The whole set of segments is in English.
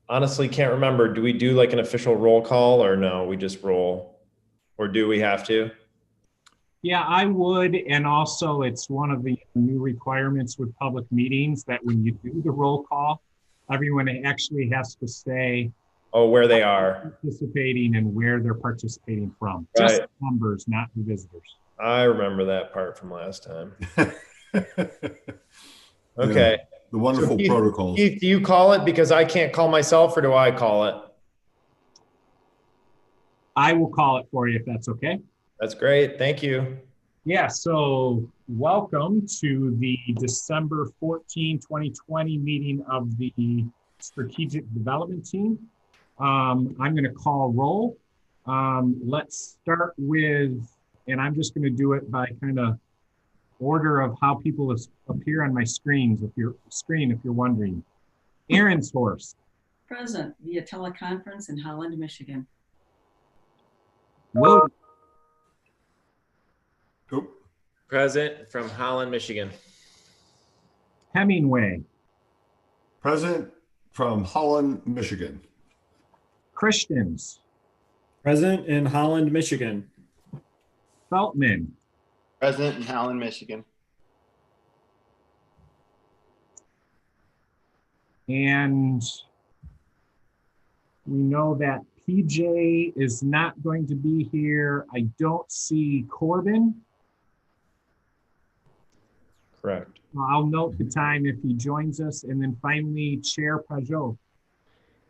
honestly can't remember. Do we do like an official roll call or no? We just roll, or do we have to? Yeah, I would. And also, it's one of the new requirements with public meetings that when you do the roll call, everyone actually has to say Oh, where they are. participating and where they're participating from. Just Right. members, not the visitors. I remember that part from last time. Yeah, Okay. the wonderful protocols. Keith, do you call it because I can't call myself, or do I call it? I will call it for you if that's okay. That's great. Thank you. Yeah, so welcome to the December 14, 2020 meeting of the Strategic Development Team. I'm going to call roll. Let's start with, and I'm just going to do it by kind of order of how people appear on my screens, if you're wondering. Aaron's horse. Present via teleconference in Holland, Michigan. Will. Oh, Present from Holland, Michigan. Hemingway. present from Holland, Michigan. Christians. Present in Holland, Michigan. Feltman. Present in Holland, Michigan. And we know that PJ is not going to be here. I don't see Corbin. Correct. I'll note the time if he joins us. And then finally, Chair Pajot.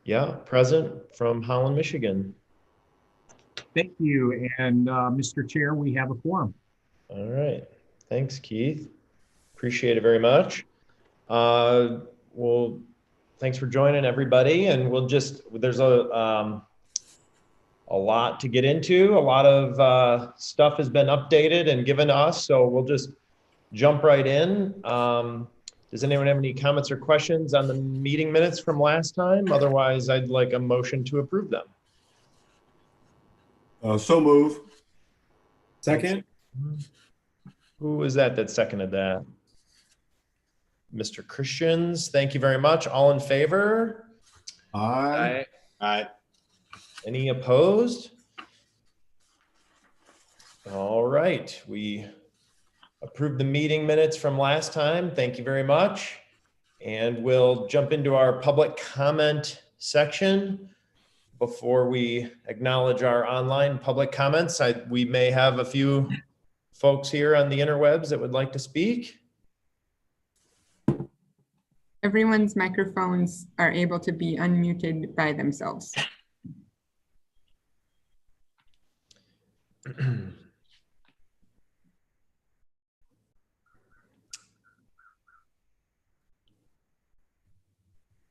Yeah, present from Holland, Michigan. Thank you. And Mr. Chair, we have a quorum. All right. Thanks, Keith. Appreciate it very much. Well, thanks for joining, everybody. And there's a lot to get into. A lot of stuff has been updated and given to us, so we'll just jump right in. Does anyone have any comments or questions on the meeting minutes from last time? Otherwise, I'd like a motion to approve them. So move. Second. Who was that seconded that? Mr. Christians, thank you very much. All in favor? Aye. Aye. Any opposed? All right, we approved the meeting minutes from last time. Thank you very much. And we'll jump into our public comment section. Before we acknowledge our online public comments, we may have a few folks here on the interwebs that would like to speak. Everyone's microphones are able to be unmuted by themselves.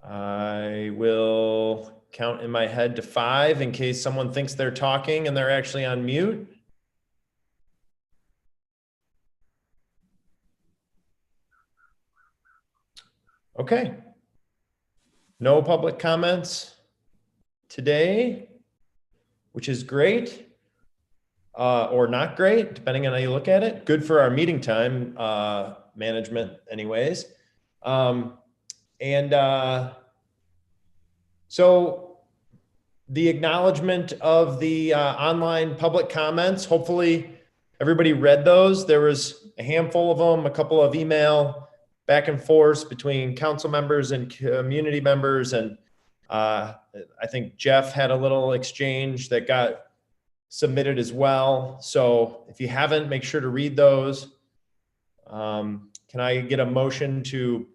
I will count in my head to 5 in case someone thinks they're talking and they're actually on mute. Okay. No public comments today, which is great, or not great, depending on how you look at it. Good for our meeting time management anyways. So the acknowledgement of the online public comments, hopefully everybody read those. There was a handful of them, a couple of email back and forth between council members and community members. And I think Jeff had a little exchange that got submitted as well. So if you haven't, make sure to read those. Can I get a motion to?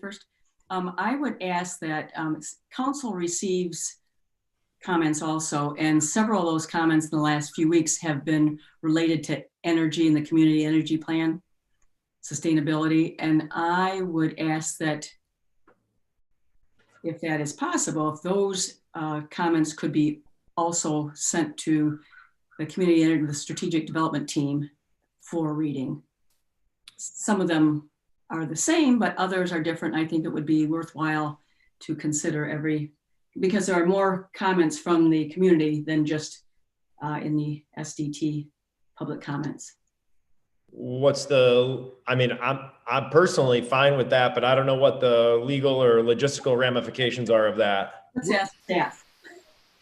First, I would ask that council receives comments also, and several of those comments in the last few weeks have been related to energy and the community energy plan, sustainability. And I would ask that if that is possible, if those comments could be also sent to the community energy, the strategic development team for reading. Some of them are the same, but others are different. I think it would be worthwhile to consider because there are more comments from the community than just in the SDT public comments. I'm personally fine with that, but I don't know what the legal or logistical ramifications are of that. Let's ask staff.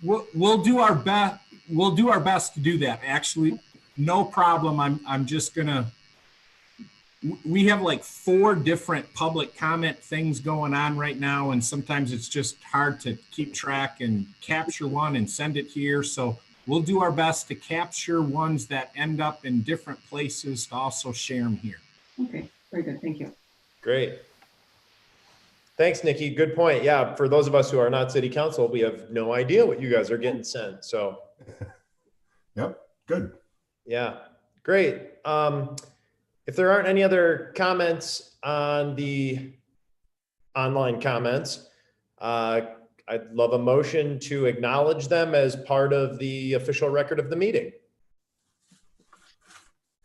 We'll do our best. We'll do our best to do that. Actually, no problem. I'm just gonna. We have like 4 different public comment things going on right now, and sometimes it's just hard to keep track and capture one and send it here. So we'll do our best to capture ones that end up in different places to also share them here. Okay, very good. Thank you. Great. Thanks, Nikki. Good point. Yeah, for those of us who are not city council, we have no idea what you guys are getting sent. So, Yep, good. yeah, great. If there aren't any other comments on the online comments, I'd love a motion to acknowledge them as part of the official record of the meeting.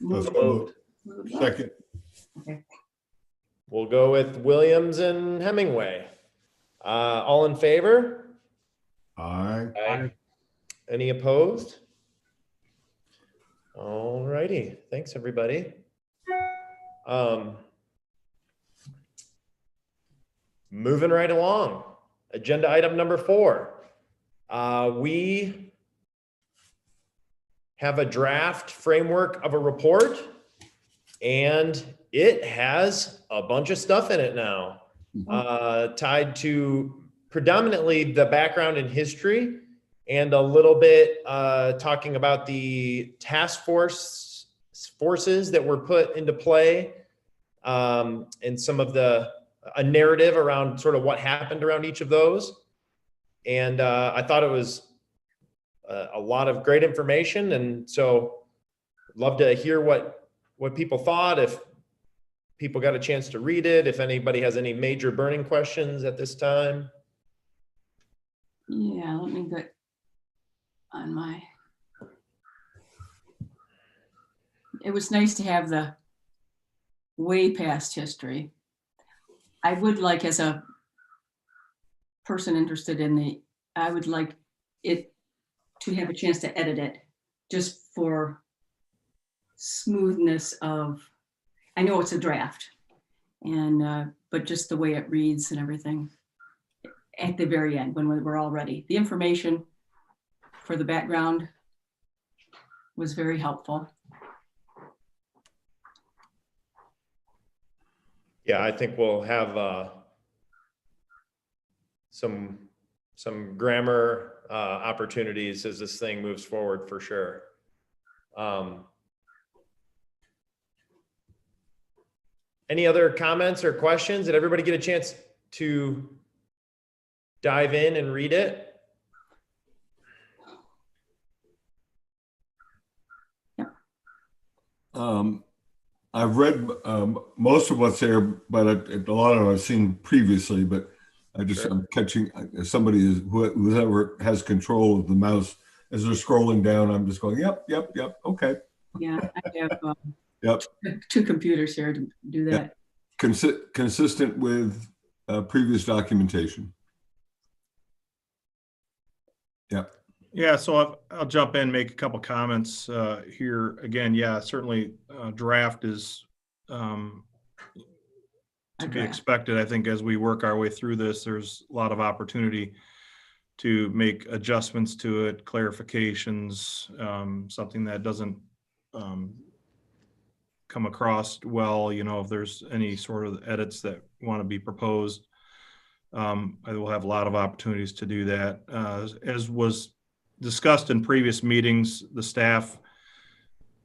So Moved. Second. Okay. We'll go with Williams and Hemingway. All in favor? Aye. Any opposed? All righty. Thanks, everybody. Moving right along. Agenda item number 4. We have a draft framework of a report, and it has a bunch of stuff in it now, tied to predominantly the background and history, and a little bit talking about the task forces that were put into play, and some of a narrative around sort of what happened around each of those. And I thought it was a lot of great information, and so I'd love to hear what people thought, if people got a chance to read it, if anybody has any major burning questions at this time. Yeah, let me get on my. It was nice to have the way past history. I would like, as a person interested in I would like it to have a chance to edit it, just for smoothness of, I know it's a draft, and but just the way it reads and everything at the very end when we're all ready. The information for the background was very helpful. Yeah, I think we'll have some grammar opportunities as this thing moves forward, for sure. Any other comments or questions? Did everybody get a chance to dive in and read it? I've read most of what's there, but a lot of it I've seen previously, but I'm catching somebody whoever has control of the mouse as they're scrolling down. I'm just going, yep, okay. Yeah, I have Yep. 2 computers here to do that. Yep. Consistent with previous documentation. Yep. Yeah, so I'll jump in, make a couple comments here. Again, yeah, certainly draft is to be expected. I think as we work our way through this, there's a lot of opportunity to make adjustments to it, clarifications, something that doesn't come across well, if there's any sort of edits that want to be proposed. I will have a lot of opportunities to do that. As was discussed in previous meetings, the staff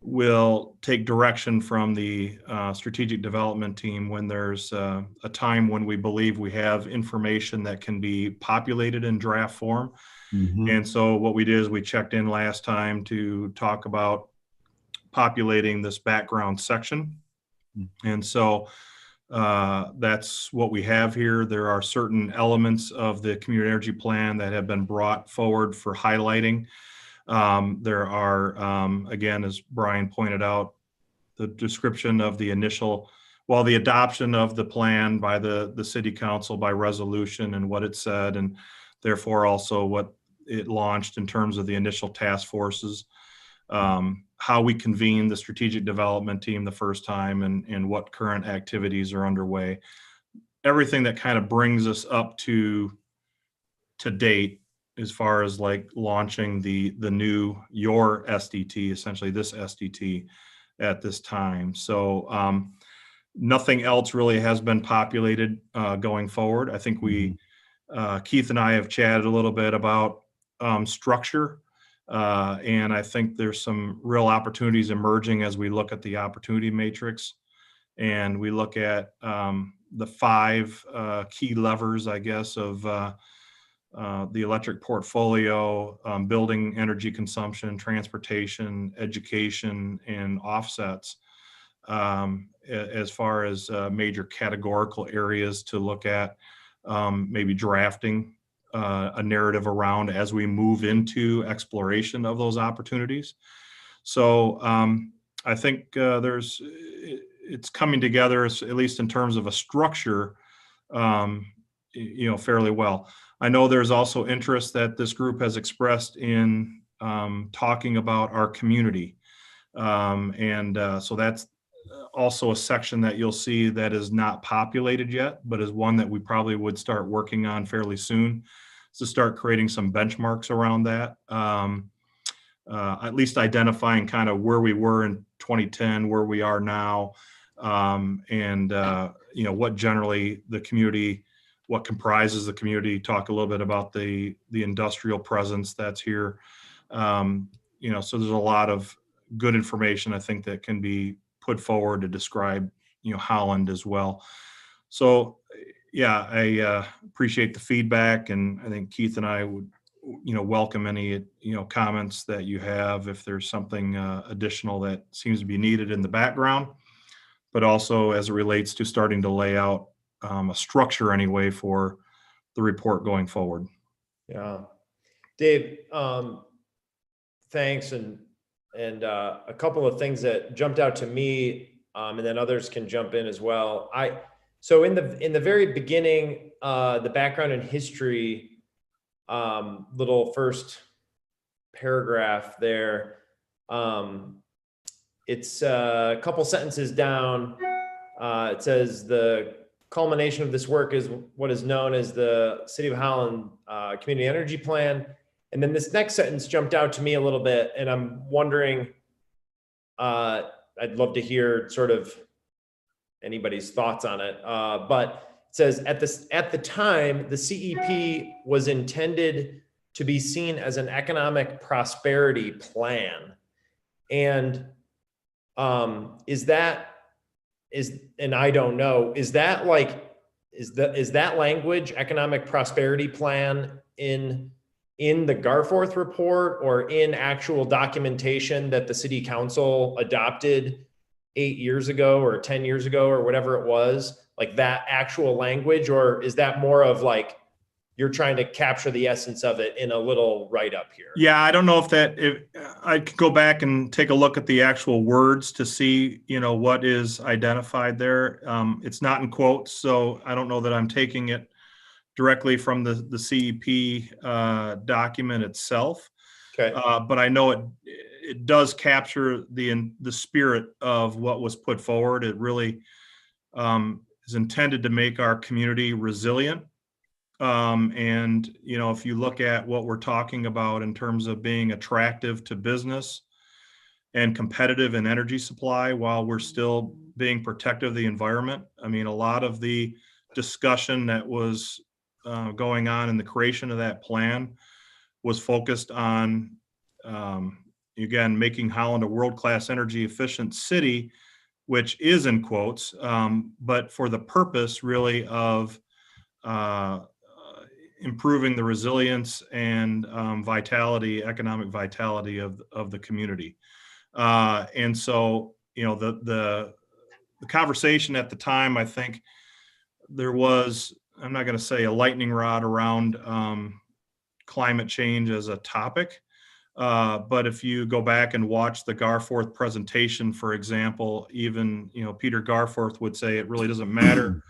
will take direction from the strategic development team when there's a time when we believe we have information that can be populated in draft form. Mm-hmm. And so what we did is we checked in last time to talk about populating this background section. Mm-hmm. And so that's what we have here. There are certain elements of the community energy plan that have been brought forward for highlighting. There are, again, as Brian pointed out, the description of the initial, the adoption of the plan by the city council by resolution and what it said, and therefore also what it launched in terms of the initial task forces. how we convened the strategic development team the first time and what current activities are underway. Everything that kind of brings us up to date as far as like launching your SDT, essentially this SDT at this time. So nothing else really has been populated going forward. I think Keith and I have chatted a little bit about structure. And I think there's some real opportunities emerging as we look at the opportunity matrix and we look at the 5 key levers, I guess, of the electric portfolio, building energy consumption, transportation, education, and offsets, as far as major categorical areas to look at, maybe drafting a narrative around as we move into exploration of those opportunities. So I think it's coming together, at least in terms of a structure, fairly well. I know there's also interest that this group has expressed in talking about our community. So that's also a section that you'll see that is not populated yet, but is one that we probably would start working on fairly soon, to start creating some benchmarks around that. At least identifying kind of where we were in 2010, where we are now, and what generally the community, what comprises the community. Talk a little bit about the industrial presence that's here. So there's a lot of good information I think that can be put forward to describe Holland as well. So yeah, I appreciate the feedback, and I think Keith and I would welcome any comments that you have if there's something additional that seems to be needed in the background, but also as it relates to starting to lay out a structure anyway for the report going forward. Yeah, Dave, thanks, and a couple of things that jumped out to me, and then others can jump in as well. So in the very beginning, the background and history, little first paragraph there, it's a couple sentences down. It says the culmination of this work is what is known as the City of Holland Community Energy Plan. And then this next sentence jumped out to me a little bit, and I'm wondering, I'd love to hear sort of anybody's thoughts on it. But it says, at the time, the CEP was intended to be seen as an economic prosperity plan. And and I don't know, is that language, economic prosperity plan, in the Garforth report or in actual documentation that the city council adopted 8 years ago or 10 years ago or whatever it was, like that actual language? Or is that more of like, you're trying to capture the essence of it in a little write-up here? Yeah, I don't know if I could go back and take a look at the actual words to see, what is identified there. It's not in quotes, so I don't know that I'm taking it directly from the CEP document itself. Okay. But I know it does capture the spirit of what was put forward. It really is intended to make our community resilient. And if you look at what we're talking about in terms of being attractive to business and competitive in energy supply while we're still being protective of the environment. I mean, a lot of the discussion that was going on in the creation of that plan was focused on, again, making Holland a world-class energy efficient city, which is in quotes, but for the purpose really of improving the resilience and economic vitality of the community. And so, the conversation at the time, I think there was, I'm not going to say a lightning rod around climate change as a topic, but if you go back and watch the Garforth presentation, for example, even, Peter Garforth would say it really doesn't matter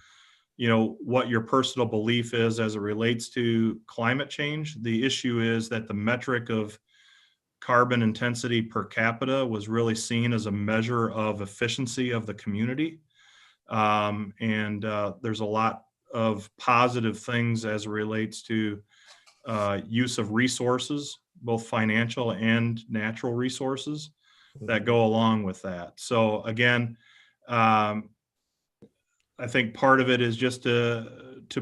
what your personal belief is as it relates to climate change. The issue is that the metric of carbon intensity per capita was really seen as a measure of efficiency of the community. There's a lot of positive things as it relates to use of resources, both financial and natural resources, that go along with that. So again, I think part of it is just to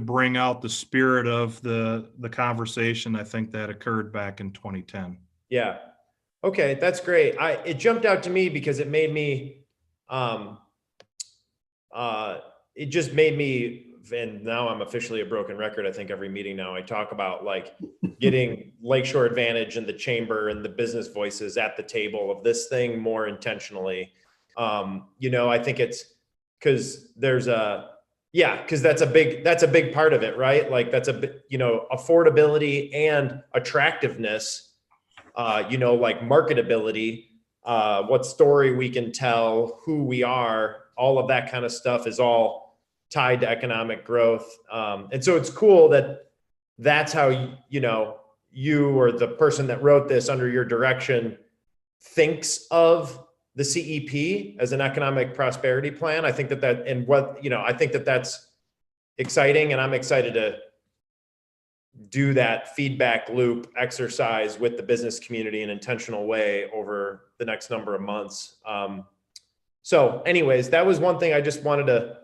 bring out the spirit of the conversation, I think, that occurred back in 2010. Yeah. Okay, that's great. It jumped out to me because it made me it just made me, and now I'm officially a broken record. I think every meeting now I talk about like getting Lakeshore Advantage and the chamber and the business voices at the table of this thing more intentionally. I think it's because there's because that's a big part of it, right? Like that's affordability and attractiveness, like marketability, what story we can tell, who we are, all of that kind of stuff is all tied to economic growth. And so it's cool that that's how, you or the person that wrote this under your direction thinks of the CEP as an economic prosperity plan. I think I think that that's exciting, and I'm excited to do that feedback loop exercise with the business community in an intentional way over the next number of months. So anyways, that was one thing I just wanted to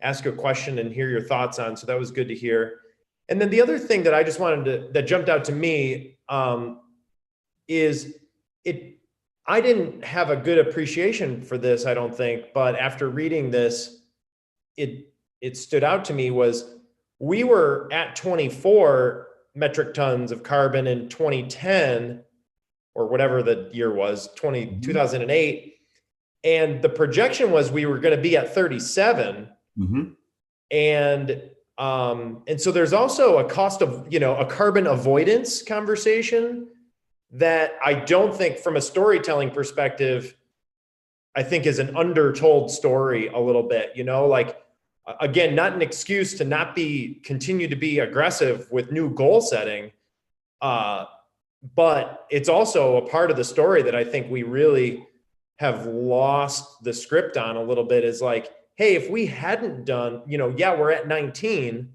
ask a question and hear your thoughts on. So that was good to hear. And then the other thing that I just that jumped out to me is I didn't have a good appreciation for this, I don't think, but after reading this, it stood out to me was we were at 24 metric tons of carbon in 2010, or whatever the year was, 2008. And the projection was we were going to be at 37. Mm-hmm. And so there's also a cost of, a carbon avoidance conversation that I don't think from a storytelling perspective, I think is an undertold story a little bit, like, again, not an excuse to not continue to be aggressive with new goal setting. But it's also a part of the story that I think we really have lost the script on a little bit, is like, hey, if we hadn't done, we're at 19,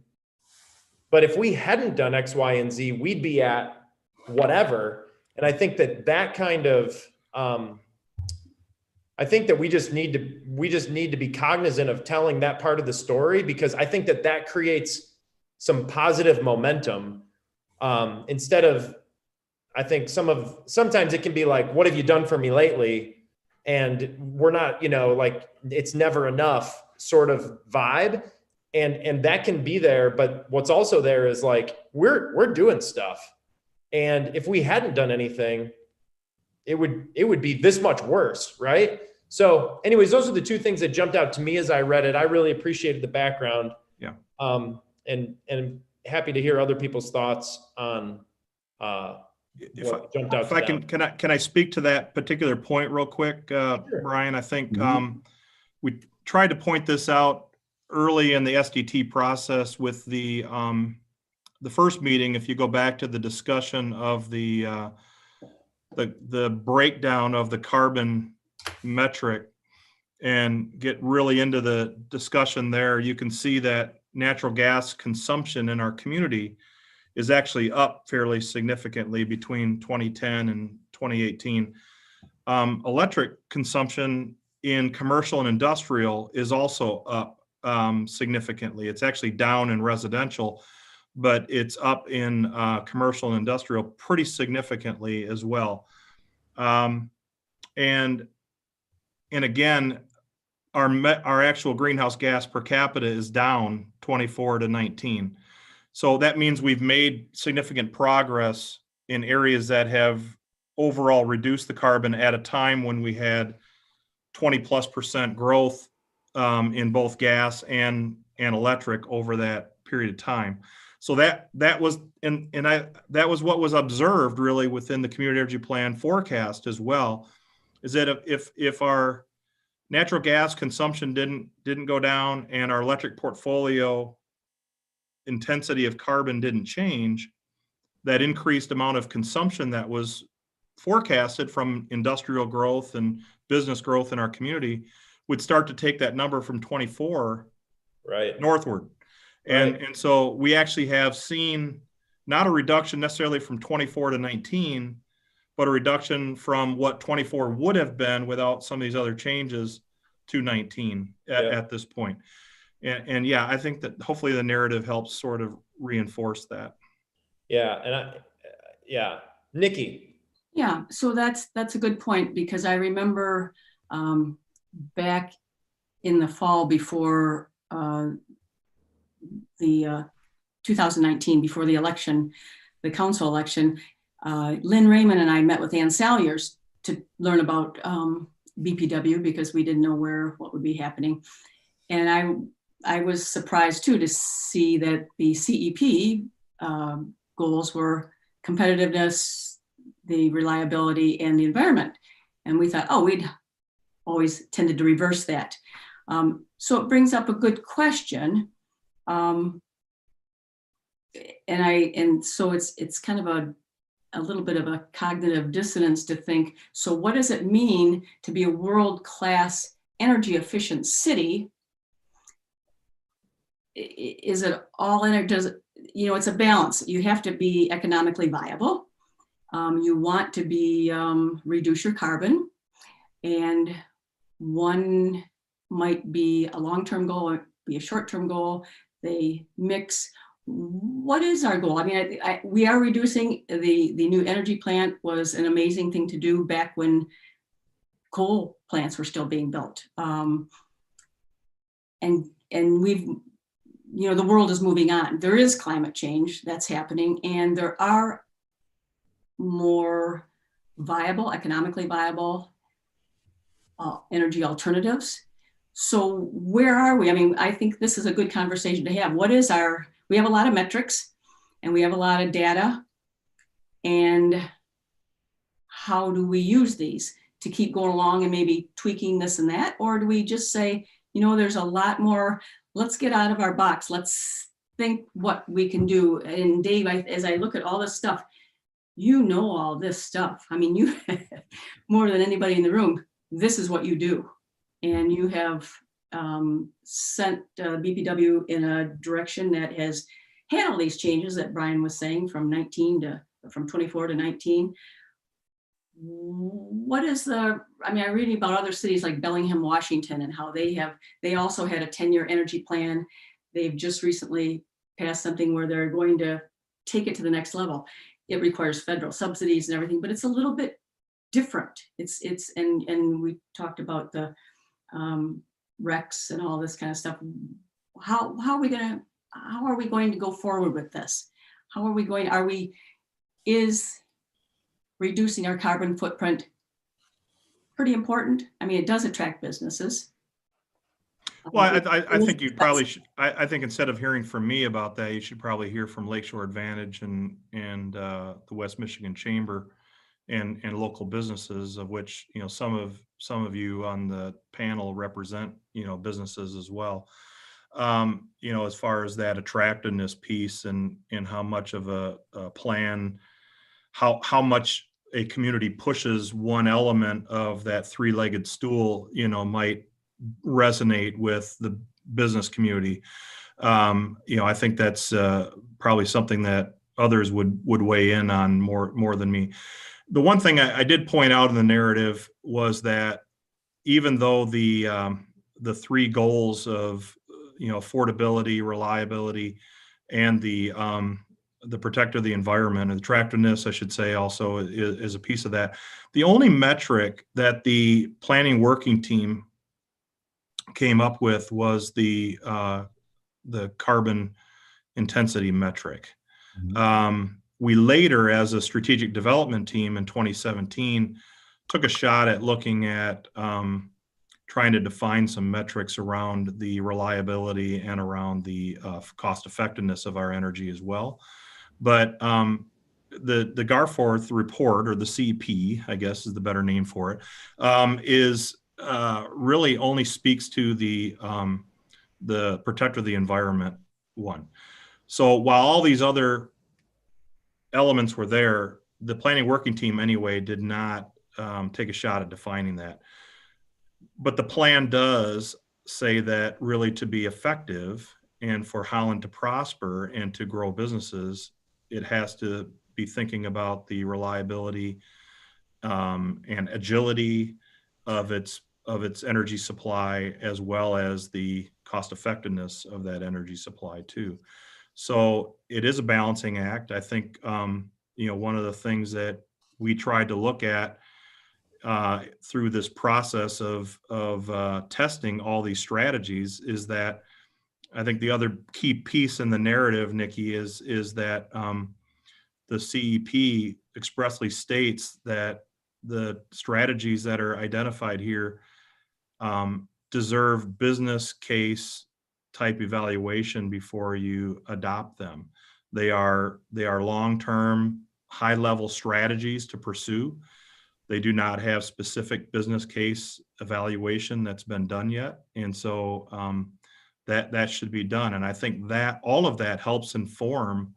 but if we hadn't done X, Y, and Z, we'd be at whatever. And I think that kind of, I think that we just need to be cognizant of telling that part of the story, because I think that creates some positive momentum. Instead of, I think sometimes it can be like, what have you done for me lately? And we're not, like, it's never enough sort of vibe. And that can be there. But what's also there is like, we're doing stuff. And if we hadn't done anything, it would be this much worse, right? So anyways, those are the two things that jumped out to me as I read it. I really appreciated the background. Yeah. And happy to hear other people's thoughts on what jumped out. If I can I speak to that particular point real quick, Sure. Brian? I think we tried to point this out early in the SDT process with the first meeting. If you go back to the discussion of the breakdown of the carbon metric and get really into the discussion there, you can see that natural gas consumption in our community is actually up fairly significantly between 2010 and 2018. Electric consumption in commercial and industrial is also up significantly. It's actually down in residential, but it's up in commercial and industrial pretty significantly as well. And again, our actual greenhouse gas per capita is down 24 to 19. So that means we've made significant progress in areas that have overall reduced the carbon at a time when we had 20+% growth in both gas and electric over that period of time. So that was that was what was observed really within the community energy plan forecast as well, is that if our natural gas consumption didn't go down and our electric portfolio intensity of carbon didn't change, that increased amount of consumption that was forecasted from industrial growth and business growth in our community would start to take that number from 24 Right. northward. And so we actually have seen not a reduction necessarily from 24 to 19, but a reduction from what 24 would have been without some of these other changes to 19 at this point. And yeah, I think that hopefully the narrative helps sort of reinforce that. Yeah. Nikki. Yeah, so that's a good point, because I remember back in the fall before the 2019, before the election, the council election, Lynn Raymond and I met with Ann Salyers to learn about BPW, because we didn't know what would be happening. And I was surprised too to see that the CEP goals were competitiveness, the reliability, and the environment. And we thought, oh, we'd always tended to reverse that. So it brings up a good question. And so it's kind of a little bit of a cognitive dissonance to think, so what does it mean to be a world-class energy efficient city? Is it all energy? It's a balance. You have to be economically viable. You want to reduce your carbon, and one might be a long-term goal, or be a short-term goal. They mix. What is our goal? I mean, we are reducing. The new energy plant was an amazing thing to do back when coal plants were still being built. And we've, the world is moving on. There is climate change that's happening, and there are more viable, economically viable energy alternatives. So where are we? I mean, I think this is a good conversation to have. We have a lot of metrics and we have a lot of data, and how do we use these to keep going along and maybe tweaking this and that? Or do we just say, there's a lot more, let's get out of our box. Let's think what we can do. And Dave, as I look at all this stuff, all this stuff. I mean, you more than anybody in the room, this is what you do. And you have sent BPW in a direction that has had all these changes that Brian was saying from 24 to 19. What is I read about other cities like Bellingham, Washington, and how they also had a 10-year energy plan. They've just recently passed something where they're going to take it to the next level. It requires federal subsidies and everything, but it's a little bit different. And we talked about the RECs and all this kind of stuff. How are we going to go forward with this? Is reducing our carbon footprint pretty important? I mean, it does attract businesses. Well, I think you probably should. I think instead of hearing from me about that, you should probably hear from Lakeshore Advantage and the West Michigan Chamber and local businesses, of which some of you on the panel represent businesses as well. As far as that attractiveness piece and how much of a plan, how much a community pushes one element of that three-legged stool, might resonate with the business community. I think that's probably something that others would weigh in on more than me. The one thing I did point out in the narrative was that even though the three goals of affordability, reliability, and the protector of the environment, and attractiveness, I should say, also is a piece of that. The only metric that the planning working team came up with was the carbon intensity metric. Mm-hmm. We later, as a strategic development team in 2017, took a shot at looking at trying to define some metrics around the reliability and around the cost effectiveness of our energy as well. But the Garforth report, or the CP, I guess is the better name for it, is really only speaks to the protector of the environment one. So while all these other elements were there, the planning working team anyway did not take a shot at defining that. But the plan does say that really to be effective and for Holland to prosper and to grow businesses, it has to be thinking about the reliability and agility of its energy supply, as well as the cost effectiveness of that energy supply too. So it is a balancing act. I think one of the things that we tried to look at through this process of testing all these strategies is that I think the other key piece in the narrative, Nikki, is that the CEP expressly states that the strategies that are identified here deserve business case type evaluation before you adopt them. They are long-term, high-level strategies to pursue. They do not have specific business case evaluation that's been done yet, and so that should be done. And I think that all of that helps inform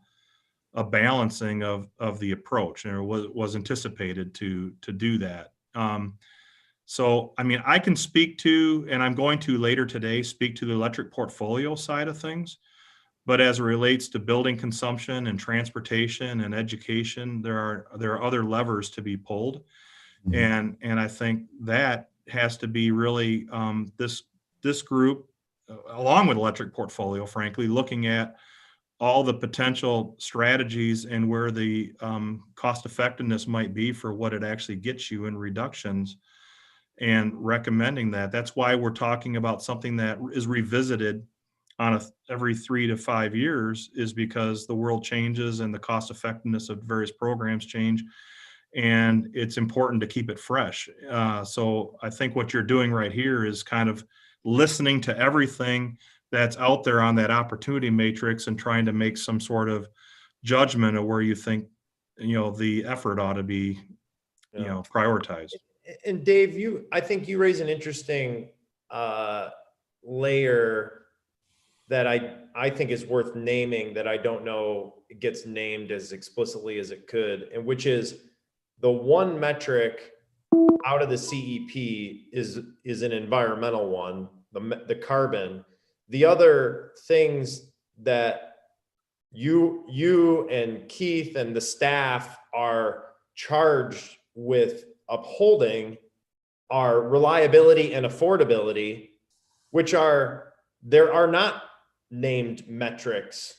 a balancing of the approach, and it was anticipated to do that. So, I mean, I can speak to, and I'm going to later today, speak to the electric portfolio side of things. But as it relates to building consumption and transportation and education, there are other levers to be pulled. And I think that has to be really this group, along with electric portfolio, frankly, looking at all the potential strategies and where the cost effectiveness might be for what it actually gets you in reductions, and recommending that. That's why we're talking about something that is revisited on every 3 to 5 years, is because the world changes and the cost effectiveness of various programs change, and it's important to keep it fresh. So I think what you're doing right here is kind of listening to everything that's out there on that opportunity matrix and trying to make some sort of judgment of where you think, the effort ought to be, prioritized. And Dave, I think you raise an interesting layer that I think is worth naming, that I don't know it gets named as explicitly as it could, and which is the one metric out of the CEP is an environmental one, the carbon. The other things that you and Keith and the staff are charged with upholding are reliability and affordability, which there are not named metrics.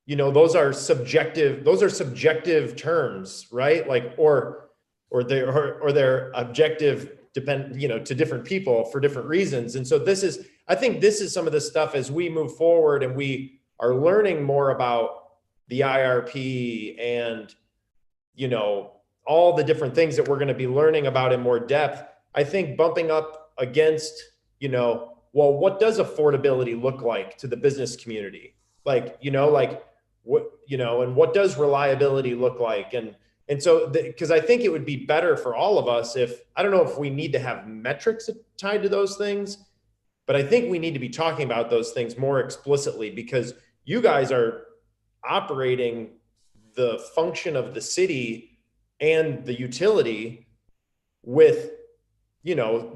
Those are subjective terms, right? Like, or they're objective, depend, to different people for different reasons. And so I think this is some of the stuff as we move forward and we are learning more about the IRP and, all the different things that we're going to be learning about in more depth. I think bumping up against, well, what does affordability look like to the business community? Like, what, and what does reliability look like? And so, because I think it would be better for all of us I don't know if we need to have metrics tied to those things, but I think we need to be talking about those things more explicitly, because you guys are operating the function of the city and the utility with,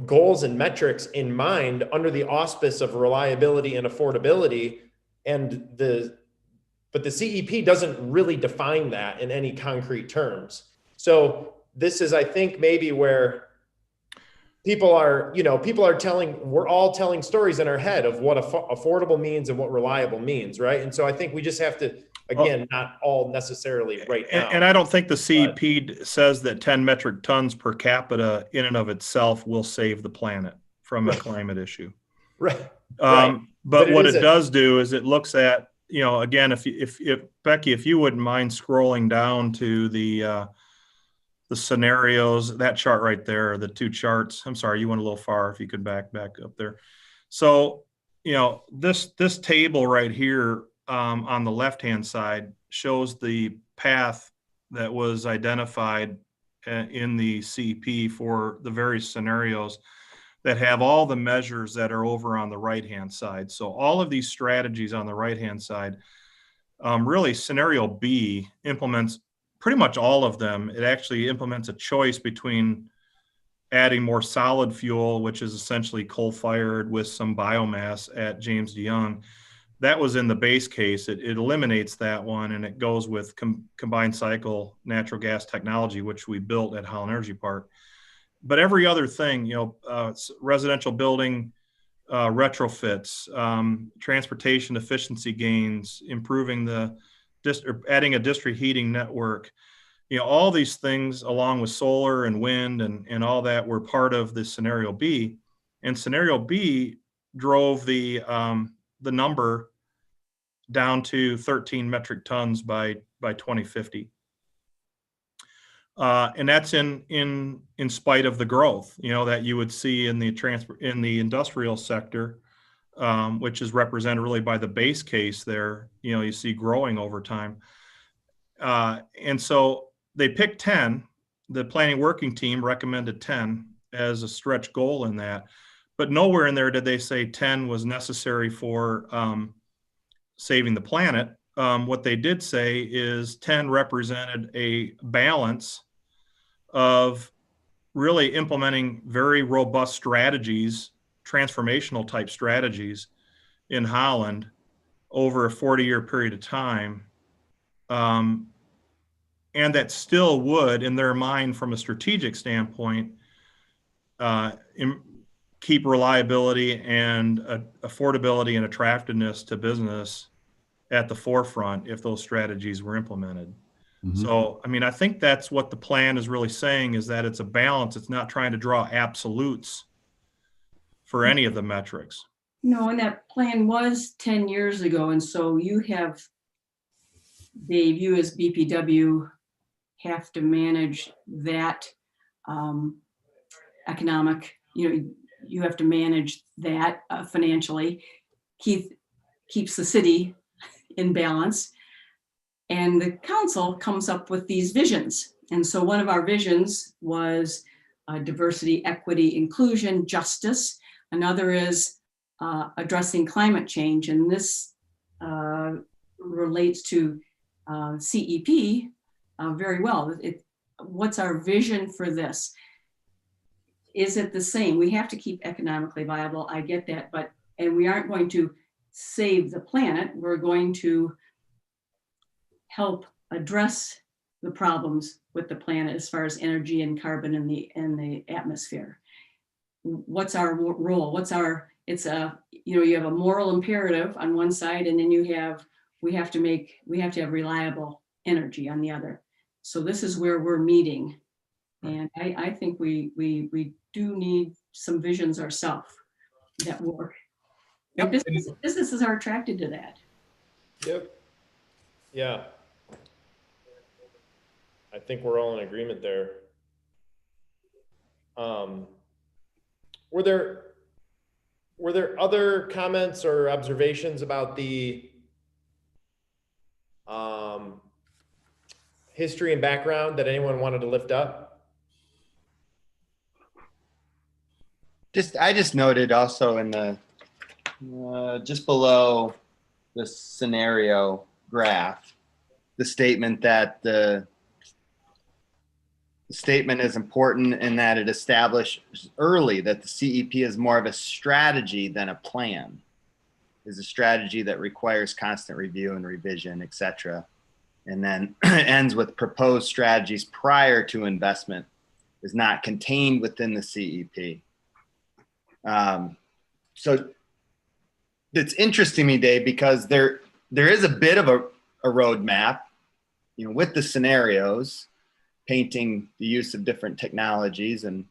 goals and metrics in mind under the auspice of reliability and affordability. But the CEP doesn't really define that in any concrete terms. So this is, I think, maybe where we're all telling stories in our head of what affordable means and what reliable means, right? And so I think we just have to, again, not all necessarily right now. And I don't think the CEP says that 10 metric tons per capita in and of itself will save the planet from a climate issue. Right. But what it does do is it looks at, again, if Becky, if you wouldn't mind scrolling down to the scenarios, that chart right there, the two charts. I'm sorry, you went a little far. If you could back up there. So, this table right here on the left-hand side shows the path that was identified in the CEP for the various scenarios that have all the measures that are over on the right-hand side. So all of these strategies on the right-hand side, really scenario B implements pretty much all of them, it actually implements a choice between adding more solid fuel, which is essentially coal-fired with some biomass at James DeYoung. That was in the base case. It eliminates that one, and it goes with combined cycle natural gas technology, which we built at Holland Energy Park. But every other thing, residential building retrofits, transportation efficiency gains, improving adding a district heating network, all these things along with solar and wind and all that were part of the scenario B. And scenario B drove the number down to 13 metric tons by 2050. And that's in spite of the growth, that you would see in the industrial sector, which is represented really by the base case there. You see growing over time. And so they picked 10. The planning working team recommended 10 as a stretch goal in that, but nowhere in there did they say 10 was necessary for saving the planet. What they did say is 10 represented a balance of really implementing very robust strategies, transformational type strategies in Holland over a 40-year period of time. And that still would, in their mind, from a strategic standpoint, keep reliability and affordability and attractiveness to business at the forefront if those strategies were implemented. Mm-hmm. So, I think that's what the plan is really saying, is that it's a balance. It's not trying to draw absolutes for any of the metrics. No, and that plan was 10 years ago. And so you have, Dave, you as BPW have to manage that economic, you have to manage that financially. Keith keeps the city in balance. And the council comes up with these visions. And so one of our visions was diversity, equity, inclusion, justice. Another is addressing climate change. And this relates to CEP very well. What's our vision for this? Is it the same? We have to keep economically viable. I get that, and we aren't going to save the planet. We're going to help address the problems with the planet as far as energy and carbon in the atmosphere. What's our role? You have a moral imperative on one side, and then we have to have reliable energy on the other. So this is where we're meeting. And I think we do need some visions ourselves that work. Yep. Businesses are attracted to that. Yep. Yeah. I think we're all in agreement there. Were there other comments or observations about the history and background that anyone wanted to lift up? I just noted also in the just below the scenario graph, the statement that the statement is important in that it establishes early that the CEP is more of a strategy than a plan. Is a strategy that requires constant review and revision, etc. And then ends with proposed strategies prior to investment is not contained within the CEP. So it's interesting to me, Dave, because there is a bit of a roadmap, with the scenarios, painting the use of different technologies and,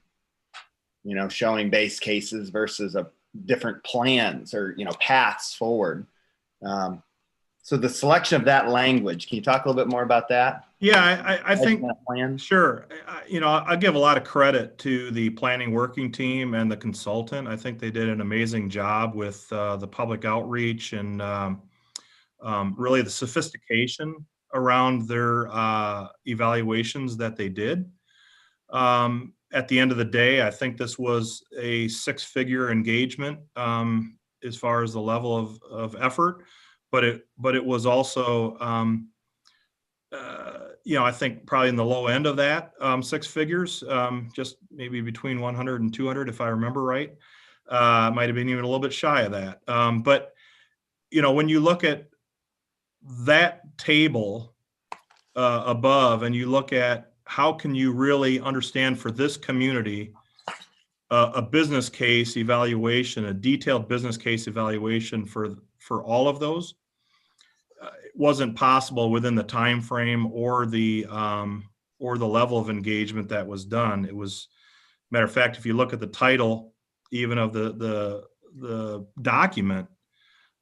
showing base cases versus different plans or, paths forward. So the selection of that language, can you talk a little bit more about that? Yeah, I think, sure. I give a lot of credit to the planning working team and the consultant. I think they did an amazing job with the public outreach and really the sophistication around their evaluations that they did. At the end of the day, I think this was a 6-figure engagement as far as the level of effort, but it was also I think probably in the low end of that, 6 figures, just maybe between 100 and 200, if I remember right. Might have been even a little bit shy of that. But, when you look at that table above and you look at how can you really understand for this community a business case evaluation, a detailed business case evaluation for all of those, it wasn't possible within the time frame or the level of engagement that was done. It was, matter of fact, if you look at the title even of the document,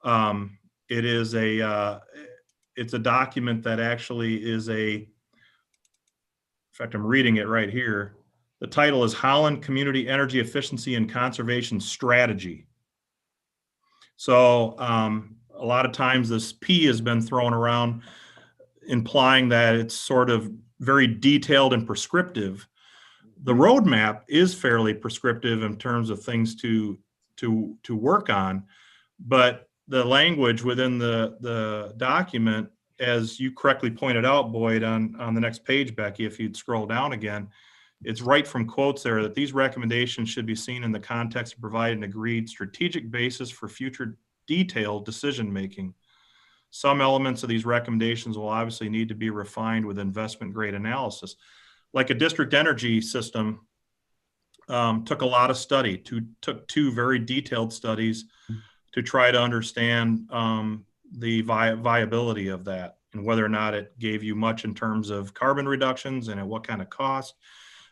it is it's a document that actually is in fact, I'm reading it right here. The title is Holland Community Energy Efficiency and Conservation Strategy. So a lot of times this P has been thrown around, implying that it's sort of very detailed and prescriptive. The roadmap is fairly prescriptive in terms of things to work on, but the language within the document, as you correctly pointed out, Boyd, on the next page, Becky, if you'd scroll down again, it's right from quotes there that these recommendations should be seen in the context of providing an agreed strategic basis for future detailed decision making. Some elements of these recommendations will obviously need to be refined with investment grade analysis. Like a district energy system took a lot of study, took 2 very detailed studies to try to understand the viability of that and whether or not it gave you much in terms of carbon reductions and at what kind of cost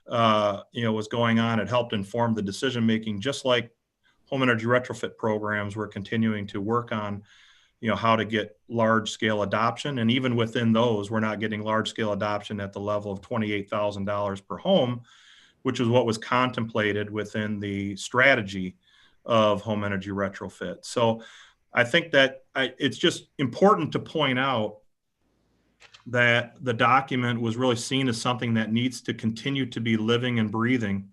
was going on. It helped inform the decision making, just like home energy retrofit programs we're continuing to work on, how to get large scale adoption. And even within those, we're not getting large scale adoption at the level of $28,000 per home, which is what was contemplated within the strategy of home energy retrofit. So I think that it's just important to point out that the document was really seen as something that needs to continue to be living and breathing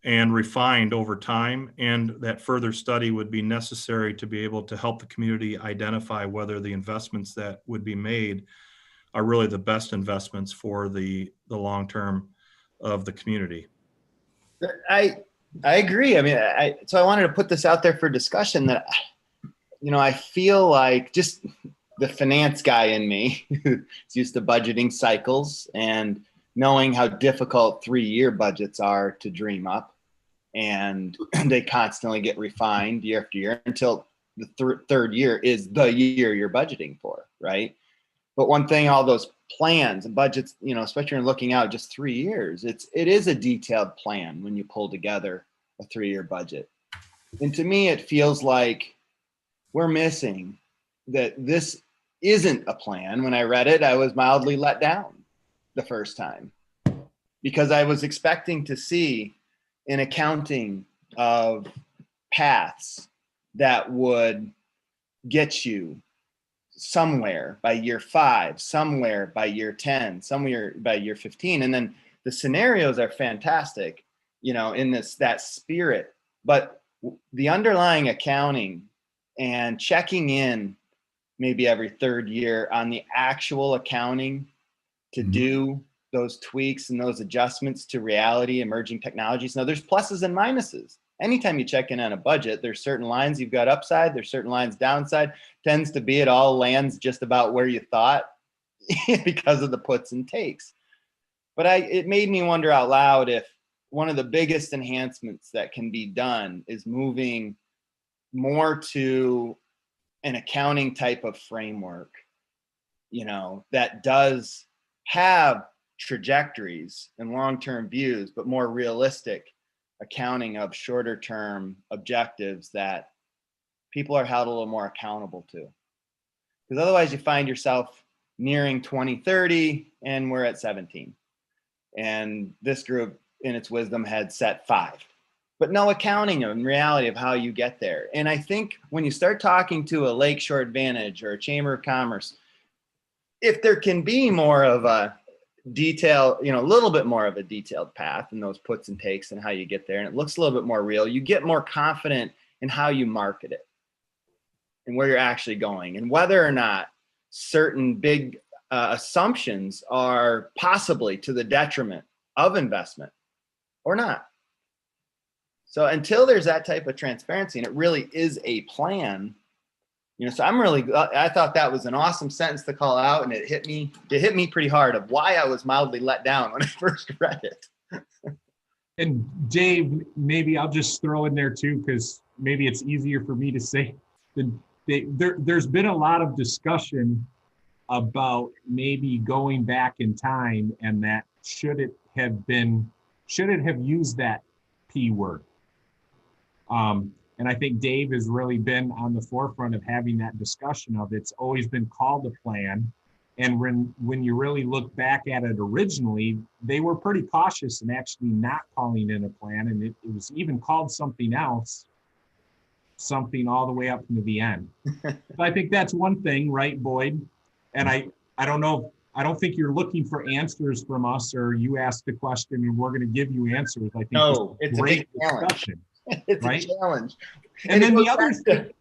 and refined over time, and that further study would be necessary to be able to help the community identify whether the investments that would be made are really the best investments for the long term of the community. I agree. I mean, so I wanted to put this out there for discussion that, I feel like just the finance guy in me who's used to budgeting cycles and knowing how difficult 3-year budgets are to dream up, and they constantly get refined year after year until the third year is the year you're budgeting for, right? But one thing, all those plans and budgets, especially when looking out just 3 years, it is a detailed plan when you pull together a 3-year budget. And to me, it feels like we're missing that this isn't a plan. When I read it, I was mildly let down the first time because I was expecting to see an accounting of paths that would get you somewhere by year 5, somewhere by year 10, somewhere by year 15. And then the scenarios are fantastic, in that spirit, but the underlying accounting and checking in maybe every 3rd year on the actual accounting to do those tweaks and those adjustments to reality, emerging technologies. Now there's pluses and minuses. Anytime you check in on a budget, there's certain lines you've got upside, there's certain lines downside. Tends to be it all lands just about where you thought because of the puts and takes. But it made me wonder out loud if one of the biggest enhancements that can be done is moving more to an accounting type of framework, that does have trajectories and long-term views, but more realistic accounting of shorter term objectives that people are held a little more accountable to. Because otherwise you find yourself nearing 2030 and we're at 17. And this group in its wisdom had set 5, but no accounting in reality of how you get there. And I think when you start talking to a Lakeshore Advantage or a Chamber of Commerce, if there can be more of a detail, a little bit more of a detailed path and those puts and takes and how you get there, and it looks a little bit more real, you get more confident in how you market it and where you're actually going and whether or not certain big assumptions are possibly to the detriment of investment or not. So until there's that type of transparency and it really is a plan, so I thought that was an awesome sentence to call out, and it hit me pretty hard of why I was mildly let down when I first read it. And Dave, maybe I'll just throw in there too, because maybe it's easier for me to say. There's been a lot of discussion about maybe going back in time, and that should it have used that P word. And I think Dave has really been on the forefront of having that discussion of it's always been called a plan. And when you really look back at it originally, they were pretty cautious in actually not calling it a plan. And it was even called something else, something all the way up into the end. So I think that's one thing, right, Boyd? And I don't know, I don't think you're looking for answers from us, or you asked the question and we're going to give you answers. I think no, it's a big discussion. It's right? a challenge. And then the other thing,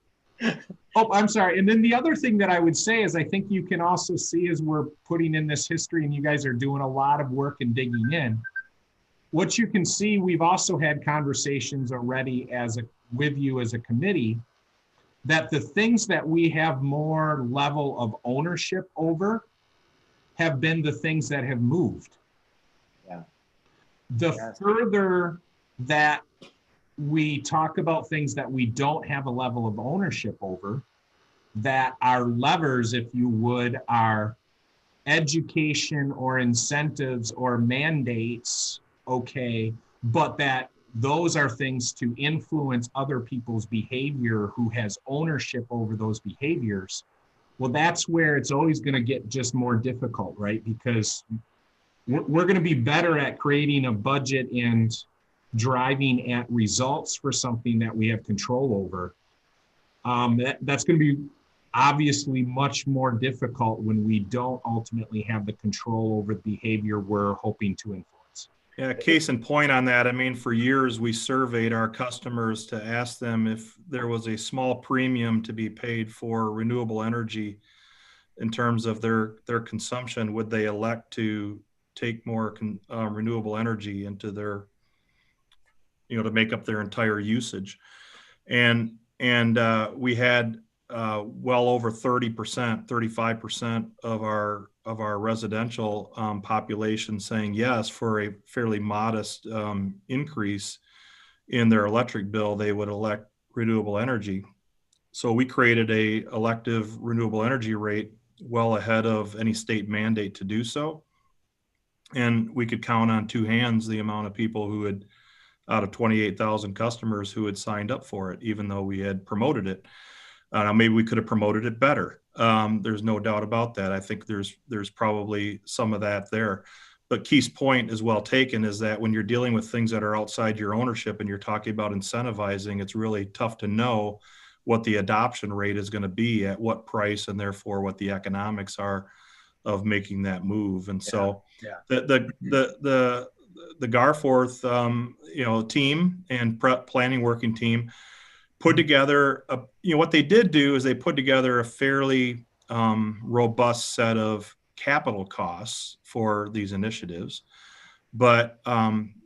I'm sorry. And then the other thing that I would say is I think you can also see as we're putting in this history, and you guys are doing a lot of work and digging in, what you can see, we've also had conversations already with you as a committee, that the things that we have more level of ownership over have been the things that have moved. Yeah. The further that we talk about things that we don't have a level of ownership over, that our levers, if you would, are education or incentives or mandates, okay, but that those are things to influence other people's behavior who has ownership over those behaviors. Well, that's where it's always going to get just more difficult, right? Because we're going to be better at creating a budget and driving at results for something that we have control over. That's going to be obviously much more difficult when we don't ultimately have the control over the behavior we're hoping to influence. Yeah, case in point on that, I mean, for years we surveyed our customers to ask them if there was a small premium to be paid for renewable energy in terms of their consumption. Would they elect to take more renewable energy into their, to make up their entire usage? And we had well over 30%, 35% of our residential population saying yes for a fairly modest increase in their electric bill. They would elect renewable energy. So we created a elective renewable energy rate well ahead of any state mandate to do so. And we could count on two hands the amount of people who had, out of 28,000 customers, who had signed up for it, even though we had promoted it. Maybe we could have promoted it better. There's no doubt about that. I think there's probably some of that there. But Keith's point is well taken, is that when you're dealing with things that are outside your ownership and you're talking about incentivizing, it's really tough to know what the adoption rate is going to be, at what price, and therefore what the economics are of making that move. And so the Garforth team and planning working team put together what they did do is they put together a fairly robust set of capital costs for these initiatives. But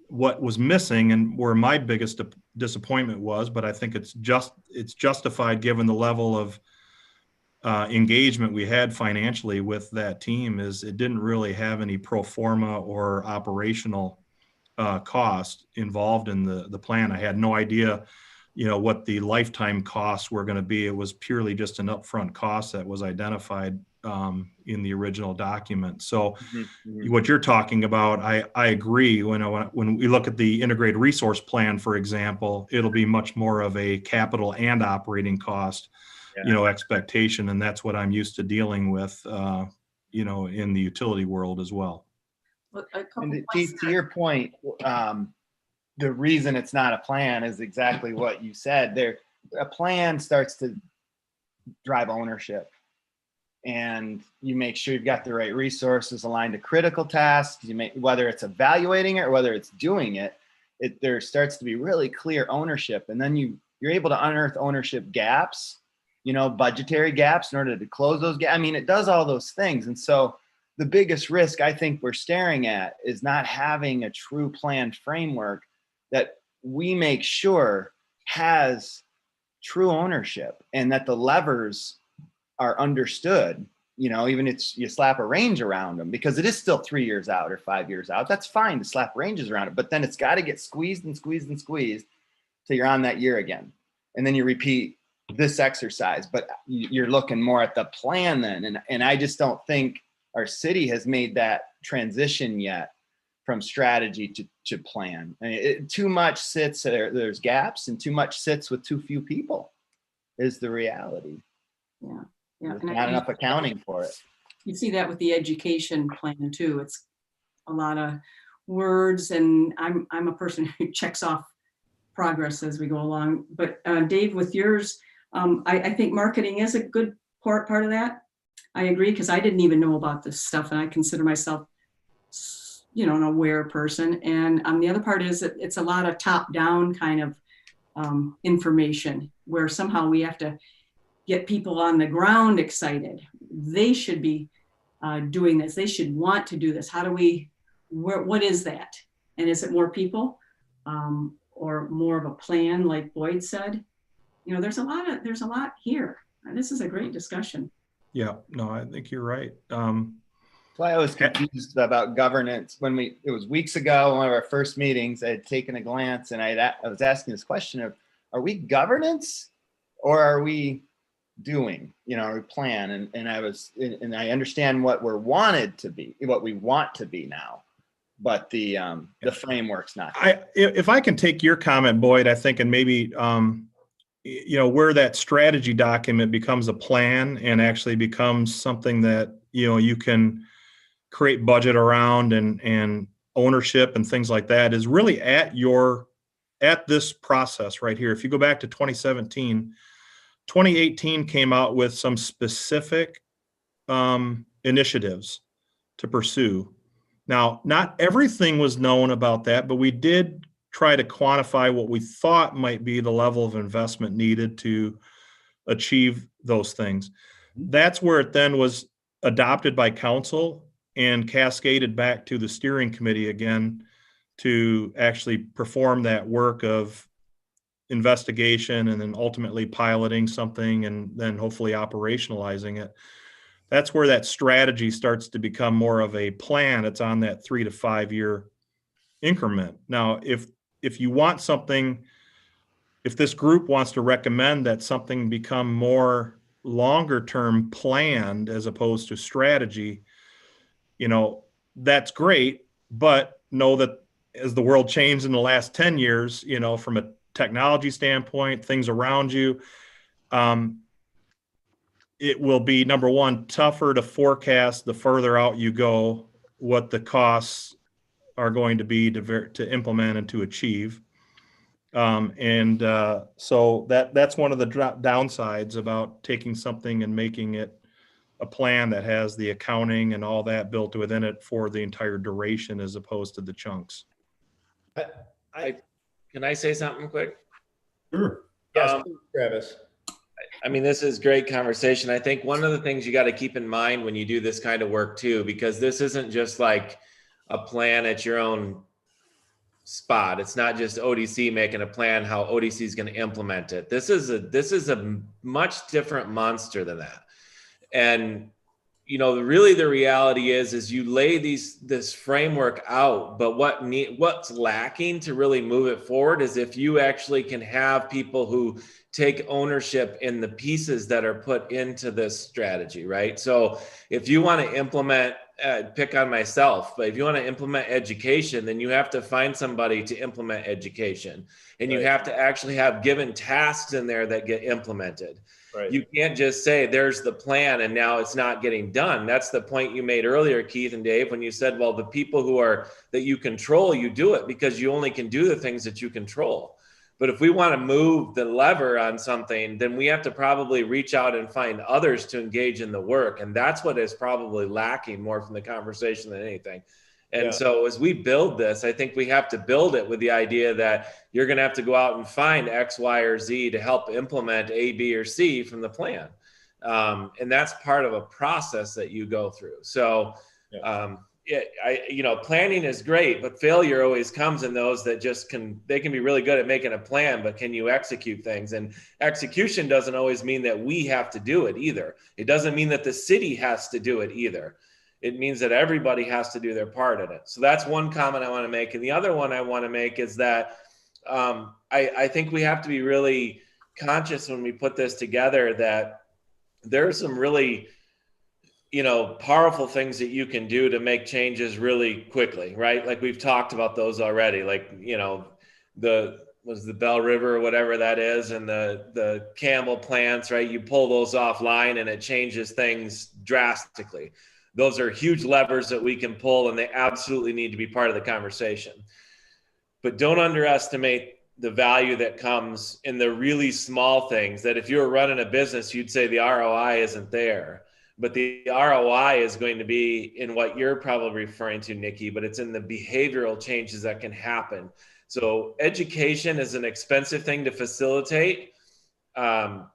what was missing, and where my biggest disappointment was, but I think it's justified given the level of engagement we had financially with that team, is it didn't really have any pro forma or operational cost involved in the plan. I had no idea what the lifetime costs were going to be. It was purely just an upfront cost that was identified in the original document. So what you're talking about, I agree. When we look at the integrated resource plan, for example, it'll be much more of a capital and operating cost, expectation. And that's what I'm used to dealing with, in the utility world as well. And to your point, the reason it's not a plan is exactly what you said. A plan starts to drive ownership, and you make sure you've got the right resources aligned to critical tasks. Whether it's evaluating it or whether it's doing it, there starts to be really clear ownership, and then you're able to unearth ownership gaps, budgetary gaps in order to close those gaps. I mean, it does all those things, and so the biggest risk I think we're staring at is not having a true planned framework that we make sure has true ownership and that the levers are understood. Even if you slap a range around them, because it is still 3 years out or 5 years out, that's fine to slap ranges around it, but then it's got to get squeezed and squeezed and squeezed till you're on that year again. And then you repeat this exercise, but you're looking more at the plan then. And I just don't think our city has made that transition yet from strategy to plan. I mean, too much sits there, there's gaps, and too much sits with too few people is the reality. Yeah. There's not enough accounting for it. You see that with the education plan too. It's a lot of words, and I'm a person who checks off progress as we go along. But Dave, with yours, I think marketing is a good part of that. I agree, because I didn't even know about this stuff, and I consider myself, an aware person. And the other part is that it's a lot of top-down kind of information, where somehow we have to get people on the ground excited. They should be doing this. They should want to do this. What is that? And is it more people or more of a plan, like Boyd said? There's a lot here. And this is a great discussion. Yeah, no, I think you're right. That's why I was confused about governance it was weeks ago, one of our first meetings. I had taken a glance and I was asking this question of, are we governance or are we doing, our plan? And I understand what we want to be now, but the framework's not. If I can take your comment, Boyd, I think, and maybe, where that strategy document becomes a plan and actually becomes something that, you can create budget around and ownership and things like that, is really at this process right here. If you go back to 2017, 2018 came out with some specific initiatives to pursue. Now, not everything was known about that, but we did try to quantify what we thought might be the level of investment needed to achieve those things. That's where it then was adopted by council and cascaded back to the steering committee again to actually perform that work of investigation and then ultimately piloting something and then hopefully operationalizing it. That's where that strategy starts to become more of a plan. It's on that 3 to 5 year increment. Now, if you want something, if this group wants to recommend that something become more longer term planned as opposed to strategy, that's great, but know that as the world changed in the last 10 years, from a technology standpoint, things around you, it will be, number one, tougher to forecast the further out you go what the costs are going to be to implement and to achieve. So that's one of the downsides about taking something and making it a plan that has the accounting and all that built within it for the entire duration as opposed to the chunks. Can I say something quick? Sure. Yes, Travis. This is great conversation. I think one of the things you got to keep in mind when you do this kind of work too, because this isn't just like a plan at your own spot. It's not just ODC making a plan how ODC is going to implement it. This is a much different monster than that. And really the reality is you lay this framework out, but what's lacking to really move it forward is if you actually can have people who take ownership in the pieces that are put into this strategy, right? So if you want to implement, pick on myself, but if you want to implement education, then you have to find somebody to implement education, and you have to actually have given tasks in there that get implemented. Right. You can't just say there's the plan and now it's not getting done. That's the point you made earlier, Keith and Dave, when you said, well, the people that you control, you do it because you only can do the things that you control. But if we want to move the lever on something, then we have to probably reach out and find others to engage in the work. And that's what is probably lacking more from the conversation than anything. And so as we build this, I think we have to build it with the idea that you're going to have to go out and find X, Y, or Z to help implement A, B, or C from the plan. And that's part of a process that you go through. So Yeah. Planning is great, but failure always comes in those that they can be really good at making a plan, but can you execute things? And execution doesn't always mean that we have to do it either. It doesn't mean that the city has to do it either. It means that everybody has to do their part in it. So that's one comment I want to make. And the other one I want to make is that I think we have to be really conscious when we put this together that there are some really powerful things that you can do to make changes really quickly, right? Like we've talked about those already, like, the Bell River or whatever that is, and the Campbell plants, right? You pull those offline and it changes things drastically. Those are huge levers that we can pull, and they absolutely need to be part of the conversation. But don't underestimate the value that comes in the really small things that if you were running a business, you'd say the ROI isn't there. But the ROI is going to be in what you're probably referring to, Nikki, but it's in the behavioral changes that can happen. So education is an expensive thing to facilitate. And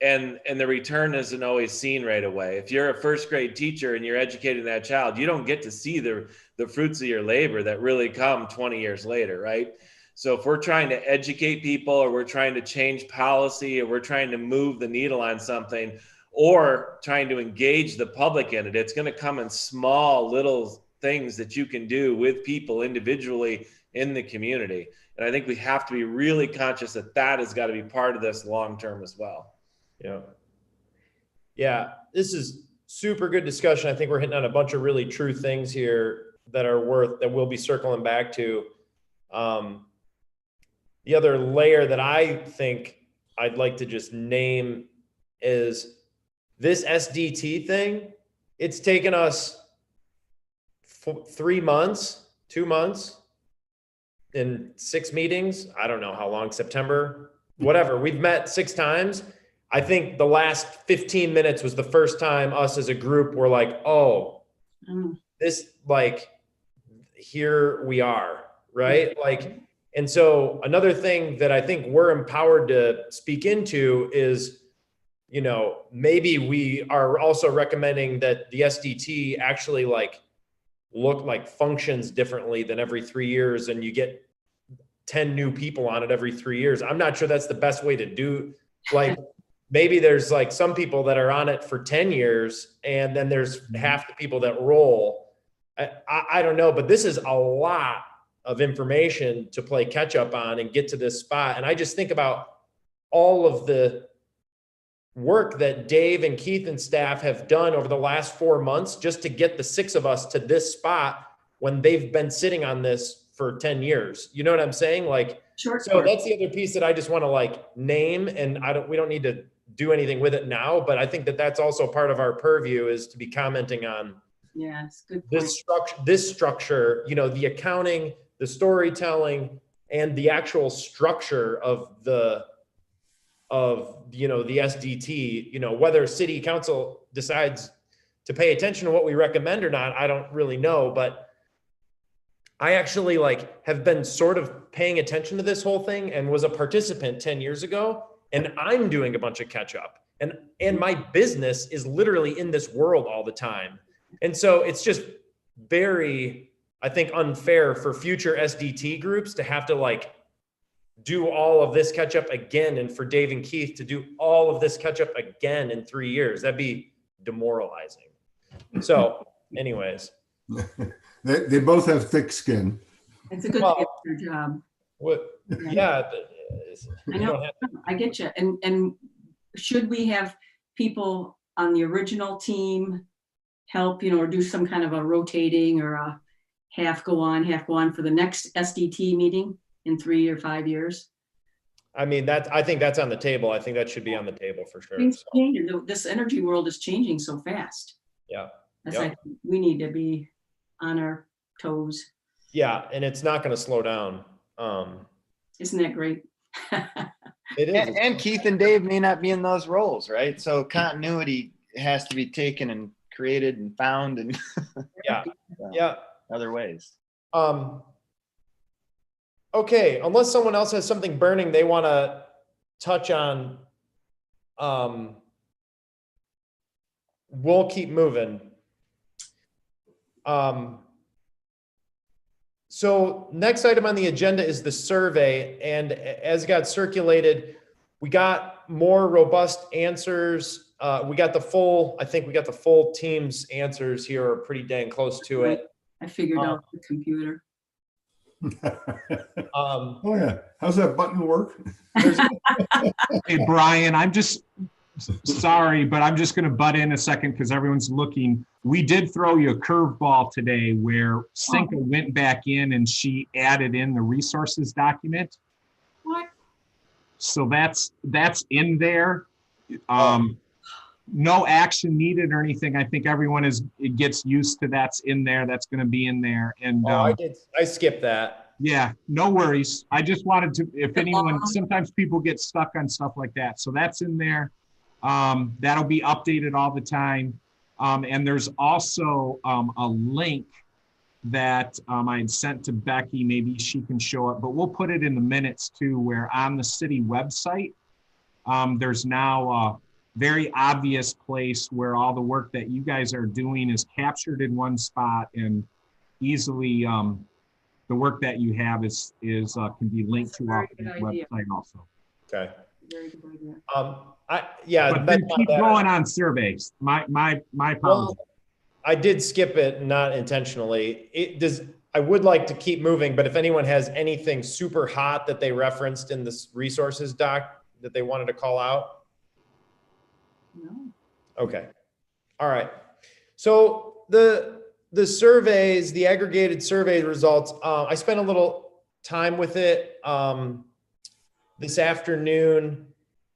the return isn't always seen right away. If you're a first grade teacher and you're educating that child, you don't get to see the fruits of your labor that really come 20 years later, right? So if we're trying to educate people, or we're trying to change policy, or we're trying to move the needle on something, or trying to engage the public in it, it's going to come in small little things that you can do with people individually in the community. And I think we have to be really conscious that that has got to be part of this long term as well. Yeah, this is super good discussion. I think we're hitting on a bunch of really true things here that we'll be circling back to. The other layer that I think I'd like to just name is this SDT thing. It's taken us 3 months, 2 months, in 6 meetings. I don't know how long, September, whatever. We've met 6 times. I think the last 15 minutes was the first time us as a group were like, oh, this, like, here we are, right? Like, and so another thing that I think we're empowered to speak into is, maybe we are also recommending that the SDT actually look like functions differently than every 3 years, and you get 10 new people on it every 3 years. I'm not sure that's the best way to do. Maybe there's some people that are on it for 10 years, and then there's half the people that roll. I don't know, but this is a lot of information to play catch up on and get to this spot. And I just think about all of the work that Dave and Keith and staff have done over the last 4 months just to get the 6 of us to this spot when they've been sitting on this for 10 years. You know what I'm saying? So that's the other piece that I just want to name, and we don't need to do anything with it now, but I think that that's also part of our purview, is to be commenting on it's good this structure, the accounting, the storytelling, and the actual structure of the SDT. Whether city council decides to pay attention to what we recommend or not, I don't really know, but I actually have been sort of paying attention to this whole thing and was a participant 10 years ago, and I'm doing a bunch of catch up, and my business is literally in this world all the time. And so it's just very, I think, unfair for future SDT groups to have to do all of this catch up again, and for Dave and Keith to do all of this catch up again in 3 years. That'd be demoralizing. So anyways. They both have thick skin. It's a good job. What? Yeah. I know. I get you. And should we have people on the original team help, or do some kind of a rotating or a half go on for the next SDT meeting in 3 or 5 years? I mean, I think that's on the table. I think that should be on the table for sure. Things change. This energy world is changing so fast. Yeah. I think we need to be on our toes. Yeah, and it's not going to slow down. Isn't that great? It is. And Keith and Dave may not be in those roles, right? So continuity has to be taken and created and found, and other ways. Okay, unless someone else has something burning they want to touch on, we'll keep moving. So next item on the agenda is the survey, and as got circulated, we got more robust answers. We got the full, I think we got the full team's answers here, are pretty dang close to it. I figured out the computer. Oh yeah, how's that button work? Hey, Brian, I'm just sorry, but I'm just going to butt in a second because everyone's looking. We did throw you a curveball today where Cinca went back in and she added in the resources document. What? So that's in there. No action needed or anything. I think everyone gets used to that's in there. That's going to be in there. And I skipped that. yeah, no worries. I just wanted to, if anyone, sometimes people get stuck on stuff like that. So that's in there. That'll be updated all the time. And there's also a link that I had sent to Becky. Maybe she can show it, but we'll put it in the minutes too, where on the city website, there's now a very obvious place where all the work that you guys are doing is captured in one spot, and easily the work that you have can be linked to our website also. Okay. Very good idea. Yeah. But keep going on surveys. My apologies. Well, I did skip it, not intentionally. I would like to keep moving, but if anyone has anything super hot that they referenced in this resources doc that they wanted to call out. No. Okay. All right. So the surveys, the aggregated survey results, I spent a little time with it this afternoon.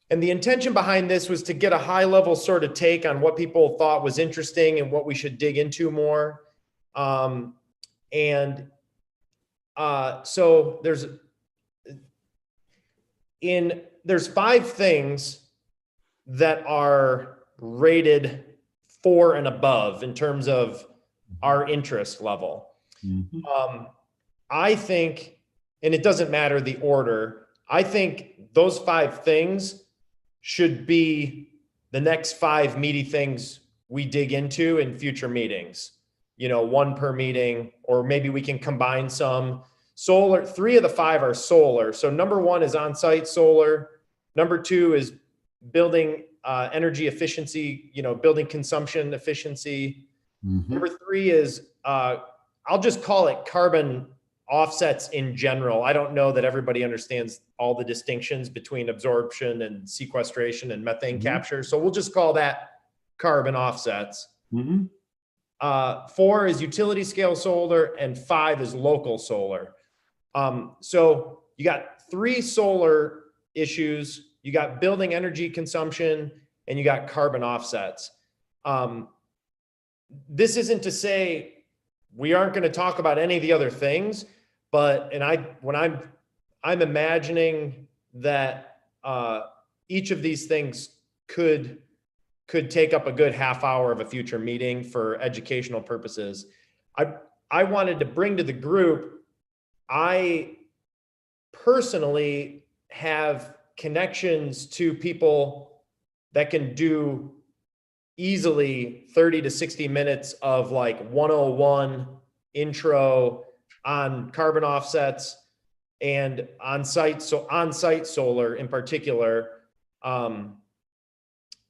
And the intention behind this was to get a high level sort of take on what people thought was interesting and what we should dig into more. So there's 5 things that are rated 4 and above in terms of our interest level. Mm-hmm. I think, and it doesn't matter the order, I think those 5 things should be the next 5 meaty things we dig into in future meetings. 1 per meeting, or maybe we can combine some. Solar, 3 of the 5 are solar. So number 1 is on-site solar. Number 2 is building energy efficiency, building consumption efficiency. Mm-hmm. Number 3 is, I'll just call it carbon offsets in general. I don't know that everybody understands all the distinctions between absorption and sequestration and methane Mm-hmm. capture. So we'll just call that carbon offsets. Mm-hmm. 4 is utility scale solar, and 5 is local solar. So you got 3 solar issues, you got building energy consumption, and you got carbon offsets. This isn't to say we aren't going to talk about any of the other things, but I'm imagining that each of these things could take up a good half hour of a future meeting for educational purposes. I wanted to bring to the group, I personally have connections to people that can do easily 30 to 60 minutes of like 101 intro on carbon offsets and on-site solar in particular. And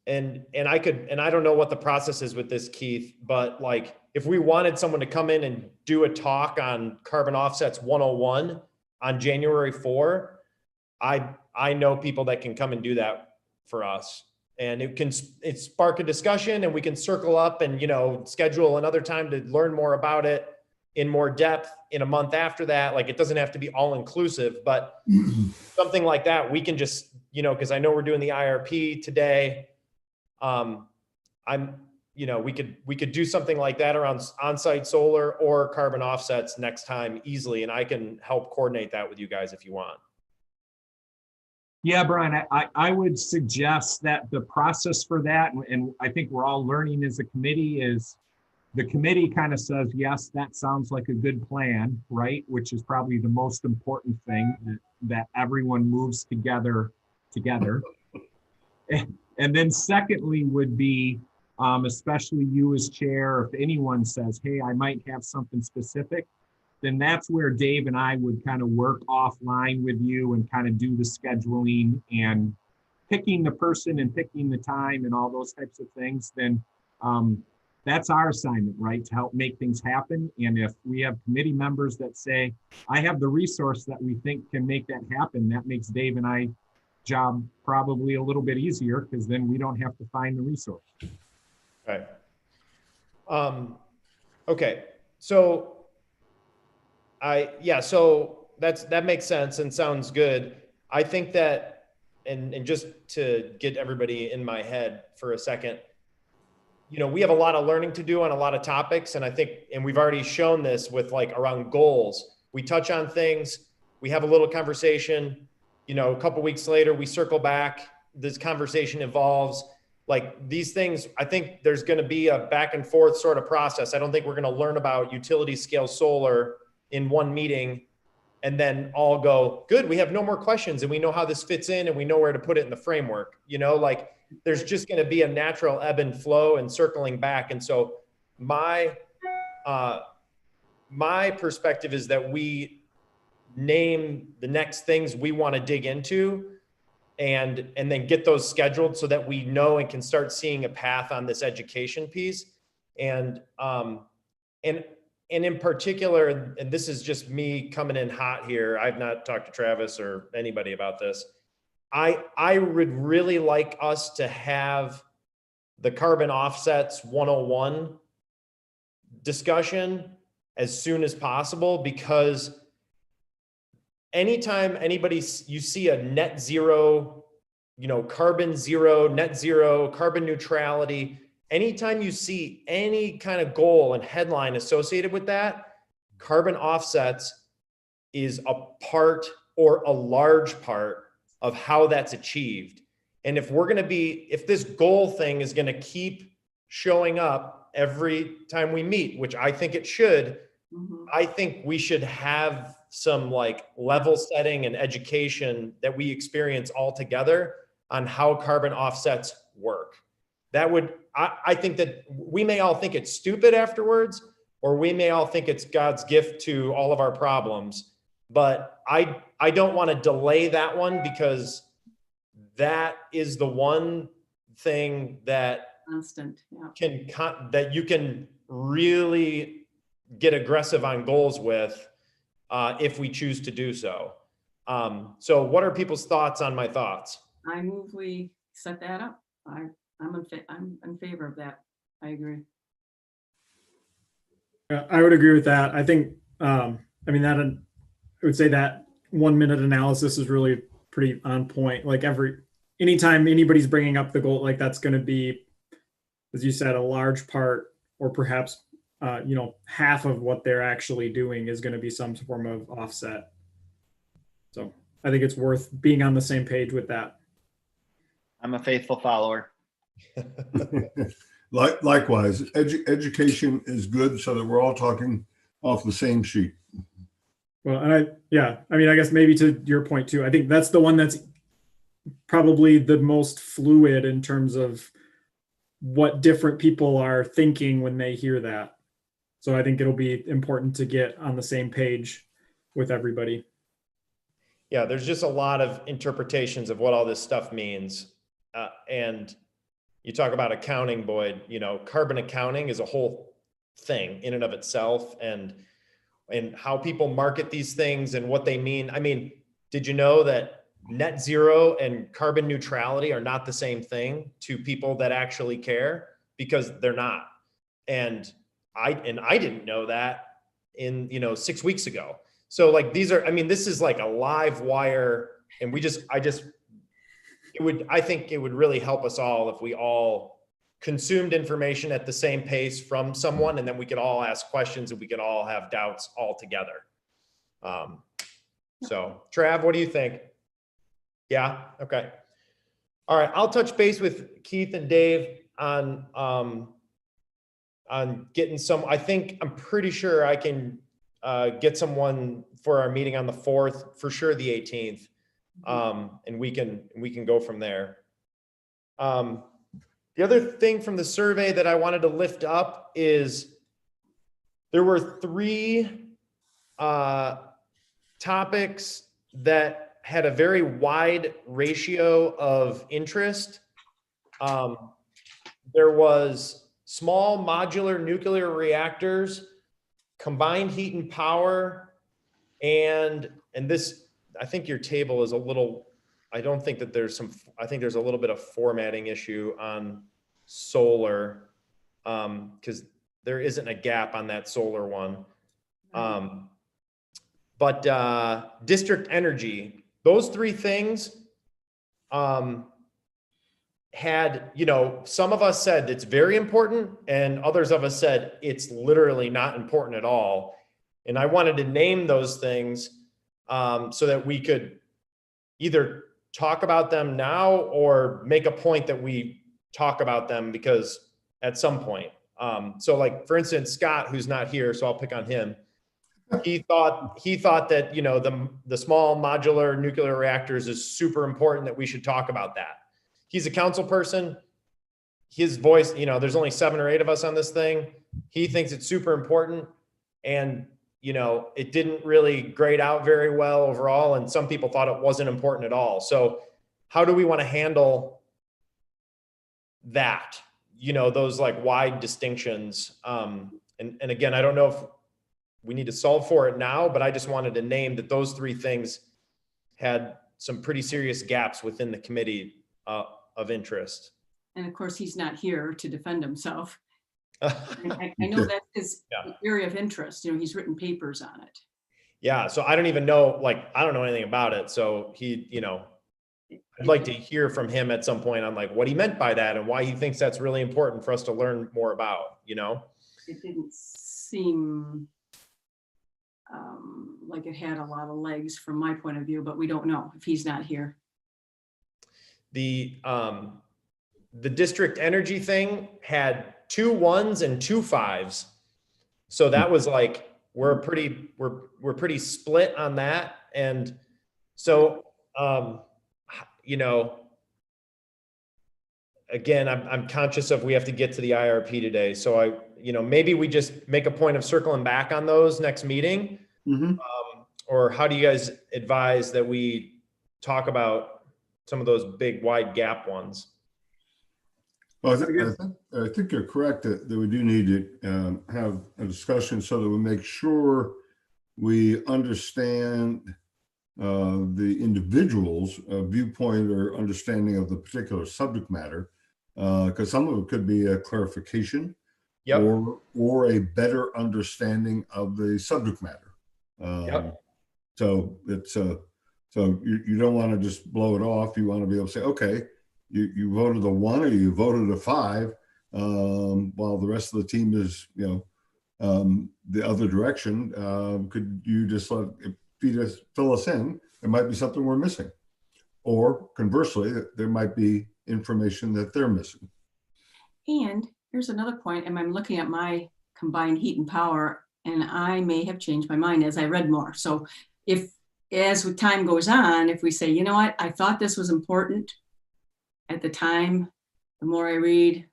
I don't know what the process is with this, Keith, but like if we wanted someone to come in and do a talk on carbon offsets 101 on January 4, I know people that can come and do that for us. And it spark a discussion, and we can circle up and, schedule another time to learn more about it in more depth in a month after that. Like, it doesn't have to be all inclusive, but something like that, we can just, cause I know we're doing the IRP today. We could do something like that around on-site solar or carbon offsets next time easily. And I can help coordinate that with you guys if you want. Yeah, Brian, I would suggest that the process for that, and I think we're all learning as a committee, is the committee kind of says, yes, that sounds like a good plan, right? Which is probably the most important thing, that everyone moves together. And then secondly would be especially you as chair. If anyone says, hey, I might have something specific, then that's where Dave and I would kind of work offline with you and kind of do the scheduling and picking the person and picking the time and all those types of things. Then that's our assignment, right? To help make things happen. And if we have committee members that say, I have the resource that we think can make that happen, that makes Dave and I job probably a little bit easier, because then we don't have to find the resource. Right. Okay. So so that makes sense and sounds good. I think that, and just to get everybody in my head for a second, we have a lot of learning to do on a lot of topics. And I think, and we've already shown this with like around goals, we touch on things, we have a little conversation, a couple weeks later, we circle back, this conversation evolves. Like these things, I think there's going to be a back and forth sort of process. I don't think we're going to learn about utility scale solar in one meeting and then all go, good, we have no more questions and we know how this fits in and we know where to put it in the framework. Like there's just going to be a natural ebb and flow and circling back. And so my perspective is that we name the next things we want to dig into and then get those scheduled so that we know and can start seeing a path on this education piece. And in particular, and this is just me coming in hot here, I've not talked to Travis or anybody about this. I would really like us to have the carbon offsets 101 discussion as soon as possible, because anytime you see a net zero, carbon zero, net zero, carbon neutrality, anytime you see any kind of goal and headline associated with that, carbon offsets is a part or a large part of how that's achieved. And if if this goal thing is going to keep showing up every time we meet, which I think it should, I think we should have some like level setting and education that we experience all together on how carbon offsets work. I think that we may all think it's stupid afterwards, or we may all think it's God's gift to all of our problems. But I don't want to delay that one, because that is the one thing that constant, that you can really get aggressive on goals with if we choose to do so. So what are people's thoughts on my thoughts? I move we set that up. I'm in favor of that. I agree. Yeah, I would agree with that. I think, I would say that 1 minute analysis is really pretty on point. Like anytime anybody's bringing up the goal, like that's going to be, as you said, a large part, or perhaps, half of what they're actually doing is going to be some form of offset. So I think it's worth being on the same page with that. I'm a faithful follower. Likewise, education is good so that we're all talking off the same sheet. Well, and I guess maybe to your point too, I think that's the one that's probably the most fluid in terms of what different people are thinking when they hear that. So I think it'll be important to get on the same page with everybody. Yeah, there's just a lot of interpretations of what all this stuff means. And you talk about accounting, Boyd, carbon accounting is a whole thing in and of itself, and how people market these things and what they mean. I mean, did you know that net zero and carbon neutrality are not the same thing to people that actually care? Because they're not. And I didn't know that in 6 weeks ago. So like this is like a live wire, and I think it would really help us all if we all consumed information at the same pace from someone, and then we could all ask questions and we could all have doubts all together. So Trav, what do you think? Yeah. Okay. All right. I'll touch base with Keith and Dave on getting I'm pretty sure I can get someone for our meeting on the 4th, for sure the 18th. And we can go from there. The other thing from the survey that I wanted to lift up is there were 3 topics that had a very wide ratio of interest. There was small modular nuclear reactors, combined heat and power, and this, I think your table is a little, I don't think that there's some, I think there's a little bit of formatting issue on solar, because there isn't a gap on that solar one. But district energy, those 3 things had, you know, some of us said it's very important and others of us said it's literally not important at all. And I wanted to name those things so that we could either talk about them now or make a point that we talk about them because at some point. So like, for instance, Scott, who's not here, so I'll pick on him. He thought that, you know, the small modular nuclear reactors is super important, that we should talk about that. He's a council person. His voice, you know, there's only 7 or 8 of us on this thing. He thinks it's super important. And, you know, it didn't really grade out very well overall. And some people thought it wasn't important at all. So how do we want to handle that? You know, those like wide distinctions. And again, I don't know if we need to solve for it now, but I just wanted to name that those 3 things had some pretty serious gaps within the committee of interest. And of course, he's not here to defend himself. I know that's his area of interest. You know, he's written papers on it. Yeah, so I don't even know, like, I don't know anything about it. So he, you know, I'd like to hear from him at some point on like what he meant by that and why he thinks that's really important for us to learn more about, you know? It didn't seem like it had a lot of legs from my point of view, but we don't know if he's not here. The district energy thing had 2 1s and 2 5s. So that was like, we're pretty split on that. And so, you know, again, I'm conscious of, we have to get to the IRP today. So you know, maybe we just make a point of circling back on those next meeting. Or how do you guys advise that we talk about some of those big wide gap ones? Well, I think you're correct that we do need to have a discussion so that we make sure we understand the individual's viewpoint or understanding of the particular subject matter, because some of it could be a clarification. Yep. or a better understanding of the subject matter. Yep. So it's so you don't want to just blow it off. You want to be able to say, okay, you voted a 1 or you voted a 5, while the rest of the team is, you know, the other direction. Could you just fill us in? There might be something we're missing, or conversely, there might be information that they're missing. And here's another point, and I'm looking at my combined heat and power, and I may have changed my mind as I read more. So if, as time goes on, if we say, you know what, I thought this was important at the time, the more I read,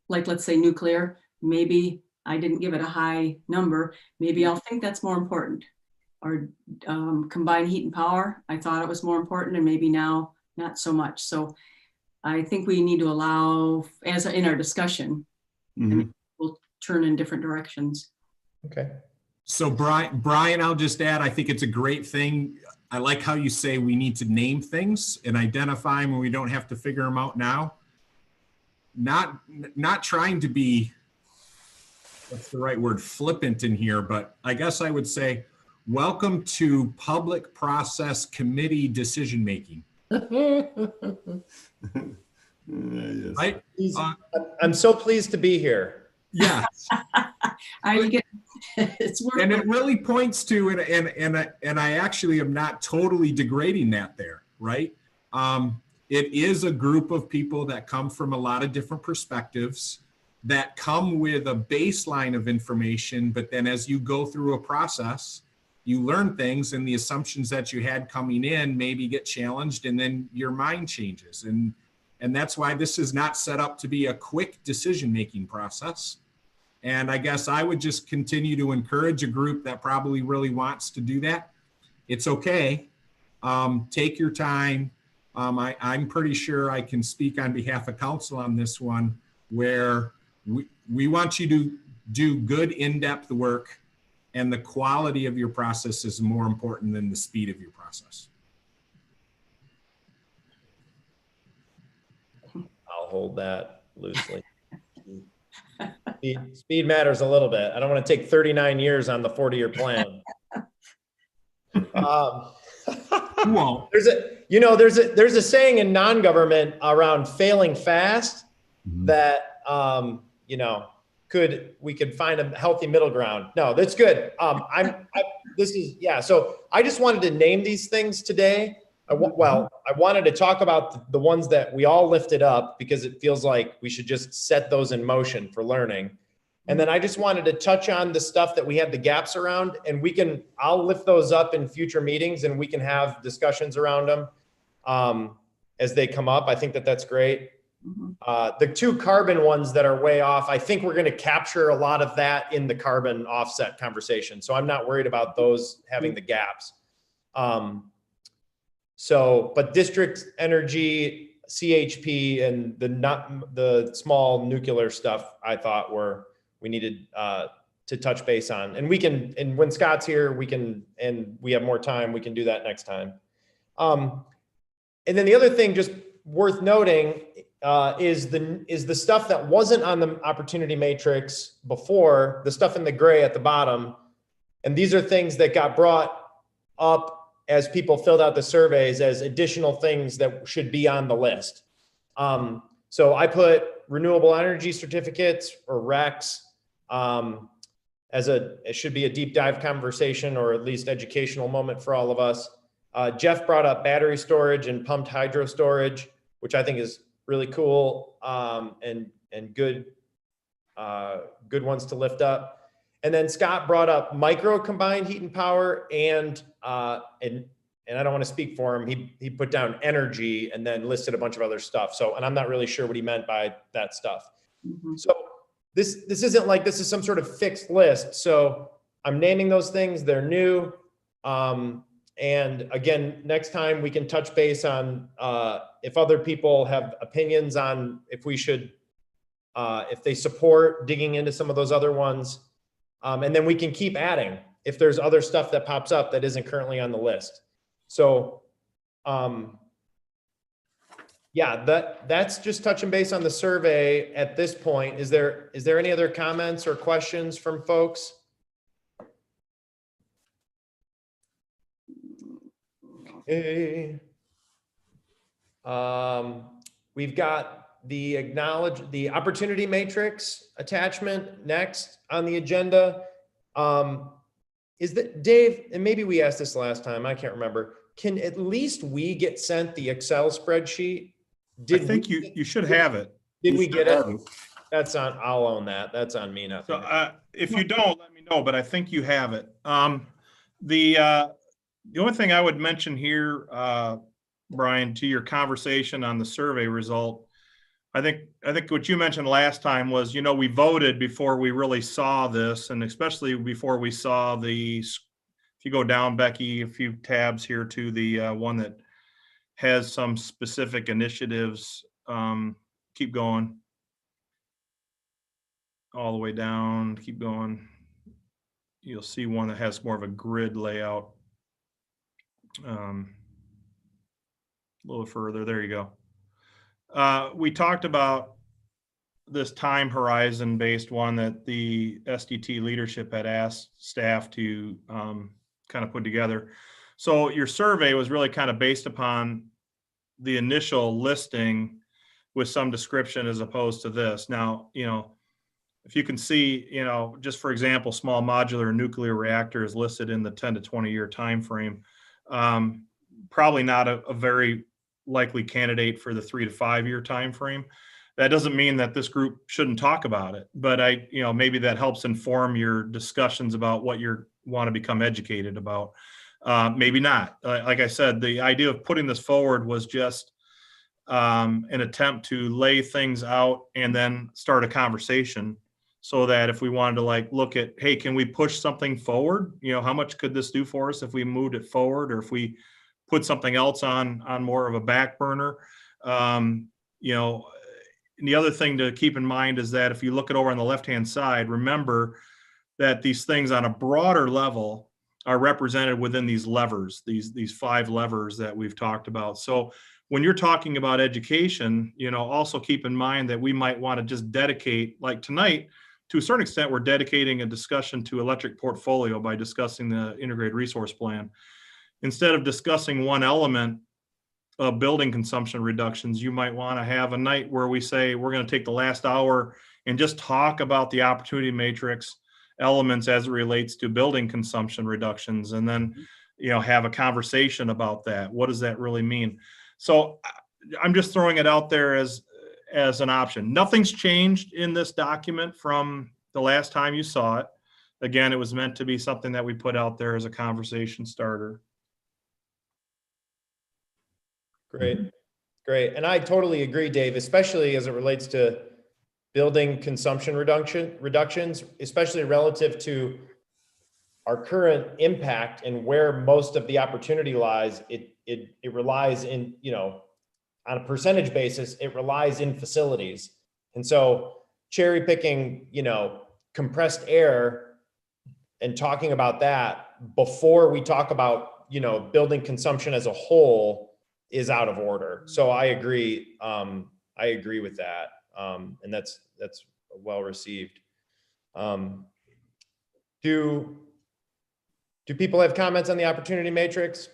like let's say nuclear, maybe I didn't give it a high number, maybe I'll think that's more important. Or combined heat and power, I thought it was more important, and maybe now not so much. So I think we need to allow, as in our discussion, and we'll turn in different directions. Okay. So Brian, I'll just add, I think it's a great thing. I like how you say we need to name things and identify them when we don't have to figure them out now. Not trying to be, what's the right word, flippant in here, but I guess I would say, welcome to public process committee decision-making. Yes. Right? I'm so pleased to be here. Yeah. It's worth and it really points to, and I actually am not totally degrading that there, right? It is a group of people that come from a lot of different perspectives, that come with a baseline of information, but then as you go through a process, you learn things, and the assumptions that you had coming in maybe get challenged, and then your mind changes. And And that's why this is not set up to be a quick decision-making process. And I guess I would just continue to encourage a group that probably really wants to do that. It's okay. Take your time. I'm pretty sure I can speak on behalf of council on this one, where we want you to do good in-depth work, and the quality of your process is more important than the speed of your process. I'll hold that loosely. Speed matters a little bit. I don't want to take 39 years on the 40-year plan. You won't. There's a saying in non-government around failing fast that we could find a healthy middle ground. No, that's good. So I just wanted to name these things today. I wanted to talk about the ones that we all lifted up, because it feels like we should just set those in motion for learning. And then I just wanted to touch on the stuff that we had the gaps around, and I'll lift those up in future meetings, and we can have discussions around them as they come up. I think that's great. The 2 carbon ones that are way off, I think we're going to capture a lot of that in the carbon offset conversation. So I'm not worried about those having the gaps. But district energy, CHP, and the small nuclear stuff, I thought we needed to touch base on. And when Scott's here, and we have more time, we can do that next time. And then the other thing just worth noting is the stuff that wasn't on the opportunity matrix before, the stuff in the gray at the bottom. And these are things that got brought up as people filled out the surveys as additional things that should be on the list. So I put renewable energy certificates, or RECs, it should be a deep dive conversation, or at least educational moment for all of us. Jeff brought up battery storage and pumped hydro storage, which I think is really cool, and good ones to lift up. And then Scott brought up micro combined heat and power, and I don't want to speak for him. He put down energy and then listed a bunch of other stuff. And I'm not really sure what he meant by that stuff. So this isn't like this is some sort of fixed list. So I'm naming those things. They're new. And again, next time we can touch base on if other people have opinions on if we should, if they support digging into some of those other ones. And then we can keep adding if there's other stuff that pops up that isn't currently on the list. So that's just touching base on the survey at this point. Is there any other comments or questions from folks? Okay. We've got the opportunity matrix attachment next on the agenda. Is that Dave? And maybe we asked this last time, I can't remember. Can at least we get sent the Excel spreadsheet? I think you should have it. Did we get it? I'll own that. That's on me. Not so if you don't, let me know, but I think you have it. The only thing I would mention here, Brian, to your conversation on the survey result, I think what you mentioned last time was, we voted before we really saw this, and especially before we saw if you go down, Becky, a few tabs here to the one that has some specific initiatives. Keep going. All the way down, keep going. You'll see one that has more of a grid layout. A little further, there you go. We talked about this time horizon based one that the SDT leadership had asked staff to kind of put together. So your survey was really kind of based upon the initial listing with some description as opposed to this. Now, if you can see, just for example, small modular nuclear reactor is listed in the 10 to 20 year time frame. Probably not a very likely candidate for the 3 to 5 year time frame. That doesn't mean that this group shouldn't talk about it, but maybe that helps inform your discussions about what you want to become educated about. Maybe not. Like I said, the idea of putting this forward was just an attempt to lay things out and then start a conversation, so that if we wanted to like look at, hey, can we push something forward? You know, how much could this do for us if we moved it forward, or if we put something else on more of a back burner? You know, and the other thing to keep in mind is that if you look at over on the left-hand side, remember that these things on a broader level are represented within these levers, these 5 levers that we've talked about. So when you're talking about education, you know, also keep in mind that we might want to just dedicate, like tonight, to a certain extent, we're dedicating a discussion to electric portfolio by discussing the integrated resource plan. Instead of discussing one element of building consumption reductions, you might want to have a night where we say we're going to take the last hour and just talk about the opportunity matrix elements as it relates to building consumption reductions, and then, you know, have a conversation about that. What does that really mean? So I'm just throwing it out there as an option. Nothing's changed in this document from the last time you saw it. Again, it was meant to be something that we put out there as a conversation starter. Great. Great. And I totally agree, Dave, especially as it relates to building consumption reductions, especially relative to our current impact and where most of the opportunity lies. It relies in, you know, on a percentage basis, it relies in facilities. And so cherry picking, you know, compressed air and talking about that before we talk about, you know, building consumption as a whole is out of order. So I agree. I agree with that. And that's well received. Do people have comments on the opportunity matrix?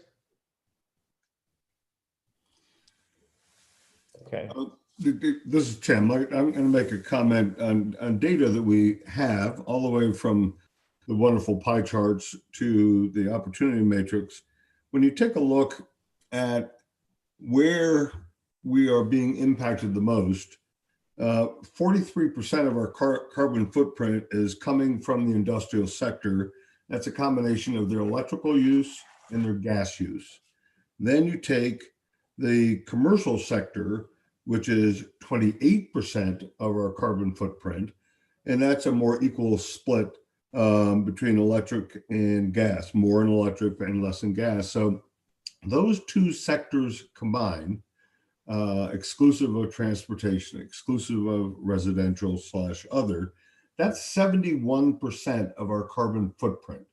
Okay. This is Tim. I'm going to make a comment on data that we have, all the way from the wonderful pie charts to the opportunity matrix. When you take a look at where we are being impacted the most, 43% of our carbon footprint is coming from the industrial sector. That's a combination of their electrical use and their gas use. Then you take the commercial sector, which is 28% of our carbon footprint, and that's a more equal split between electric and gas, more in electric and less in gas. So those two sectors combined, exclusive of transportation, exclusive of residential / other, that's 71% of our carbon footprint.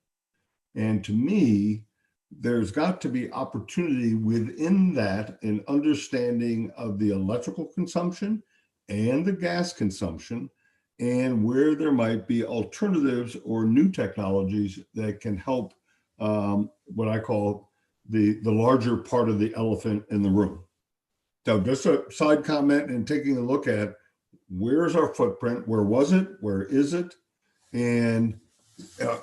And to me, there's got to be opportunity within that in understanding of the electrical consumption and the gas consumption, and where there might be alternatives or new technologies that can help what I call the larger part of the elephant in the room. So just a side comment, and taking a look at where's our footprint, where was it, where is it, and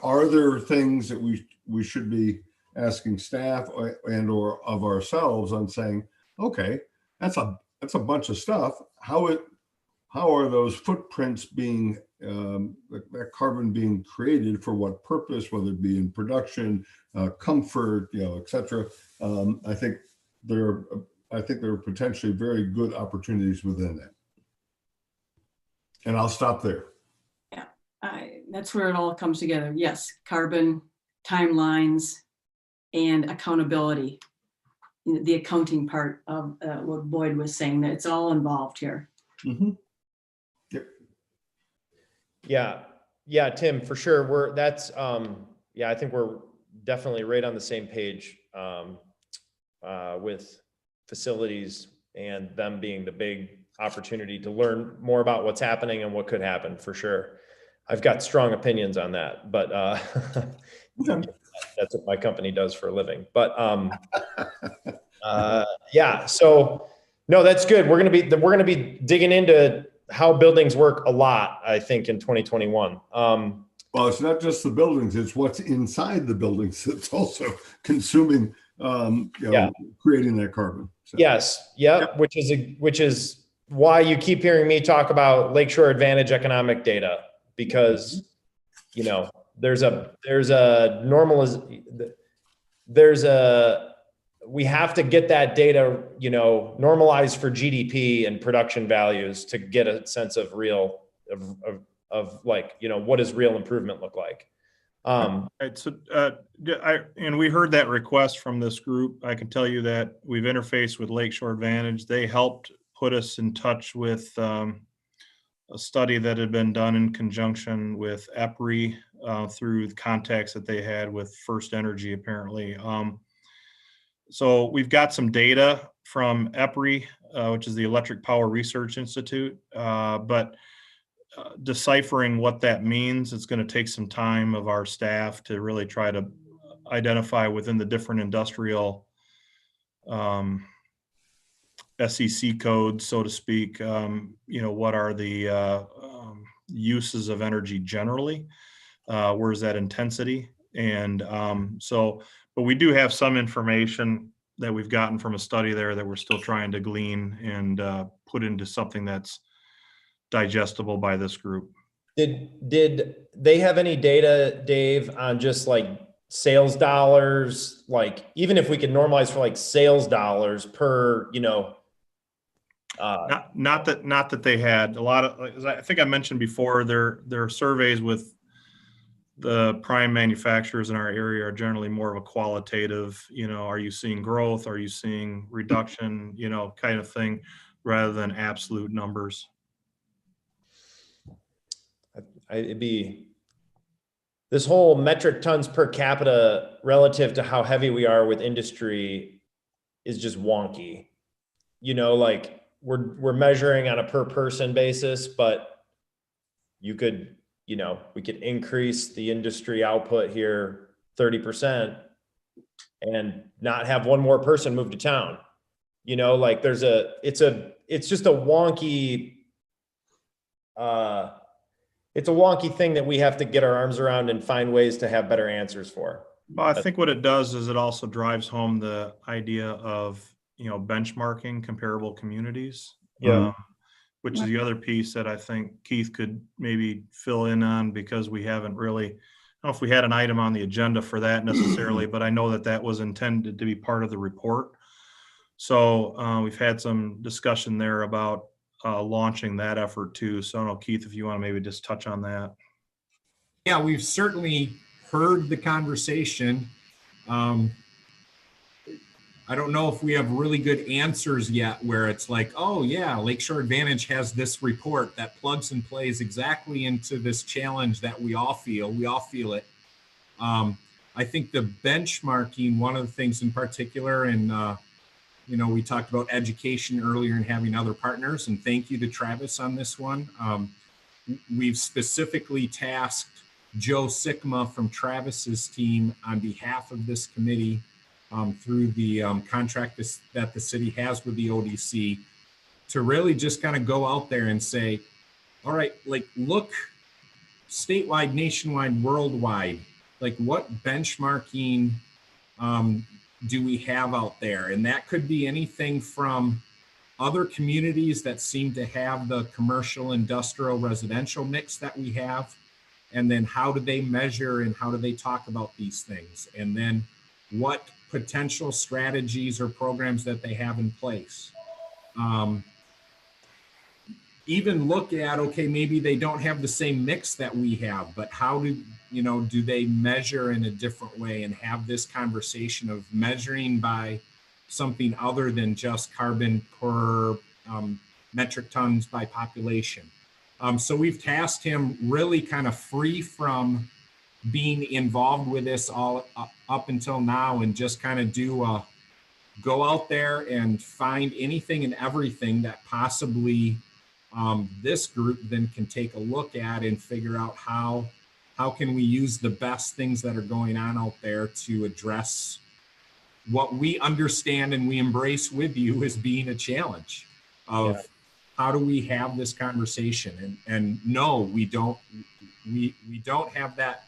are there things that we should be asking staff and or of ourselves on saying, okay, that's a bunch of stuff. How are those footprints being, that carbon being created for what purpose, whether it be in production, comfort, you know, et cetera. I think there are potentially very good opportunities within that. And I'll stop there. Yeah, that's where it all comes together. Yes, carbon, timelines, and accountability. You know, the accounting part of what Boyd was saying, that it's all involved here. Mm-hmm. Yep. Yeah, Tim, for sure. I think we're definitely right on the same page with facilities and them being the big opportunity to learn more about what's happening and what could happen, for sure. I've got strong opinions on that, but that's what my company does for a living. But yeah, so no, that's good. We're gonna be digging into how buildings work a lot, I think, in 2021. Well, it's not just the buildings; it's what's inside the buildings that's also consuming, creating that carbon. So. Yes, yep. Which is why you keep hearing me talk about Lakeshore Advantage economic data, because you know we have to get that data, normalized for GDP and production values to get a sense of real, what does real improvement look like? Right, so, and we heard that request from this group. I can tell you that we've interfaced with Lakeshore Advantage. They helped put us in touch with a study that had been done in conjunction with EPRI through the contacts that they had with First Energy, apparently. So we've got some data from EPRI, which is the Electric Power Research Institute, but deciphering what that means, it's going to take some time of our staff to really try to identify within the different industrial SEC codes, so to speak, what are the uses of energy generally, where's that intensity, and but we do have some information that we've gotten from a study there that we're still trying to glean and put into something that's digestible by this group. Did they have any data, Dave, on just like sales dollars? Like, even if we could normalize for like sales dollars per, not that they had a lot of, as I think I mentioned before, their surveys with the prime manufacturers in our area are generally more of a qualitative, are you seeing growth? Are you seeing reduction, kind of thing, rather than absolute numbers. It'd be this whole metric tons per capita relative to how heavy we are with industry is just wonky. Like we're measuring on a per person basis, but you could, we could increase the industry output here 30% and not have one more person move to town. Like it's just a wonky, it's a wonky thing that we have to get our arms around and find ways to have better answers for. Well, I think what it does is it also drives home the idea of, benchmarking comparable communities. Yeah. Which is the other piece that I think Keith could maybe fill in on, because we haven't really, I don't know if we had an item on the agenda for that necessarily, but I know that was intended to be part of the report. So we've had some discussion there about launching that effort too. So I don't know, Keith, if you want to maybe just touch on that. Yeah, we've certainly heard the conversation. I don't know if we have really good answers yet where it's like, oh yeah, Lakeshore Advantage has this report that plugs and plays exactly into this challenge that we all feel. We all feel it. I think the benchmarking, one of the things in particular, and we talked about education earlier and having other partners, and thank you to Travis on this one. We've specifically tasked Joe Sikma from Travis's team on behalf of this committee through the contract that the city has with the ODC to really just kind of go out there and say, all right, like look statewide, nationwide, worldwide, like what benchmarking do we have out there? And that could be anything from other communities that seem to have the commercial, industrial, residential mix that we have. And then how do they measure and how do they talk about these things? And then what potential strategies or programs that they have in place. Even look at, okay, maybe they don't have the same mix that we have, but how do they measure in a different way and have this conversation of measuring by something other than just carbon per metric tons by population. So we've tasked him really kind of free from being involved with this all up until now and just kind of go out there and find anything and everything that possibly this group then can take a look at and figure out how can we use the best things that are going on out there to address what we understand and we embrace with you as being a challenge of how do we have this conversation? And no, we don't have that.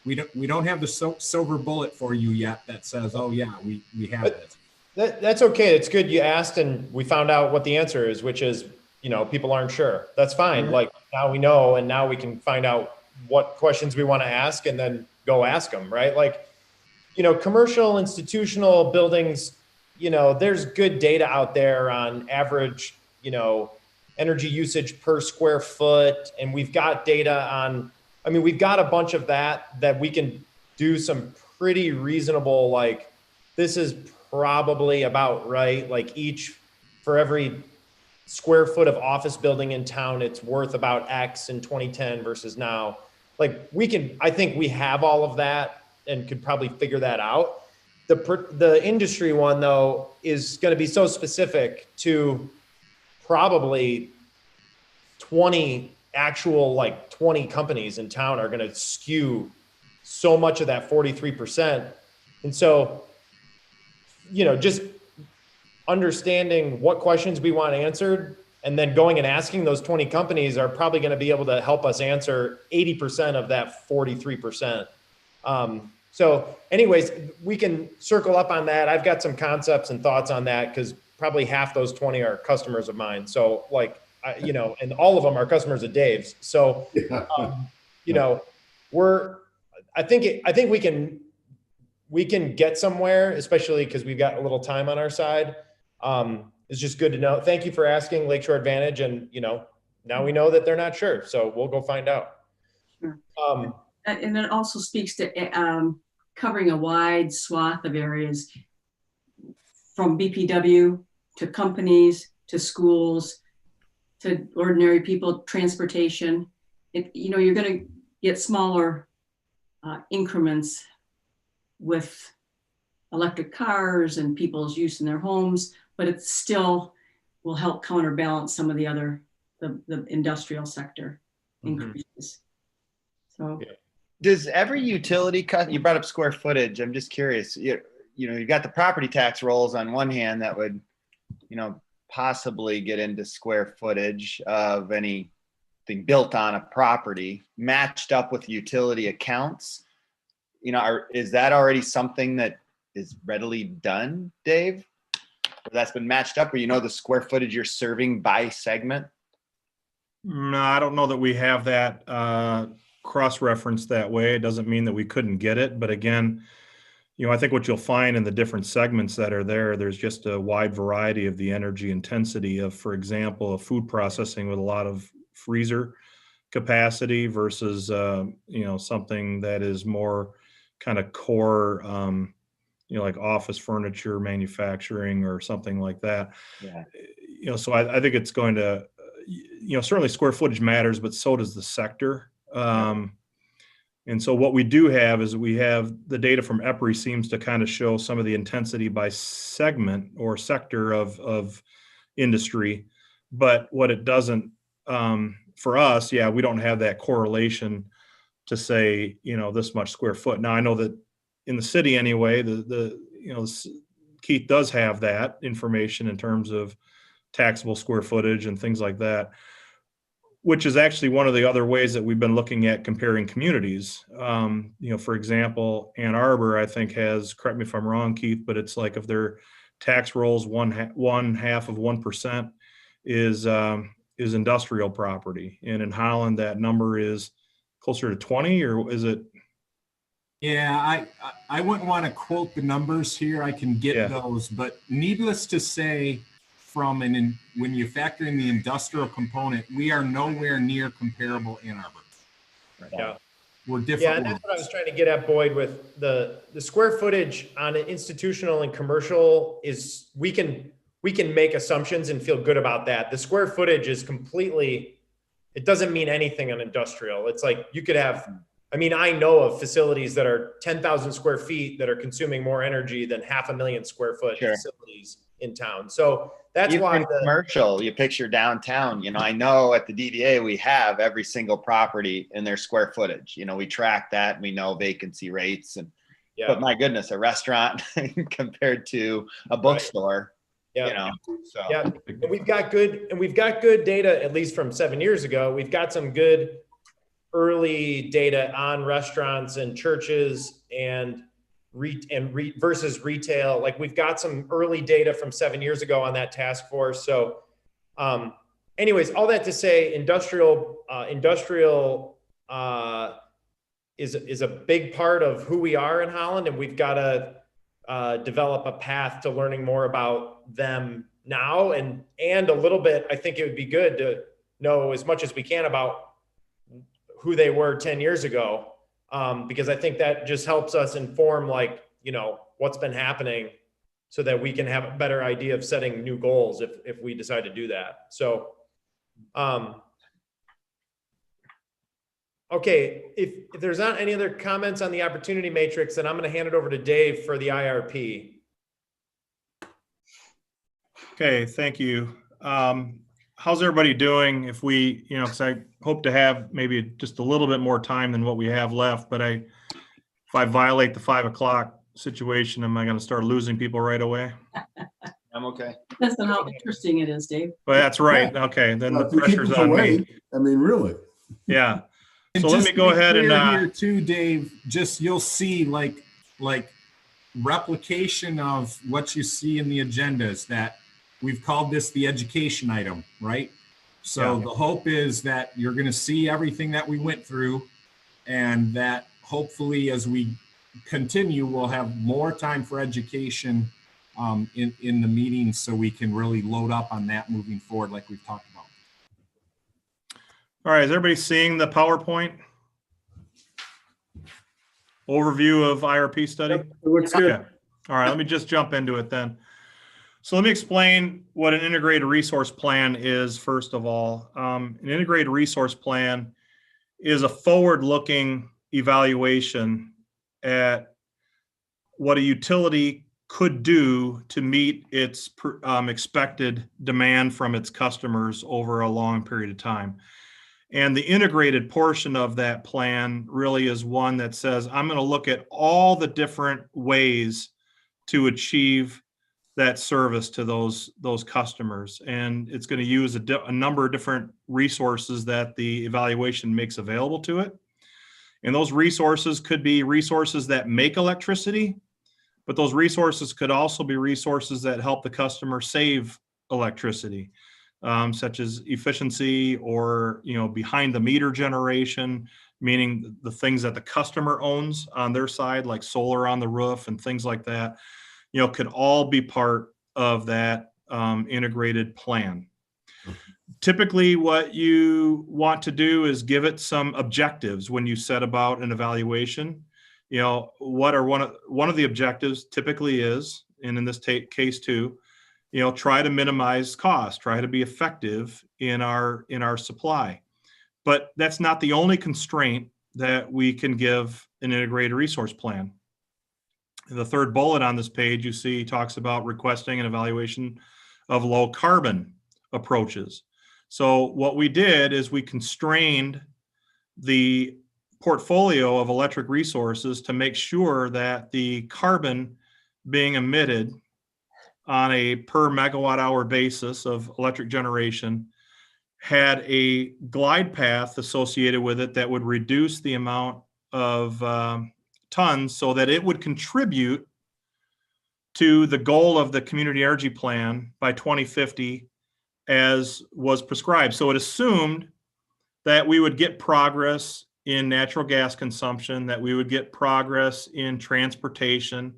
We don't have the silver bullet for you yet that says, oh yeah, we have this. That's okay. It's good you asked and we found out what the answer is, which is, people aren't sure. That's fine. Mm-hmm. Like now we know, and now we can find out what questions we want to ask and then go ask them, right? Like, commercial institutional buildings, there's good data out there on average, energy usage per square foot. And we've got data on, we've got a bunch of that we can do some pretty reasonable, like, this is probably about right. Like for every square foot of office building in town, it's worth about X in 2010 versus now. Like I think we have all of that and could probably figure that out. The industry one though is going to be so specific to probably 20 companies in town are going to skew so much of that 43%. And so, just understanding what questions we want answered and then going and asking those 20 companies are probably going to be able to help us answer 80% of that 43%. So anyways, we can circle up on that. I've got some concepts and thoughts on that because probably half those 20 are customers of mine. So and all of them are customers of Dave's. So, I think we can get somewhere, especially because we've got a little time on our side. It's just good to know. Thank you for asking Lakeshore Advantage. And, now we know that they're not sure. So we'll go find out. Sure. And it also speaks to covering a wide swath of areas from BPW to companies, to schools, to ordinary people, transportation. You're going to get smaller increments with electric cars and people's use in their homes, but it still will help counterbalance some of the industrial sector increases. So, does every utility cut? You brought up square footage. I'm just curious. You've got the property tax rolls on one hand that would, possibly get into square footage of anything built on a property matched up with utility accounts. Is that already something that is readily done, Dave? Or that's been matched up, or the square footage you're serving by segment? No, I don't know that we have that cross-referenced that way. It doesn't mean that we couldn't get it, but again, I think what you'll find in the different segments that are there's just a wide variety of the energy intensity of, for example, a food processing with a lot of freezer capacity versus, something that is more kind of core, like office furniture manufacturing or something like that. Yeah. So I think it's going to, certainly square footage matters, but so does the sector. And so what we do have is we have the data from EPRI seems to kind of show some of the intensity by segment or sector of industry. But what it doesn't, for us, we don't have that correlation to say, this much square foot. Now I know that in the city anyway, Keith does have that information in terms of taxable square footage and things like that, which is actually one of the other ways that we've been looking at comparing communities. For example, Ann Arbor, I think has, correct me if I'm wrong, Keith, but it's like if their tax rolls one half of 1% is industrial property. And in Holland, that number is closer to 20, or is it? Yeah, I wouldn't want to quote the numbers here. I can get those, but needless to say, when you factor in the industrial component, we are nowhere near comparable in Arbor. Right. Yeah. We're different. Yeah, and that's what I was trying to get at, Boyd, with the square footage on an institutional and commercial is we can make assumptions and feel good about that. The square footage is completely, it doesn't mean anything on industrial. It's like you could have, I know of facilities that are 10,000 square feet that are consuming more energy than 500,000 square foot facilities in town. So that's even why commercial, you picture downtown, I know at the DDA, we have every single property in their square footage. We track that and we know vacancy rates but my goodness, a restaurant compared to a bookstore, so. Yeah. And we've got good data, at least from 7 years ago. We've got some good early data on restaurants and churches and versus retail. Like we've got some early data from 7 years ago on that task force. So anyways, all that to say, industrial is a big part of who we are in Holland, and we've got to develop a path to learning more about them now, and a little bit. I think it would be good to know as much as we can about who they were 10 years ago, because I think that just helps us inform, like, you know, what's been happening, so that we can have a better idea of setting new goals if we decide to do that. So, okay, if there's not any other comments on the opportunity matrix, then I'm going to hand it over to Dave for the IRP. Okay, thank you. How's everybody doing? If we, you know, because I hope to have maybe just a little bit more time than what we have left, but if I violate the 5 o'clock situation, am I going to start losing people right away? I'm okay. Depends on how interesting it is, Dave. But that's right. Okay, then the If you keep pressure's us on away, me. I mean, really. Yeah. And So let just me go to be ahead clear and here too, Dave, just you'll see like replication of what you see in the agendas, that we've called this the education item, right? So Yeah. the hope is that you're going to see everything that we went through, and that hopefully as we continue, we'll have more time for education in the meetings, so we can really load up on that moving forward like we've talked about. All right, is everybody seeing the PowerPoint? Overview of IRP study? Yep, it looks good. Okay. All right, let me just jump into it then. So let me explain what an integrated resource plan is, first of all. An integrated resource plan is a forward-looking evaluation at what a utility could do to meet its expected demand from its customers over a long period of time. And the integrated portion of that plan really is one that says, I'm going to look at all the different ways to achieve that service to those customers. And it's going to use a number of different resources that the evaluation makes available to it. And those resources could be resources that make electricity, but those resources could also be resources that help the customer save electricity. Such as efficiency, or, you know, behind the meter generation, meaning the things that the customer owns on their side, like solar on the roof and things like that, you know, could all be part of that integrated plan. Typically, what you want to do is give it some objectives when you set about an evaluation. You know, what are one of the objectives typically is, and in this case too, you know, try to minimize cost, try to be effective in our supply. But that's not the only constraint that we can give an integrated resource plan. The third bullet on this page, you see, talks about requesting an evaluation of low carbon approaches. So what we did is we constrained the portfolio of electric resources to make sure that the carbon being emitted on a per megawatt hour basis of electric generation had a glide path associated with it that would reduce the amount of tons, so that it would contribute to the goal of the community energy plan by 2050 as was prescribed. So it assumed that we would get progress in natural gas consumption, that we would get progress in transportation,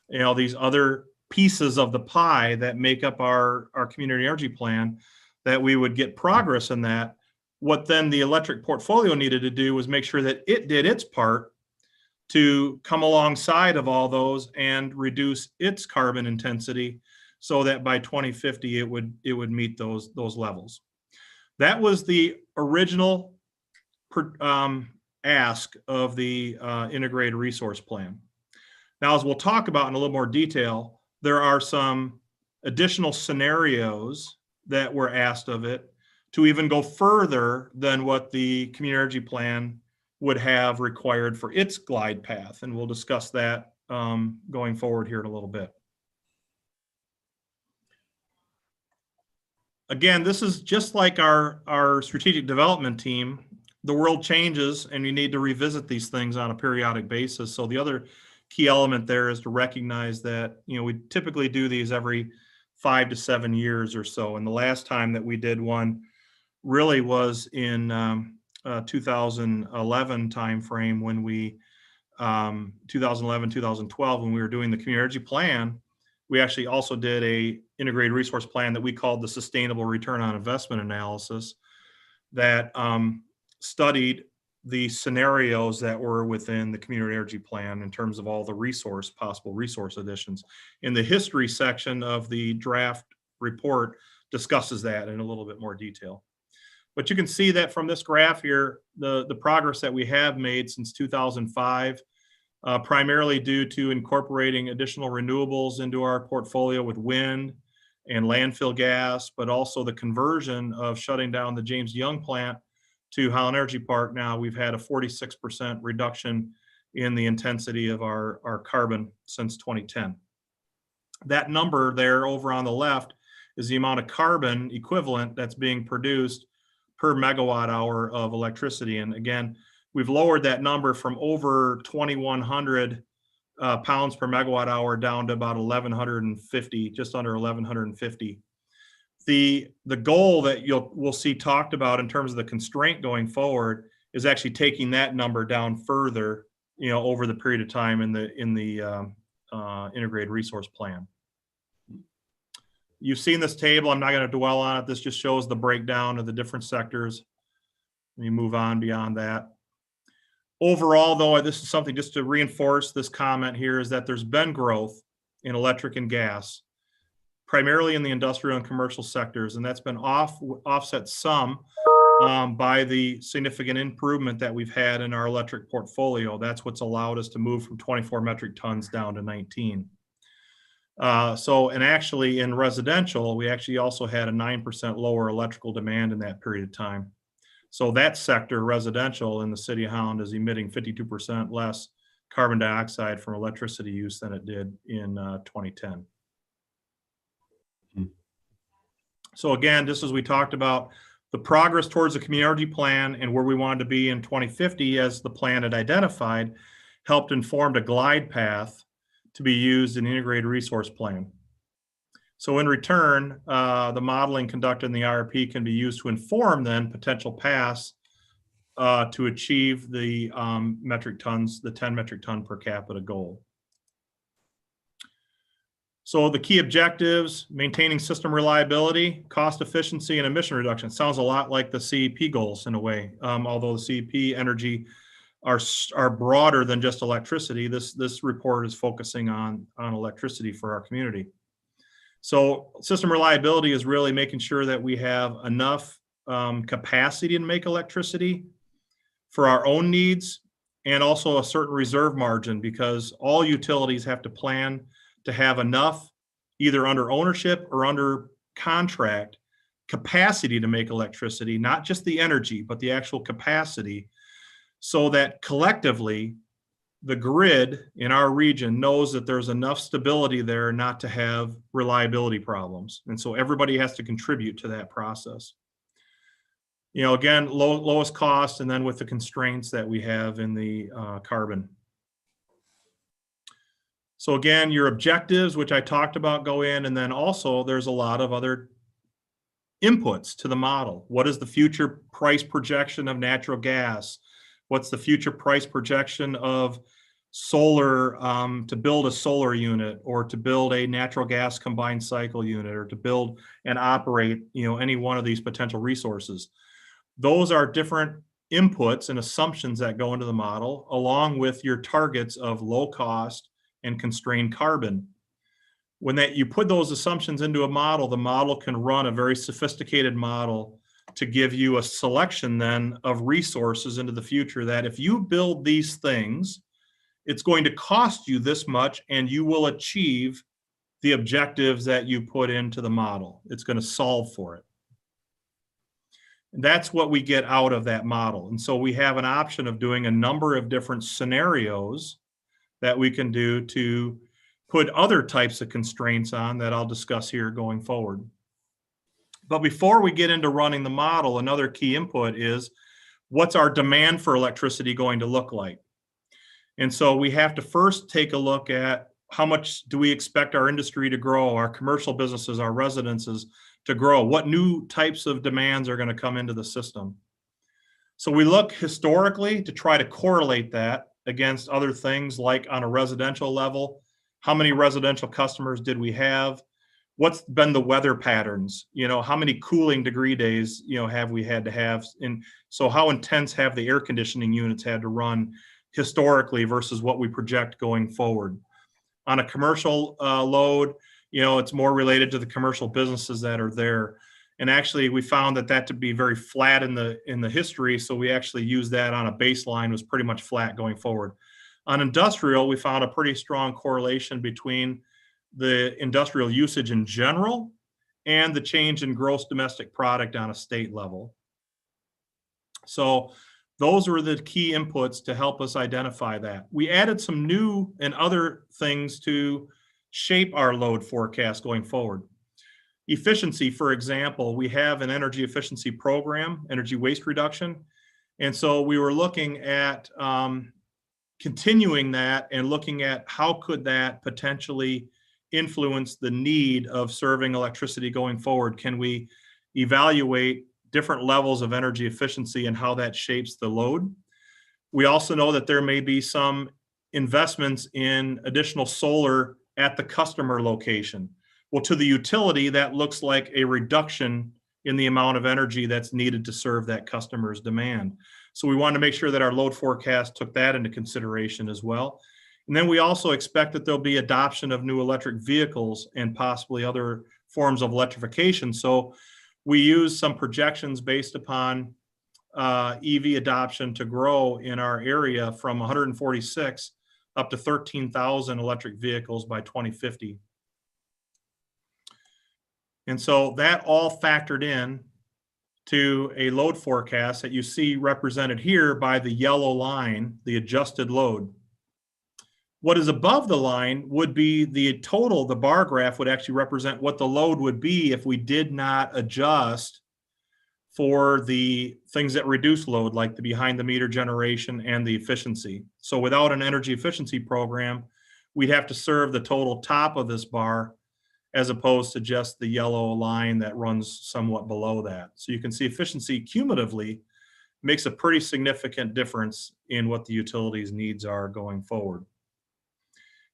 you know, these other pieces of the pie that make up our community energy plan, that we would get progress in that. What then the electric portfolio needed to do was make sure that it did its part to come alongside of all those and reduce its carbon intensity, so that by 2050 it would meet those levels. That was the original ask of the integrated resource plan. Now, as we'll talk about in a little more detail, there are some additional scenarios that were asked of it to even go further than what the community energy plan would have required for its glide path. And we'll discuss that going forward here in a little bit. Again, this is just like our strategic development team. The world changes and you need to revisit these things on a periodic basis. So the other key element there is to recognize that, you know, we typically do these every 5 to 7 years or so. And the last time that we did one really was in 2011 timeframe when we 2011, 2012, when we were doing the community energy plan, we actually also did a integrated resource plan that we called the sustainable return on investment analysis that studied the scenarios that were within the community energy plan in terms of all the possible resource additions. In the history section of the draft report discusses that in a little bit more detail. But you can see that from this graph here, the progress that we have made since 2005, primarily due to incorporating additional renewables into our portfolio with wind and landfill gas, but also the conversion of shutting down the James Young plant to Holland Energy Park. Now we've had a 46% reduction in the intensity of our carbon since 2010. That number there over on the left is the amount of carbon equivalent that's being produced per megawatt hour of electricity. And again, we've lowered that number from over 2,100 pounds per megawatt hour down to about 1,150, just under 1,150. The goal that we'll see talked about in terms of the constraint going forward is actually taking that number down further, over the period of time in the integrated resource plan. You've seen this table. I'm not going to dwell on it. This just shows the breakdown of the different sectors. Let me move on beyond that. Overall, though, this is something just to reinforce this comment here, is that there's been growth in electric and gas, primarily in the industrial and commercial sectors, and that's been offset some by the significant improvement that we've had in our electric portfolio. That's what's allowed us to move from 24 metric tons down to 19. And actually in residential, we actually also had a 9% lower electrical demand in that period of time. So that sector, residential in the city of Holland, is emitting 52% less carbon dioxide from electricity use than it did in 2010. So again, just as we talked about, the progress towards the community energy plan and where we wanted to be in 2050 as the plan had identified helped inform a glide path to be used in the integrated resource plan. So in return, the modeling conducted in the IRP can be used to inform then potential paths to achieve the metric tons, the 10 metric ton per capita goal. So the key objectives: maintaining system reliability, cost efficiency, and emission reduction. Sounds a lot like the CEP goals in a way, although the CEP energy are broader than just electricity. This report is focusing on electricity for our community. So system reliability is really making sure that we have enough capacity to make electricity for our own needs, and also a certain reserve margin, because all utilities have to plan to have enough, either under ownership or under contract, capacity to make electricity, not just the energy, but the actual capacity, so that collectively the grid in our region knows that there's enough stability there not to have reliability problems. And so everybody has to contribute to that process. Again, lowest cost, and then with the constraints that we have in the carbon. So again, your objectives, which I talked about, go in, and then also there's a lot of other inputs to the model. What is the future price projection of natural gas? What's the future price projection of solar, to build a solar unit, or to build a natural gas combined cycle unit, or to build and operate, any one of these potential resources? Those are different inputs and assumptions that go into the model, along with your targets of low cost and constrained carbon. When you put those assumptions into a model, the model can run a very sophisticated model to give you a selection then of resources into the future, that if you build these things, it's going to cost you this much, and you will achieve the objectives that you put into the model. It's going to solve for it. And that's what we get out of that model. And so we have an option of doing a number of different scenarios that we can do to put other types of constraints on that I'll discuss here going forward. But before we get into running the model, another key input is, what's our demand for electricity going to look like? And so we have to first take a look at how much do we expect our industry to grow, our commercial businesses, our residences to grow? What new types of demands are going to come into the system? So we look historically to try to correlate that against other things, like on a residential level. How many residential customers did we have? What's been the weather patterns? You know, how many cooling degree days, you know, have we had to have? And so how intense have the air conditioning units had to run historically versus what we project going forward? On a commercial load, you know, it's more related to the commercial businesses that are there. And actually, we found that to be very flat in the history. So we actually used that on a baseline, was pretty much flat going forward. On industrial, we found a pretty strong correlation between the industrial usage in general and the change in gross domestic product on a state level. So those were the key inputs to help us identify that. We added some new and other things to shape our load forecast going forward. Efficiency, for example, we have an energy efficiency program, energy waste reduction. And so we were looking at continuing that and looking at how could that potentially influence the need of serving electricity going forward. Can we evaluate different levels of energy efficiency and how that shapes the load? We also know that there may be some investments in additional solar at the customer location. Well, to the utility, that looks like a reduction in the amount of energy that's needed to serve that customer's demand. So we wanted to make sure that our load forecast took that into consideration as well. And then we also expect that there'll be adoption of new electric vehicles and possibly other forms of electrification. So we use some projections based upon EV adoption to grow in our area from 146 up to 13,000 electric vehicles by 2050. And so that all factored in to a load forecast that you see represented here by the yellow line, the adjusted load. What is above the line would be the total. The bar graph would actually represent what the load would be if we did not adjust for the things that reduce load, like the behind the meter generation and the efficiency. So without an energy efficiency program, we'd have to serve the total top of this bar as opposed to just the yellow line that runs somewhat below that. So you can see efficiency cumulatively makes a pretty significant difference in what the utilities' needs are going forward.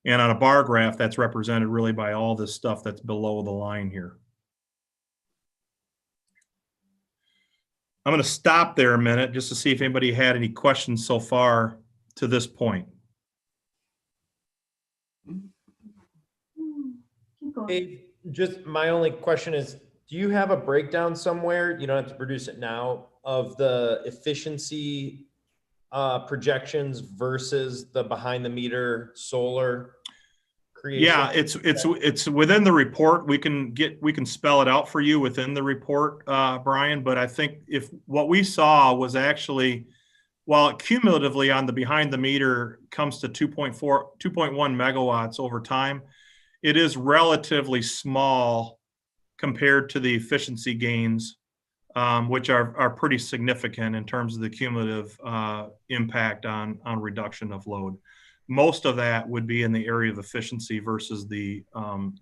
And on a bar graph, that's represented really by all this stuff that's below the line here. I'm going to stop there a minute just to see if anybody had any questions so far to this point. Hey, just my only question is, do you have a breakdown somewhere? You don't have to produce it now, of the efficiency projections versus the behind the meter solar creation? Yeah, it's within the report. We can spell it out for you within the report, Brian. But I think if what we saw was actually, while it cumulatively on the behind the meter comes to 2.1 megawatts over time, it is relatively small compared to the efficiency gains, which are pretty significant in terms of the cumulative impact on reduction of load. Most of that would be in the area of efficiency versus the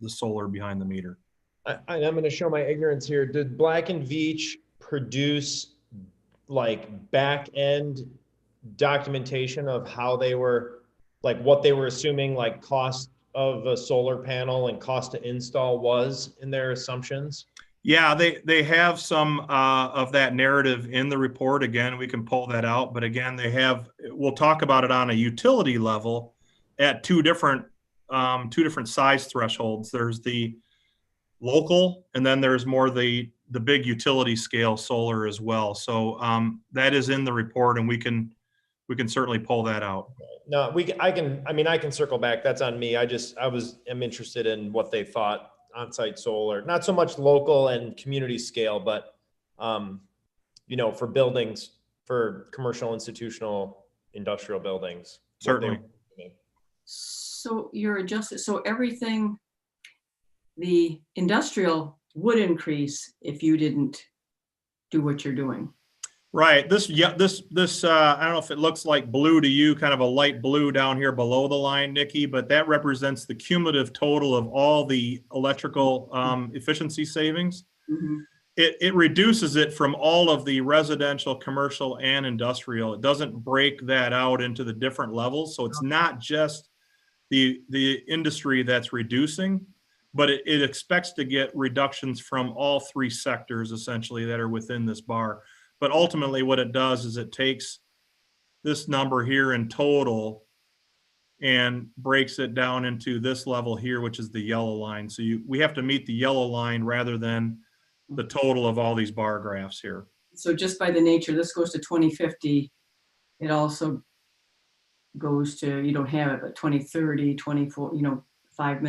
solar behind the meter. I'm going to show my ignorance here. Did Black & Veatch produce like back end documentation of how they were, like what they were assuming, like cost of a solar panel and cost to install was in their assumptions? Yeah, they have some of that narrative in the report. Again, we can pull that out, but again, we'll talk about it on a utility level at two different size thresholds. There's the local, and then there's more the big utility scale solar as well. So that is in the report, and we can certainly pull that out. No, I can circle back. That's on me. I'm interested in what they thought on-site solar, not so much local and community scale, but for buildings, for commercial, institutional, industrial buildings. Certainly. So you're adjusted. So everything, the industrial would increase if you didn't do what you're doing. Right. This I don't know if it looks like blue to you, kind of a light blue down here below the line, Nikki, but that represents the cumulative total of all the electrical efficiency savings. Mm-hmm. It reduces it from all of the residential, commercial, and industrial. It doesn't break that out into the different levels. So it's not just the industry that's reducing, but it expects to get reductions from all three sectors essentially that are within this bar. But ultimately what it does is it takes this number here in total and breaks it down into this level here, which is the yellow line. So we have to meet the yellow line rather than the total of all these bar graphs here. So just by the nature, this goes to 2050. It also goes to, you don't have it, but 2030, 24, 5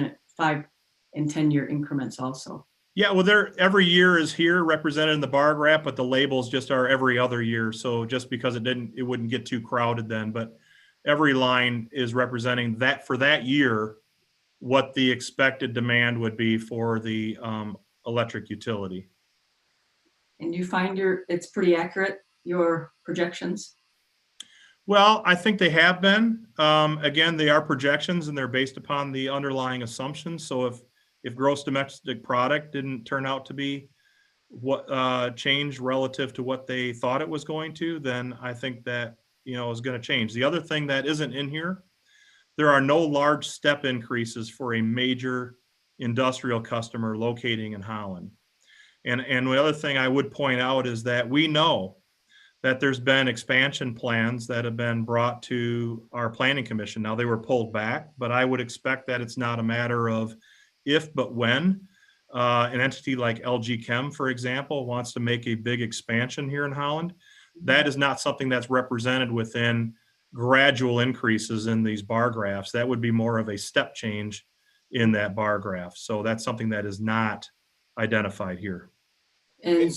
and 10-year increments also. Yeah, well, every year is here represented in the bar graph, but the labels just are every other year. So just because it wouldn't get too crowded then, but every line is representing that for that year, what the expected demand would be for the electric utility. And you find it's pretty accurate, your projections? Well, I think they have been. Again, they are projections and they're based upon the underlying assumptions. So if gross domestic product didn't turn out to be what changed relative to what they thought it was going to, then I think that is going to change. The other thing that isn't in here, there are no large step increases for a major industrial customer locating in Holland. And the other thing I would point out is that we know that there's been expansion plans that have been brought to our planning commission. Now they were pulled back, but I would expect that it's not a matter of if, but when. An entity like LG Chem, for example, wants to make a big expansion here in Holland. That is not something that's represented within gradual increases in these bar graphs. That would be more of a step change in that bar graph. So that's something that is not identified here. And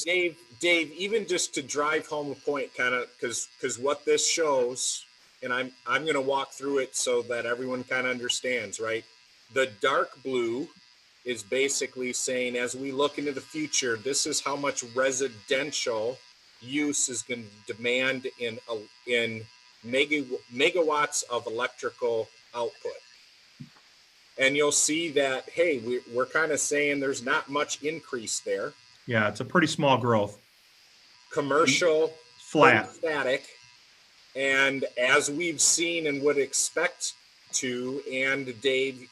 Dave, even just to drive home a point, kind of, because what this shows, and I'm going to walk through it so that everyone kind of understands, right? The dark blue is basically saying, as we look into the future, this is how much residential use is going to demand in megawatts of electrical output. And you'll see that, hey, we're kind of saying there's not much increase there. Yeah, it's a pretty small growth. Commercial, flat, static, and as we've seen and would expect to, and Dave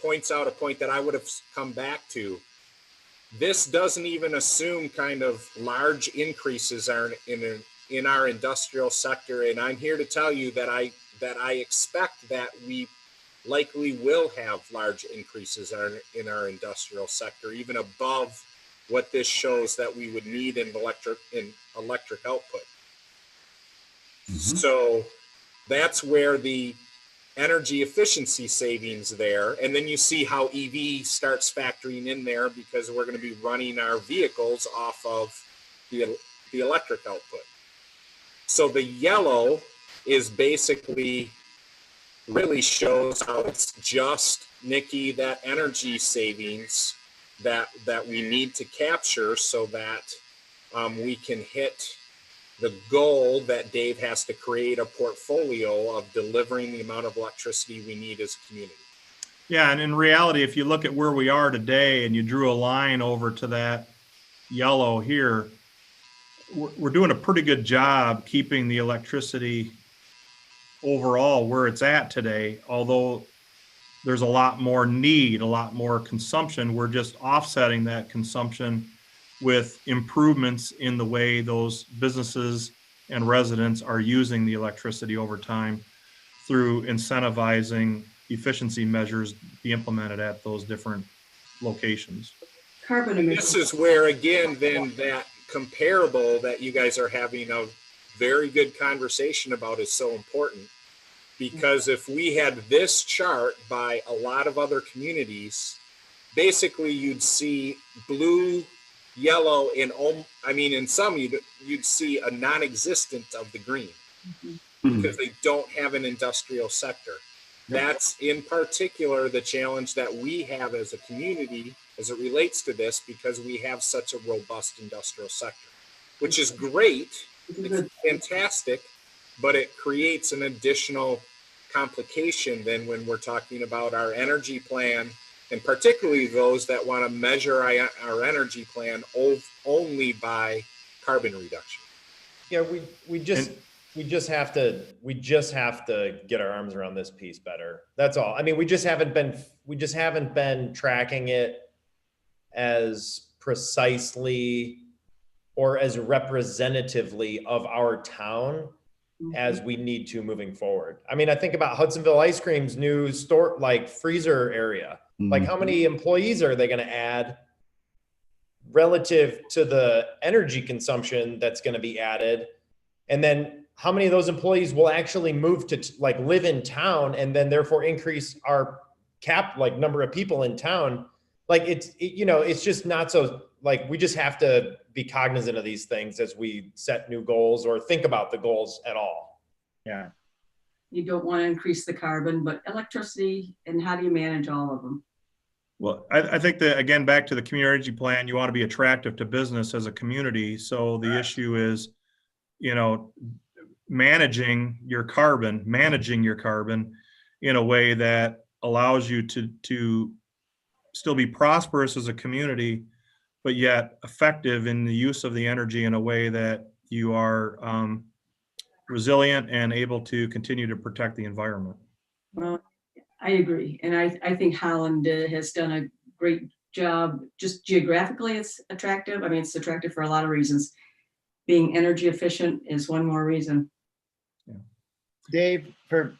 points out a point that I would have come back to. This doesn't even assume kind of large increases in our industrial sector, and I'm here to tell you that I expect that we likely will have large increases in our industrial sector, even above what this shows that we would need in electric output. Mm-hmm. So that's where the energy efficiency savings there, and then you see how EV starts factoring in there because we're going to be running our vehicles off of the electric output. So the yellow is basically really shows how it's just, Nikki, that energy savings that we need to capture so that we can hit the goal that Dave has to create a portfolio of delivering the amount of electricity we need as a community. Yeah, and in reality, if you look at where we are today and you drew a line over to that yellow here, we're doing a pretty good job keeping the electricity overall where it's at today, although there's a lot more need, a lot more consumption. We're just offsetting that consumption with improvements in the way those businesses and residents are using the electricity over time through incentivizing efficiency measures be implemented at those different locations. Carbon emissions. This is where, again, then that comparable that you guys are having a very good conversation about is so important. Because if we had this chart by a lot of other communities, basically you'd see blue, yellow, and in some you'd see a non-existent of the green because they don't have an industrial sector. That's in particular the challenge that we have as a community as it relates to this, because we have such a robust industrial sector, which is great. It's fantastic, but it creates an additional complication then when we're talking about our energy plan and particularly those that want to measure our energy plan only by carbon reduction. Yeah, we just have to get our arms around this piece better. That's all. I mean, we just haven't been tracking it as precisely or as representatively of our town as we need to moving forward. I mean, I think about Hudsonville Ice Cream's new store, like freezer area. Like, how many employees are they going to add relative to the energy consumption that's going to be added? And then how many of those employees will actually move to like live in town and then therefore increase our number of people in town? Like it's just not so, like, we just have to be cognizant of these things as we set new goals or think about the goals at all. Yeah. You don't want to increase the carbon, but electricity, and how do you manage all of them? Well, I think that, again, back to the community energy plan, you want to be attractive to business as a community. So the issue is, managing your carbon in a way that allows you to still be prosperous as a community, but yet effective in the use of the energy in a way that you are resilient and able to continue to protect the environment. Well, I agree. And I think Holland has done a great job. Just geographically, it's attractive. I mean, it's attractive for a lot of reasons. Being energy efficient is one more reason. Yeah. Dave, for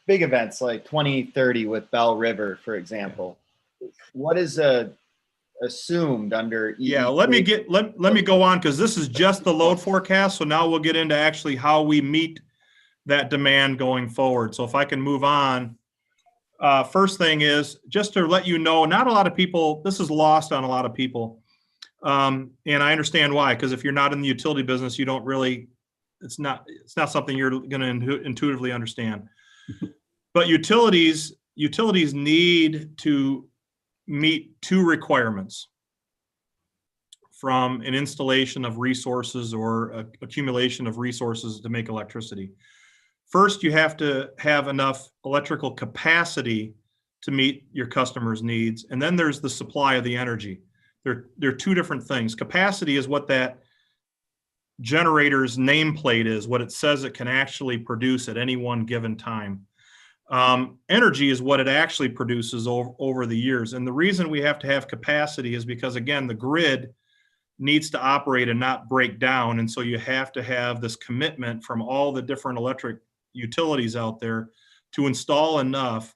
big events like 2030 with Bell River, for example, what is assumed under EE? Yeah, let me go on, because this is just the load forecast. So now we'll get into actually how we meet that demand going forward. So if I can move on. First thing is just to let you know, not a lot of people, this is lost on a lot of people. And I understand why, because if you're not in the utility business, you don't really, it's not something you're going to intuitively understand. But utilities need to meet two requirements from an installation of resources or accumulation of resources to make electricity. First, you have to have enough electrical capacity to meet your customers' needs. And then there's the supply of the energy. They're two different things. Capacity is what that generator's nameplate is, what it says it can actually produce at any one given time. Energy is what it actually produces over the years. And the reason we have to have capacity is because, again, the grid needs to operate and not break down. And so you have to have this commitment from all the different electric utilities out there to install enough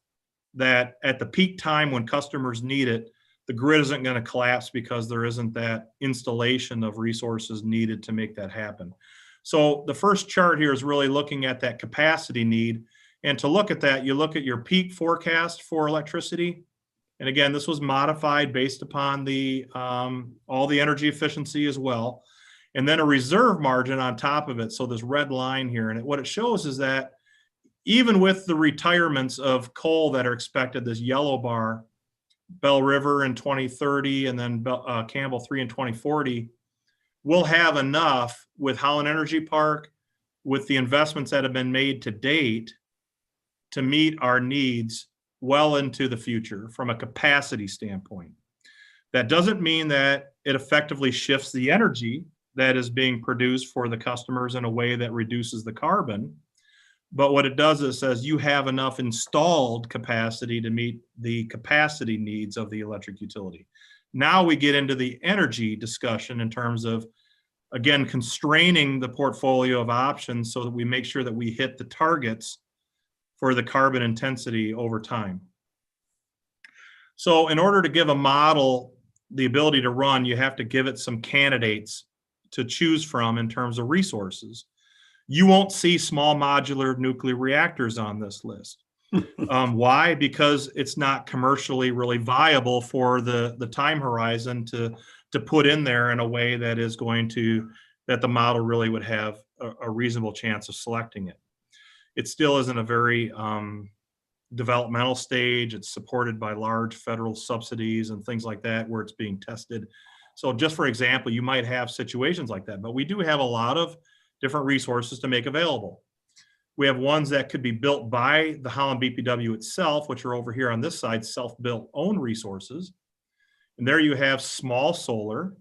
that at the peak time when customers need it, the grid isn't going to collapse because there isn't that installation of resources needed to make that happen. So the first chart here is really looking at that capacity need. And to look at that, you look at your peak forecast for electricity. And again, this was modified based upon the all the energy efficiency as well. And then a reserve margin on top of it. So this red line here, and what it shows is that even with the retirements of coal that are expected, this yellow bar, Bell River in 2030 and then Campbell 3 in 2040, we'll have enough with Holland Energy Park, with the investments that have been made to date, to meet our needs well into the future from a capacity standpoint. That doesn't mean that it effectively shifts the energy that is being produced for the customers in a way that reduces the carbon. But what it does is says you have enough installed capacity to meet the capacity needs of the electric utility. Now we get into the energy discussion in terms of, again, constraining the portfolio of options so that we make sure that we hit the targets for the carbon intensity over time. So in order to give a model the ability to run, you have to give it some candidates to choose from in terms of resources. You won't see small modular nuclear reactors on this list. Why? Because it's not commercially really viable for the time horizon to put in there in a way that is going to, that the model really would have a reasonable chance of selecting it. It still isn't a very developmental stage. It's supported by large federal subsidies and things like that where it's being tested. So just for example, you might have situations like that, but we do have a lot of different resources to make available. We have ones that could be built by the Holland BPW itself, which are over here on this side, self-built own resources. And there you have small solar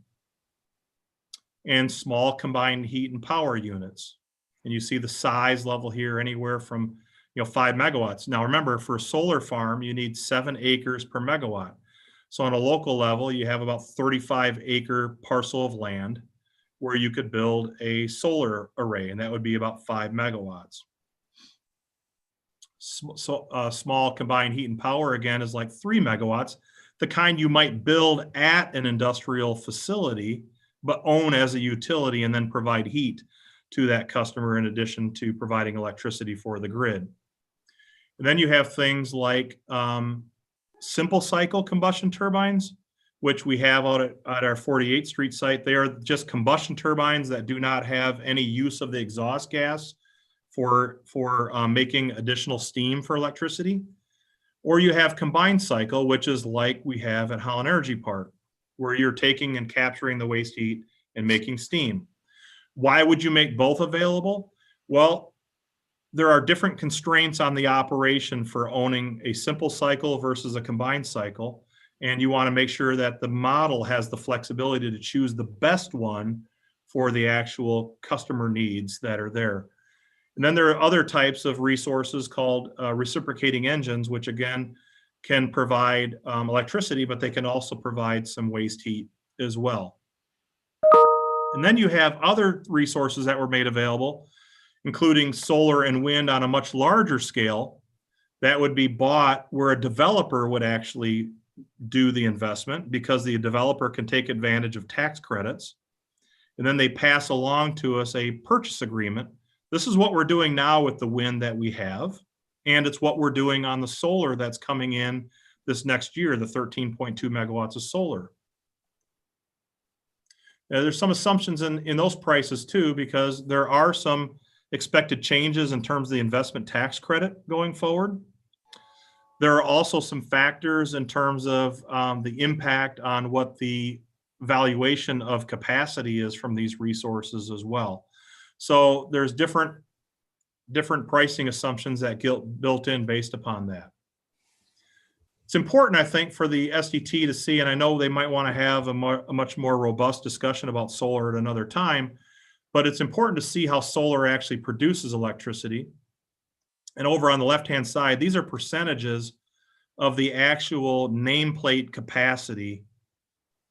and small combined heat and power units. And you see the size level here anywhere from 5 megawatts. Now remember, for a solar farm, you need 7 acres per megawatt. So on a local level, you have about 35-acre parcel of land where you could build a solar array, and that would be about 5 megawatts. So small combined heat and power, again, is like 3 megawatts, the kind you might build at an industrial facility, but own as a utility and then provide heat to that customer in addition to providing electricity for the grid. And then you have things like simple cycle combustion turbines, which we have out at our 48th Street site. They are just combustion turbines that do not have any use of the exhaust gas for making additional steam for electricity. Or you have combined cycle, which is like we have at Holland Energy Park, where you're taking and capturing the waste heat and making steam. Why would you make both available? Well, there are different constraints on the operation for owning a simple cycle versus a combined cycle. And you want to make sure that the model has the flexibility to choose the best one for the actual customer needs that are there. And then there are other types of resources called reciprocating engines, which again can provide electricity, but they can also provide some waste heat as well. And then you have other resources that were made available, including solar and wind on a much larger scale, that would be bought where a developer would actually do the investment because the developer can take advantage of tax credits. And then they pass along to us a purchase agreement. This is what we're doing now with the wind that we have, and it's what we're doing on the solar that's coming in this next year, the 13.2 megawatts of solar. Now, there's some assumptions in those prices too, because there are some expected changes in terms of the investment tax credit going forward. There are also some factors in terms of the impact on what the valuation of capacity is from these resources as well. So there's different pricing assumptions that get built in based upon that. It's important, I think, for the SDT to see, and I know they might want to have a much more robust discussion about solar at another time, but it's important to see how solar actually produces electricity. And over on the left-hand side, these are percentages of the actual nameplate capacity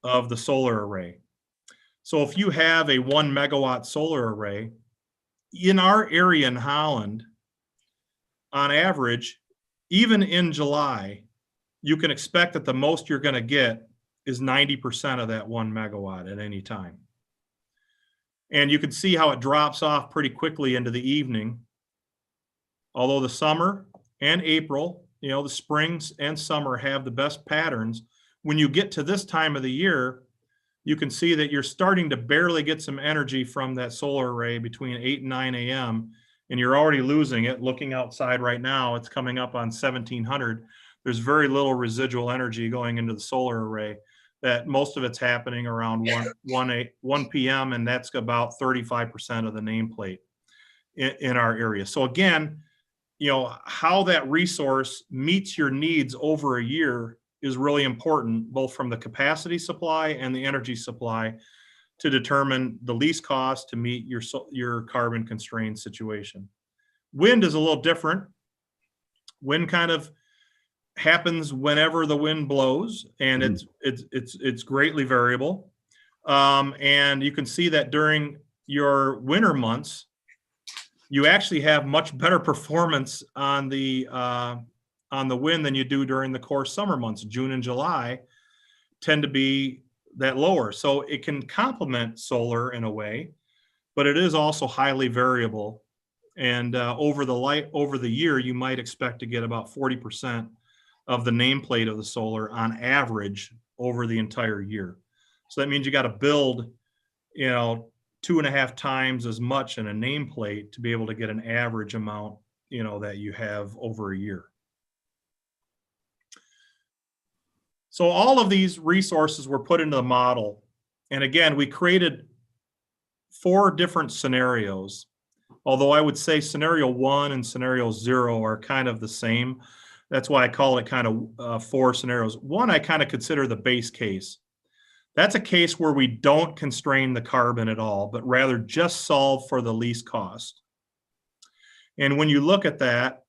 of the solar array. So if you have a 1 megawatt solar array, in our area in Holland, on average, even in July, you can expect that the most you're going to get is 90% of that 1 megawatt at any time. And you can see how it drops off pretty quickly into the evening. Although the summer and April, the springs and summer have the best patterns, when you get to this time of the year, you can see that you're starting to barely get some energy from that solar array between 8 and 9 a.m. and you're already losing it. Looking outside right now, it's coming up on 1700. There's very little residual energy going into the solar array. That most of it's happening around 1 p.m. and that's about 35% of the nameplate in our area. So again, how that resource meets your needs over a year is really important, both from the capacity supply and the energy supply, to determine the least cost to meet your carbon constrained situation. Wind is a little different. Wind kind of happens whenever the wind blows, and it's greatly variable. And you can see that during your winter months, you actually have much better performance on the wind than you do during the core summer months. June and July tend to be that lower. So it can complement solar in a way, but it is also highly variable. And over the year, you might expect to get about 40% of the nameplate of the solar on average over the entire year. So that means you got to build, 2.5 times as much in a nameplate to be able to get an average amount, that you have over a year. So all of these resources were put into the model. And again, we created 4 different scenarios. although I would say scenario 1 and scenario 0 are kind of the same. That's why I call it kind of 4 scenarios. 1, I kind of consider the base case. That's a case where we don't constrain the carbon at all, but rather just solve for the least cost. And when you look at that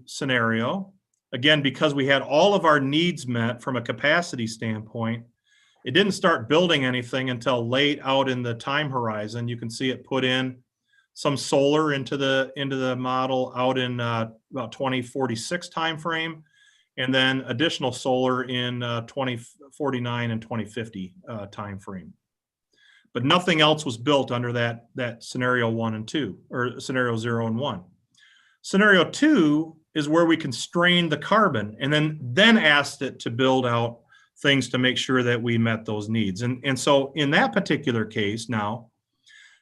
scenario, again, because we had all of our needs met from a capacity standpoint, it didn't start building anything until late out in the time horizon. You can see it put in some solar into the model out in about 2046 timeframe, and then additional solar in 2049 and 2050 timeframe. But nothing else was built under that scenario 1 and 2, or scenario 0 and 1. Scenario 2 is where we constrained the carbon and then asked it to build out things to make sure that we met those needs. And so in that particular case now,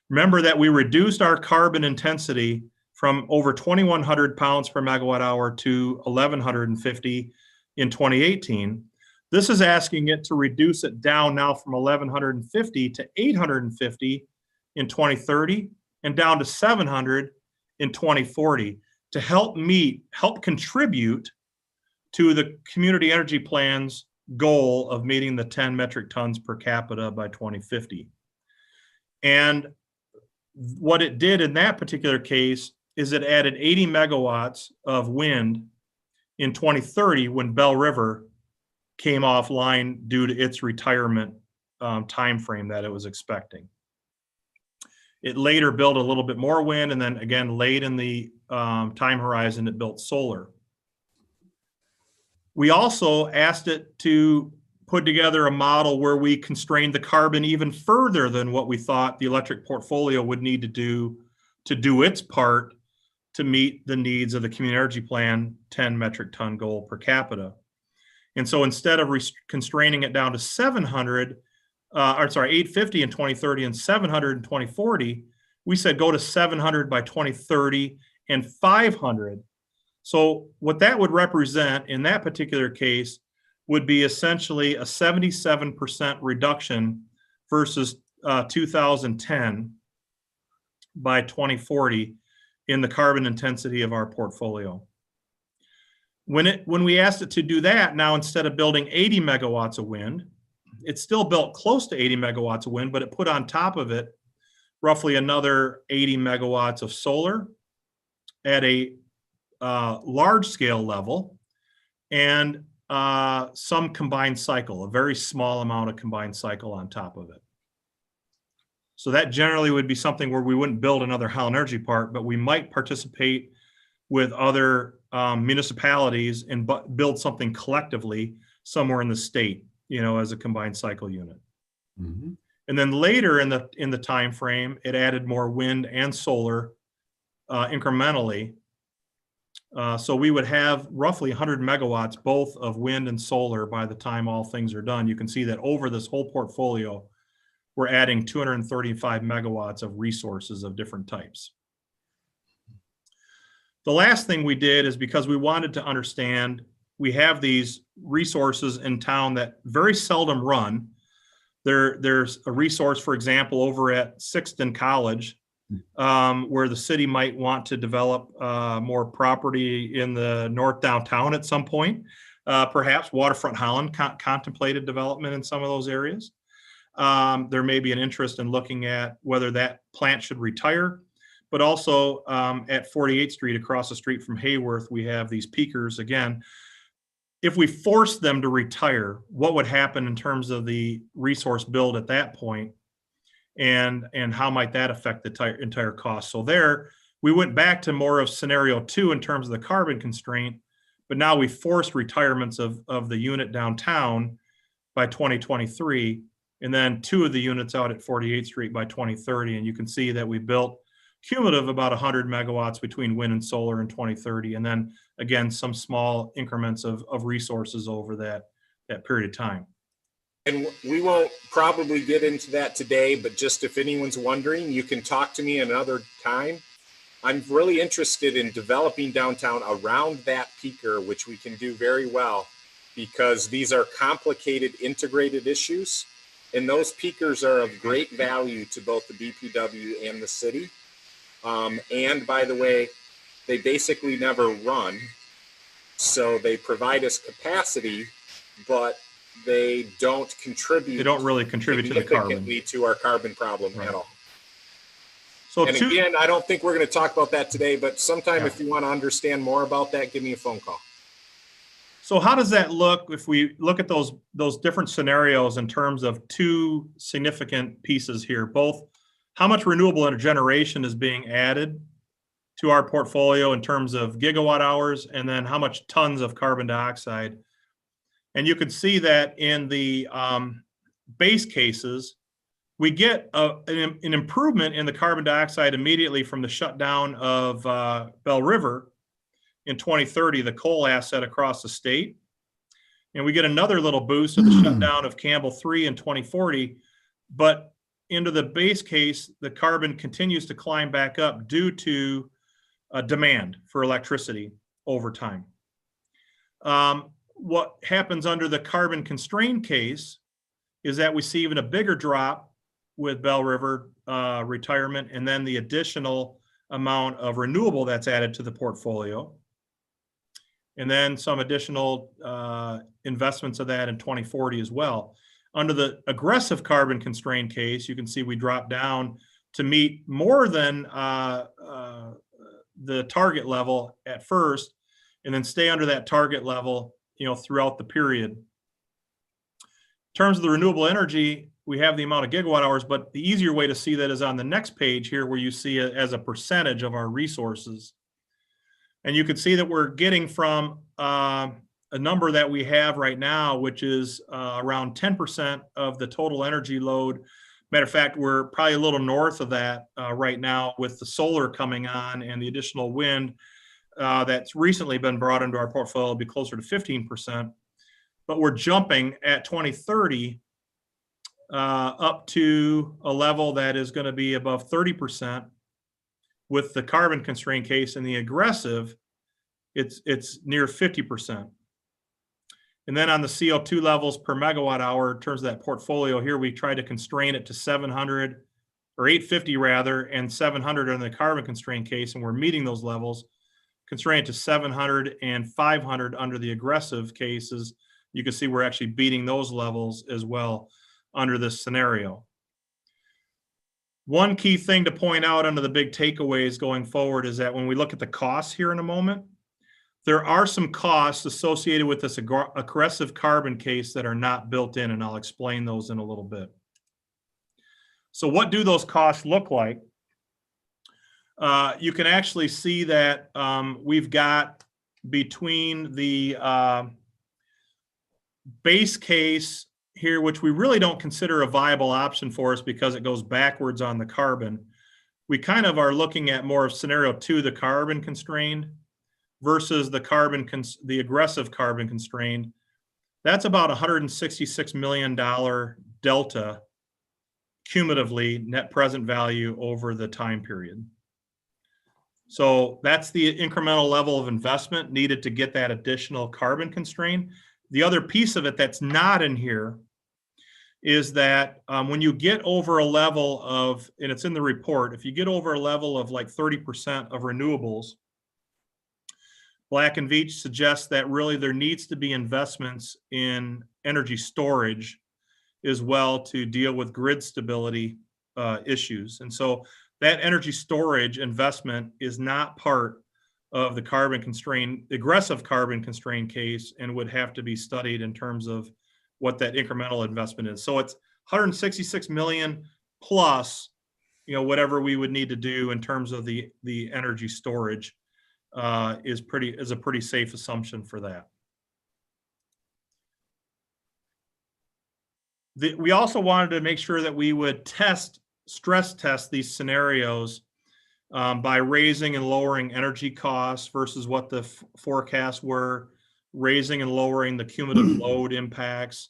remember that we reduced our carbon intensity from over 2,100 pounds per megawatt hour to 1,150 in 2018. This is asking it to reduce it down now from 1,150 to 850 in 2030 and down to 700 in 2040 to help contribute to the community energy plan's goal of meeting the 10 metric tons per capita by 2050. And what it did in that particular case is it added 80 megawatts of wind in 2030 when Bell River came offline due to its retirement timeframe that it was expecting. It later built a little bit more wind, and then again, late in the time horizon, it built solar. We also asked it to put together a model where we constrained the carbon even further than what we thought the electric portfolio would need to do its part to meet the needs of the community energy plan 10 metric ton goal per capita. And so instead of constraining it down to 850 in 2030 and 700 in 2040, we said go to 700 by 2030 and 500. So what that would represent in that particular case would be essentially a 77% reduction versus 2010 by 2040 in the carbon intensity of our portfolio. When we asked it to do that, now instead of building 80 megawatts of wind, it still built close to 80 megawatts of wind, but it put on top of it roughly another 80 megawatts of solar at a large scale level, and some combined cycle, a very small amount of combined cycle on top of it. So that generally would be something where we wouldn't build another Howell Energy Park, but we might participate with other municipalities and build something collectively somewhere in the state, as a combined cycle unit. Mm-hmm. And then later in the time frame, it added more wind and solar incrementally. So we would have roughly 100 megawatts, both of wind and solar, by the time all things are done. You can see that over this whole portfolio, we're adding 235 megawatts of resources of different types. The last thing we did is because we wanted to understand, we have these resources in town that very seldom run. There's a resource, for example, over at Sixton College, where the city might want to develop more property in the north downtown at some point. Perhaps Waterfront Holland contemplated development in some of those areas. There may be an interest in looking at whether that plant should retire. But also at 48th Street, across the street from Hayworth, we have these peakers. Again, if we force them to retire, what would happen in terms of the resource build at that point? And how might that affect the entire cost? So there, we went back to more of scenario 2 in terms of the carbon constraint, but now we forced retirements of the unit downtown by 2023, and then 2 of the units out at 48th Street by 2030. And you can see that we built cumulative about 100 megawatts between wind and solar in 2030, and then again some small increments of resources over that period of time. And we won't probably get into that today, but just if anyone's wondering, you can talk to me another time. I'm really interested in developing downtown around that peaker, which we can do very well, because these are complicated integrated issues, and those peakers are of great value to both the BPW and the city. And by the way, they basically never run. So they provide us capacity, but they don't contribute. They don't really contribute to the carbon. Significantly to our carbon problem Right. at all. So And again, I don't think we're going to talk about that today, but sometime Yeah. if you want to understand more about that, give me a phone call. So how does that look if we look at those different scenarios in terms of two significant pieces here, both how much renewable energy generation is being added to our portfolio in terms of gigawatt hours, and then how much tons of carbon dioxide. And you can see that in the base cases, we get an improvement in the carbon dioxide immediately from the shutdown of Bell River in 2030, the coal asset across the state. And we get another little boost of the shutdown of Campbell 3 in 2040. But into the base case, the carbon continues to climb back up due to demand for electricity over time. What happens under the carbon constrained case is that we see even a bigger drop with Bell River retirement, and then the additional amount of renewable that's added to the portfolio. And then some additional investments of that in 2040 as well. Under the aggressive carbon constrained case, you can see we drop down to meet more than the target level at first, and then stay under that target level, throughout the period. In terms of the renewable energy, we have the amount of gigawatt hours, but the easier way to see that is on the next page here, where you see it as a percentage of our resources. And you can see that we're getting from a number that we have right now, which is around 10% of the total energy load. Matter of fact, we're probably a little north of that right now with the solar coming on and the additional wind that's recently been brought into our portfolio. It'll be closer to 15%. But we're jumping at 2030 up to a level that is going to be above 30%. With the carbon constraint case and the aggressive, it's near 50%. And then on the CO2 levels per megawatt hour, in terms of that portfolio here, we try to constrain it to 700 or 850 rather, and 700 in the carbon constraint case, and we're meeting those levels. Constrained to 700 and 500 under the aggressive cases. You can see we're actually beating those levels as well under this scenario. One key thing to point out under the big takeaways going forward is that when we look at the costs here in a moment, there are some costs associated with this aggressive carbon case that are not built in, and I'll explain those in a little bit. So what do those costs look like? You can actually see that we've got between the base case here, which we really don't consider a viable option for us because it goes backwards on the carbon. We kind of are looking at more of scenario 2, the carbon constrained, versus the aggressive carbon constrained. That's about $166 million delta cumulatively net present value over the time period. So that's the incremental level of investment needed to get that additional carbon constraint. The other piece of it that's not in here is that when you get over a level of, and it's in the report, if you get over a level of like 30% of renewables, Black and Veatch suggests that really there needs to be investments in energy storage as well to deal with grid stability issues. And so that energy storage investment is not part of the aggressive carbon constrained case, and would have to be studied in terms of what that incremental investment is. So it's 166 million plus, whatever we would need to do in terms of the energy storage is a pretty safe assumption for that. We also wanted to make sure that we would stress test these scenarios by raising and lowering energy costs versus what the forecasts were, raising and lowering the cumulative load impacts.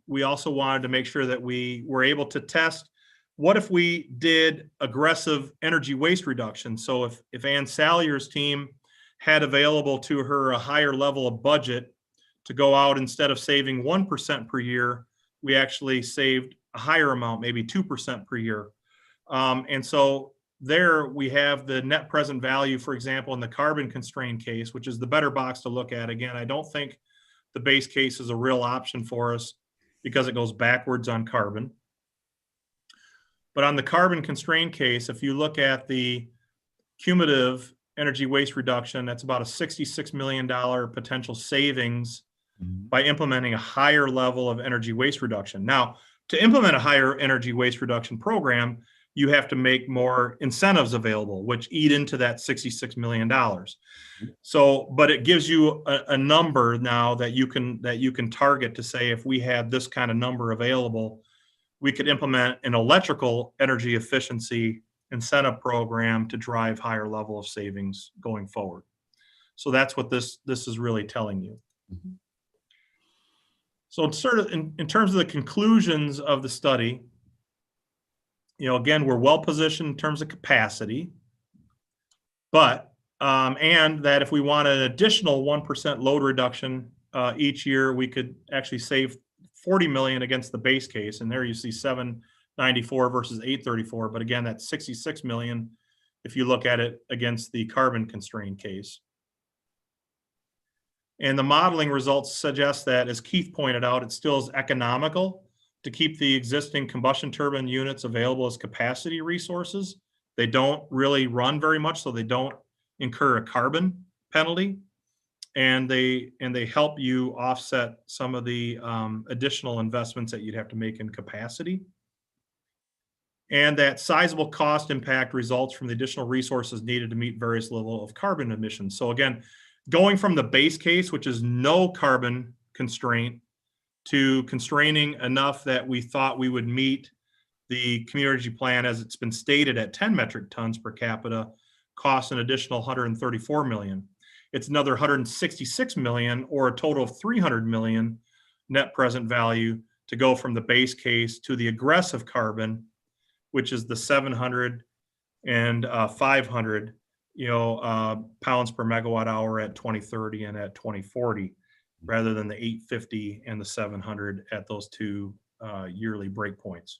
We also wanted to make sure that we were able to test what if we did aggressive energy waste reduction. So if Ann Salyer's team had available to her a higher level of budget to go out, instead of saving 1% per year, we actually saved a higher amount, maybe 2% per year. And so there we have the net present value, for example, in the carbon constrained case, which is the better box to look at. Again, I don't think the base case is a real option for us because it goes backwards on carbon. But on the carbon constrained case, if you look at the cumulative energy waste reduction, that's about a $66 million potential savings by implementing a higher level of energy waste reduction. Now, to implement a higher energy waste reduction program, you have to make more incentives available, which eat into that $66 million. So, but it gives you a number now that you can target to say, if we had this kind of number available, we could implement an electrical energy efficiency incentive program to drive higher level of savings going forward. So that's what this is really telling you. So in terms of the conclusions of the study, again, we're well positioned in terms of capacity, but and that if we want an additional 1% load reduction each year, we could actually save 40 million against the base case. And there you see 794 versus 834. But again, that's 66 million if you look at it against the carbon constrained case. And the modeling results suggest that, as Keith pointed out, it still is economical to keep the existing combustion turbine units available as capacity resources. They don't really run very much, so they don't incur a carbon penalty. And they help you offset some of the additional investments that you'd have to make in capacity. And that sizable cost impact results from the additional resources needed to meet various levels of carbon emissions. So again, going from the base case, which is no carbon constraint, to constraining enough that we thought we would meet the community plan as it's been stated at 10 metric tons per capita, costs an additional 134 million. It's another 166 million, or a total of 300 million net present value to go from the base case to the aggressive carbon, which is the 700 and 500 pounds per megawatt hour at 2030 and at 2040, rather than the 850 and the 700 at those two yearly breakpoints.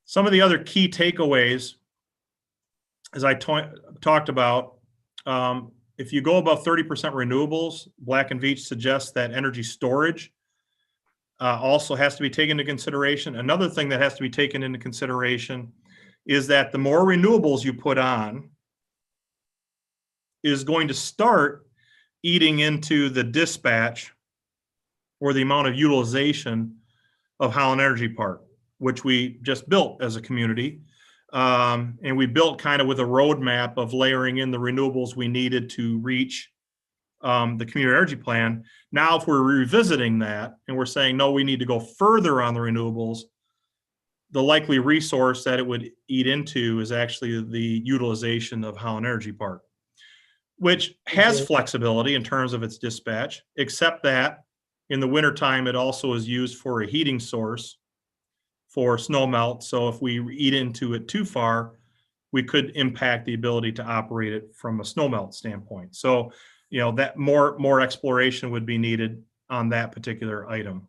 Some of the other key takeaways, as I talked about, if you go above 30% renewables, Black and Veatch suggests that energy storage also has to be taken into consideration. Another thing that has to be taken into consideration is that the more renewables you put on is going to start eating into the dispatch or the amount of utilization of Holland Energy Park, which we just built as a community. And we built kind of with a roadmap of layering in the renewables we needed to reach the community energy plan. Now, if we're revisiting that and we're saying, no, we need to go further on the renewables, the likely resource that it would eat into is actually the utilization of Holland Energy Park, which has flexibility in terms of its dispatch, except that in the wintertime, it also is used for a heating source for snow melt. So if we eat into it too far, we could impact the ability to operate it from a snow melt standpoint. So, that more exploration would be needed on that particular item.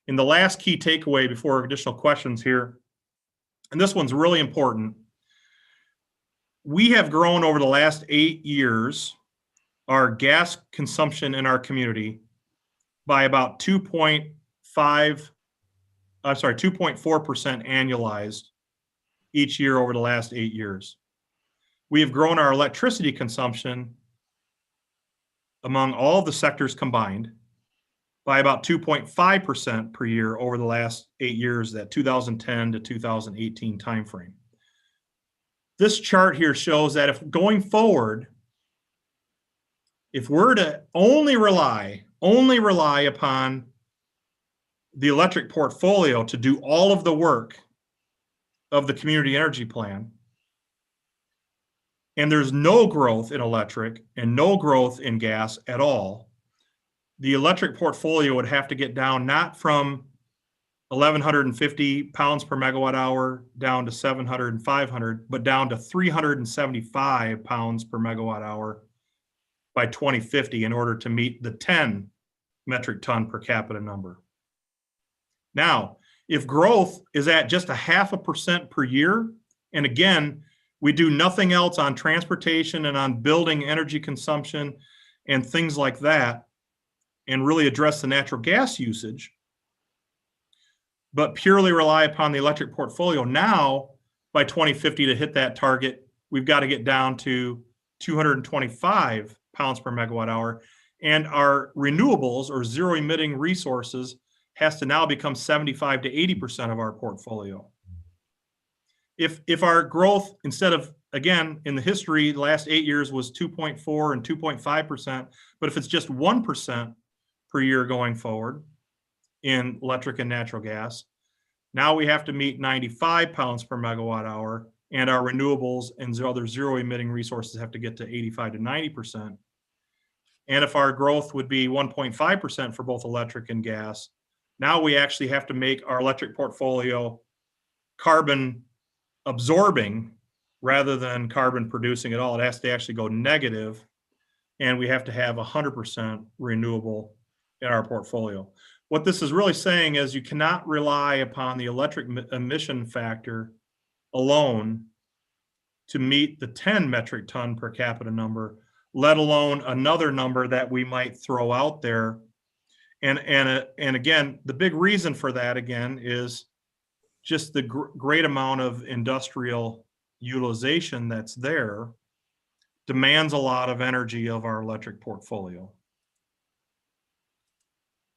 And the last key takeaway before additional questions here, and this one's really important. We have grown over the last 8 years our gas consumption in our community by about 2.4% annualized each year over the last 8 years. We have grown our electricity consumption among all the sectors combined by about 2.5% per year over the last 8 years, that 2010 to 2018 timeframe. This chart here shows that if going forward, if we're to only rely upon the electric portfolio to do all of the work of the community energy plan, and there's no growth in electric and no growth in gas at all, the electric portfolio would have to get down not from 1,150 pounds per megawatt hour down to 700 and 500, but down to 375 pounds per megawatt hour by 2050 in order to meet the 10 metric ton per capita number. Now, if growth is at just 0.5% per year And again, we do nothing else on transportation and on building energy consumption and things like that, and really address the natural gas usage, but purely rely upon the electric portfolio. Now, by 2050, to hit that target, we've got to get down to 225 pounds per megawatt hour. And our renewables, or zero emitting resources, has to now become 75 to 80% of our portfolio. If our growth, instead of, again, in the history, the last 8 years was 2.4 and 2.5%, but if it's just 1% per year going forward in electric and natural gas, now we have to meet 95 pounds per megawatt hour, and our renewables and other zero emitting resources have to get to 85 to 90%. And if our growth would be 1.5% for both electric and gas, now we actually have to make our electric portfolio carbon absorbing rather than carbon producing at all. It has to actually go negative, and we have to have 100% renewable in our portfolio. What this is really saying is you cannot rely upon the electric emission factor alone to meet the 10 metric ton per capita number, let alone another number that we might throw out there. And again, the big reason for that, again, is just the great amount of industrial utilization that's there demands a lot of energy of our electric portfolio.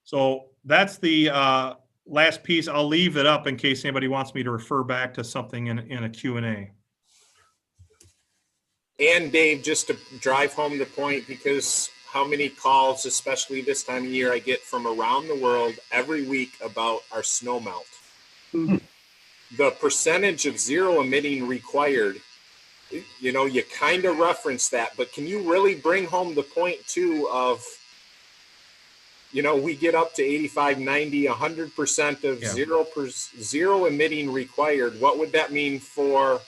So that's the last piece. I'll leave it up in case anybody wants me to refer back to something in a Q&A. And Dave, just to drive home the point, because how many calls, especially this time of year, I get from around the world every week about our snow melt. Mm-hmm. The percentage of zero emitting required, you know, you kind of reference that, but can you really bring home the point too of, you know, we get up to 85, 90, 100% of zero emitting required. What would that mean for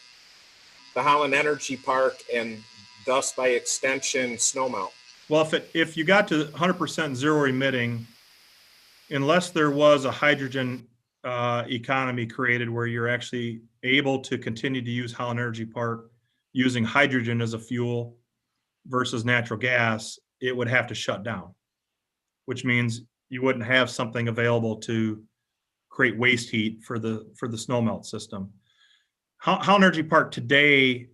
the Holland Energy Park and thus by extension snowmelt? Well, if you got to 100% zero emitting, unless there was a hydrogen economy created where you're actually able to continue to use Holland Energy Park using hydrogen as a fuel versus natural gas, it would have to shut down, which means you wouldn't have something available to create waste heat for the snowmelt system. Holland Energy Park today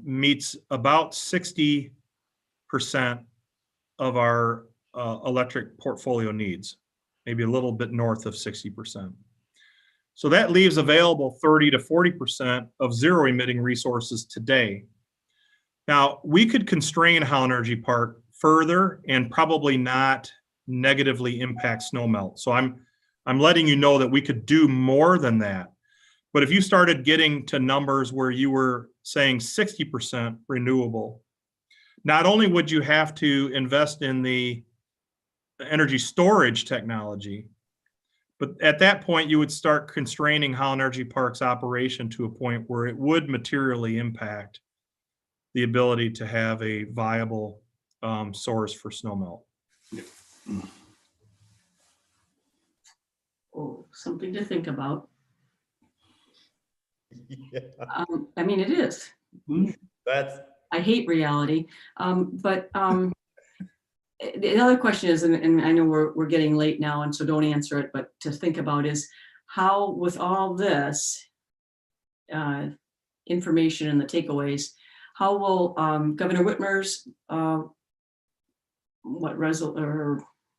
meets about 60% of our electric portfolio needs, maybe a little bit north of 60%. So that leaves available 30 to 40% of zero emitting resources today. Now, we could constrain Holland Energy Park further and probably not negatively impact snowmelt. So I'm letting you know that we could do more than that. But if you started getting to numbers where you were saying 60% renewable, not only would you have to invest in the energy storage technology, but at that point you would start constraining Holland Energy Park's operation to a point where it would materially impact the ability to have a viable source for snowmelt. Oh, something to think about. Yeah. I mean, it is. I hate reality, but the other question is, and I know we're getting late now, and so don't answer it, but to think about is how, with all this information and the takeaways, how will Governor Whitmer's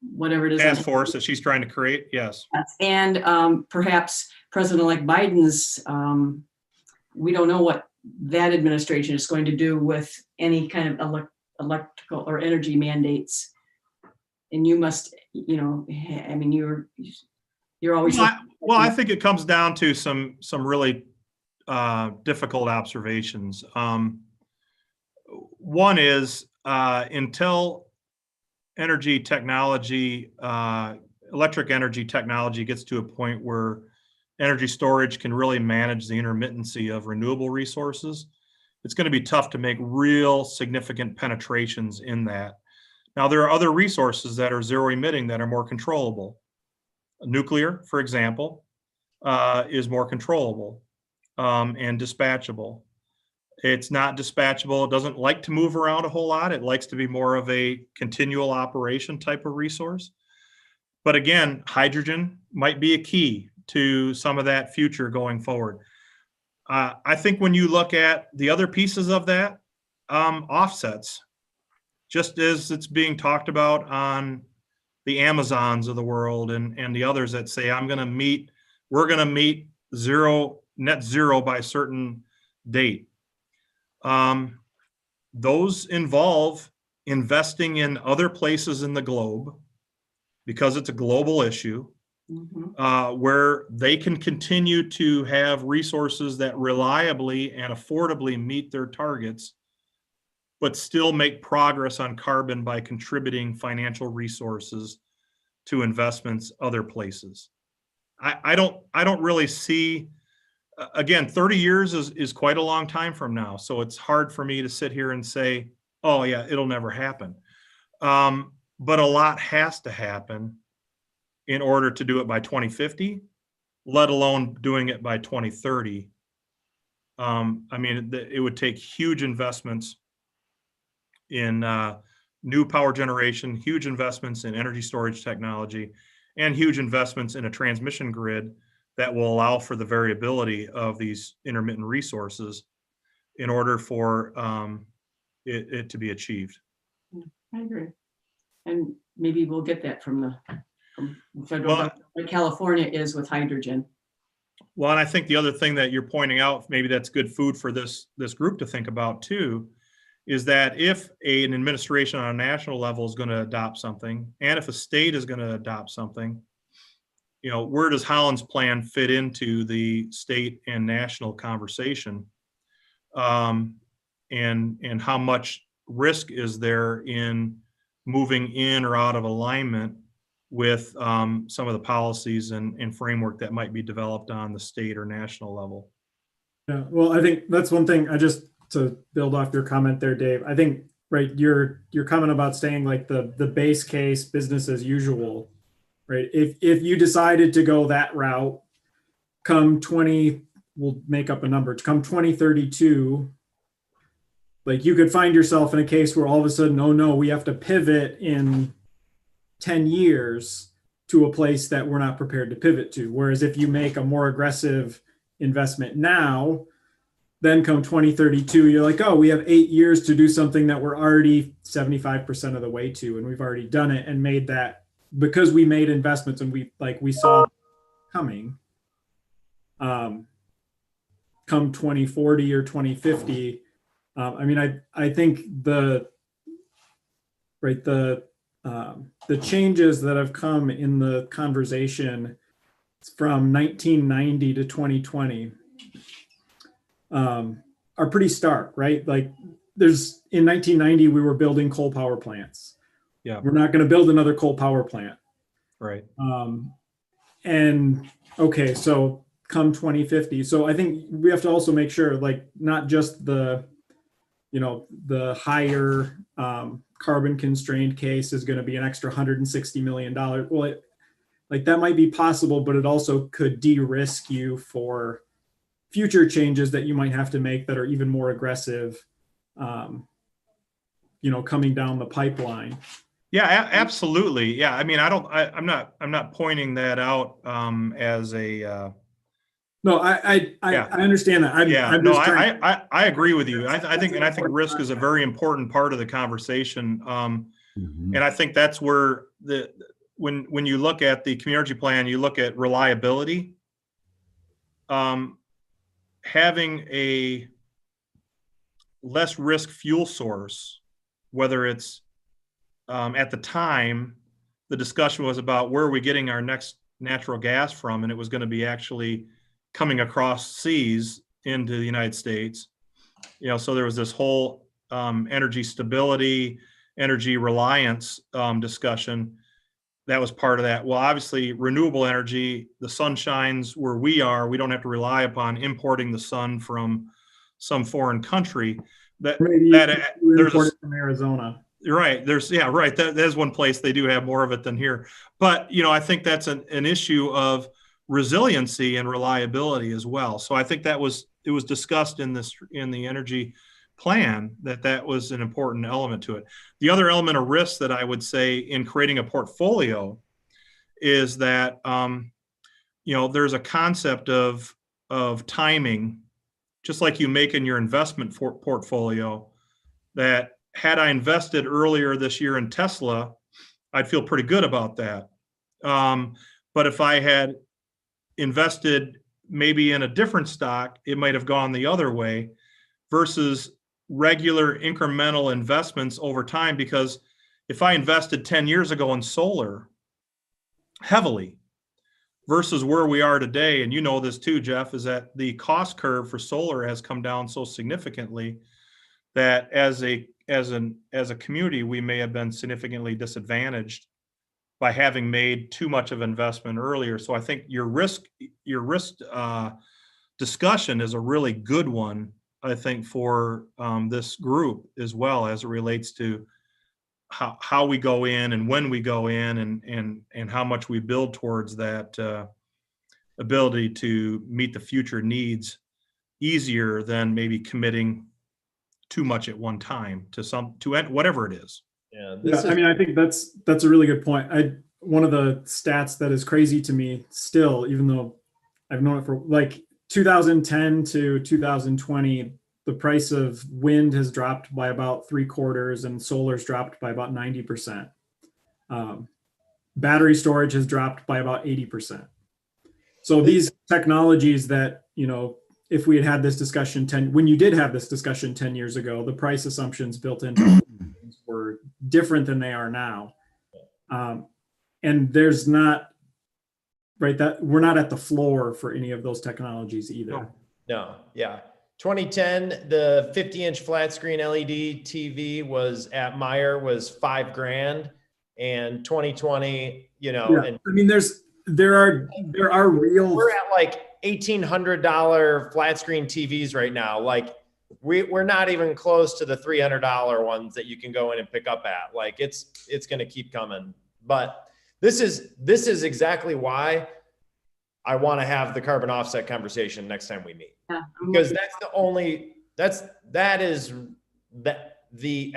whatever it is, task force that she's trying to create, yes, and perhaps President-elect Biden's, we don't know what that administration is going to do with any kind of electrical or energy mandates. And you must, you know, I mean, you're always. Well, I think it comes down to some really difficult observations. One is until energy technology, electric energy technology gets to a point where energy storage can really manage the intermittency of renewable resources, it's going to be tough to make real significant penetrations in that. Now, there are other resources that are zero emitting that are more controllable. Nuclear, for example, is more controllable. and dispatchable. It's not dispatchable. It doesn't like to move around a whole lot. It likes to be more of a continual operation type of resource. But again, hydrogen might be a key to some of that future going forward. I think when you look at the other pieces of that, offsets, just as it's being talked about on the Amazons of the world and the others that say, we're going to meet net zero by a certain date. Those involve investing in other places in the globe because it's a global issue, where they can continue to have resources that reliably and affordably meet their targets, but still make progress on carbon by contributing financial resources to investments other places. I don't really see, again, 30 years is quite a long time from now. So it's hard for me to sit here and say, oh yeah, it'll never happen. But a lot has to happen in order to do it by 2050, let alone doing it by 2030. I mean, it would take huge investments in new power generation, huge investments in energy storage technology, and huge investments in a transmission grid that will allow for the variability of these intermittent resources in order for it to be achieved. I agree. And maybe we'll get that from the federal government, like California is with hydrogen. Well, and I think the other thing that you're pointing out, maybe that's good food for this group to think about too, is that if an administration on a national level is going to adopt something, and if a state is going to adopt something, where does Holland's plan fit into the state and national conversation? And how much risk is there in moving in or out of alignment with some of the policies and framework that might be developed on the state or national level? Yeah, well, I think that's one thing. To build off your comment there, Dave, I think, right, your comment about saying like the base case business as usual, right? If you decided to go that route, we'll make up a number, come 2032, like you could find yourself in a case where all of a sudden, oh no, we have to pivot in 10 years to a place that we're not prepared to pivot to. Whereas if you make a more aggressive investment now, then come 2032, you're like, oh, we have 8 years to do something that we're already 75% of the way to, and we've already done it and made that because we made investments and we saw coming. Come 2040 or 2050, I mean, I think the changes that have come in the conversation from 1990 to 2020 are pretty stark, right? Like in 1990, we were building coal power plants. Yeah. We're not going to build another coal power plant. Right. And okay, so come 2050. So I think we have to also make sure, like, not just the higher carbon constrained case is going to be an extra $160 million. Well, that might be possible, but it also could de-risk you for future changes that you might have to make that are even more aggressive, coming down the pipeline. Yeah, absolutely. Yeah. I mean, I'm not pointing that out as a, no, I understand that. I agree with you. I think risk is a very important part of the conversation. And I think that's where when you look at the community plan, you look at reliability. Having a less risk fuel source, whether it's at the time, the discussion was about where are we getting our next natural gas from, and it was going to be actually coming across seas into the United States. So there was this whole energy stability, energy reliance discussion that was part of that. Well, obviously, renewable energy, the sun shines where we are. We don't have to rely upon importing the sun from some foreign country. There's from Arizona. Right. That is one place they do have more of it than here. But, I think that's an issue of resiliency and reliability as well. So I think it was discussed in the energy plan that was an important element to it. The other element of risk that I would say in creating a portfolio is that there's a concept of timing, just like you make in your investment portfolio, that had I invested earlier this year in Tesla, I'd feel pretty good about that. But if I had invested maybe in a different stock, it might have gone the other way, versus regular incremental investments over time. Because if I invested 10 years ago in solar heavily versus where we are today, and you know this too, Jeff, is that the cost curve for solar has come down so significantly that as a community, we may have been significantly disadvantaged by having made too much of investment earlier. So I think your risk discussion is a really good one, I think, for this group as well, as it relates to how we go in and when we go in, and how much we build towards that ability to meet the future needs easier than maybe committing too much at one time to whatever it is. Yeah, I mean, I think that's a really good point. One of the stats that is crazy to me still, even though I've known it for like 2010 to 2020, the price of wind has dropped by about 3/4 and solar's dropped by about 90%. Battery storage has dropped by about 80%. So these technologies that, if we had this discussion when you did have this discussion 10 years ago, the price assumptions built into were different than they are now. And there's not, right, that we're not at the floor for any of those technologies either. No, yeah. 2010, the 50-inch flat screen LED TV was at Meijer was $5,000, and 2020, and I mean, there are real. We're at like $1,800 flat screen TVs right now. Like we're not even close to the $300 ones that you can go in and pick up at. Like it's going to keep coming. But this is exactly why I want to have the carbon offset conversation next time we meet. Yeah, because I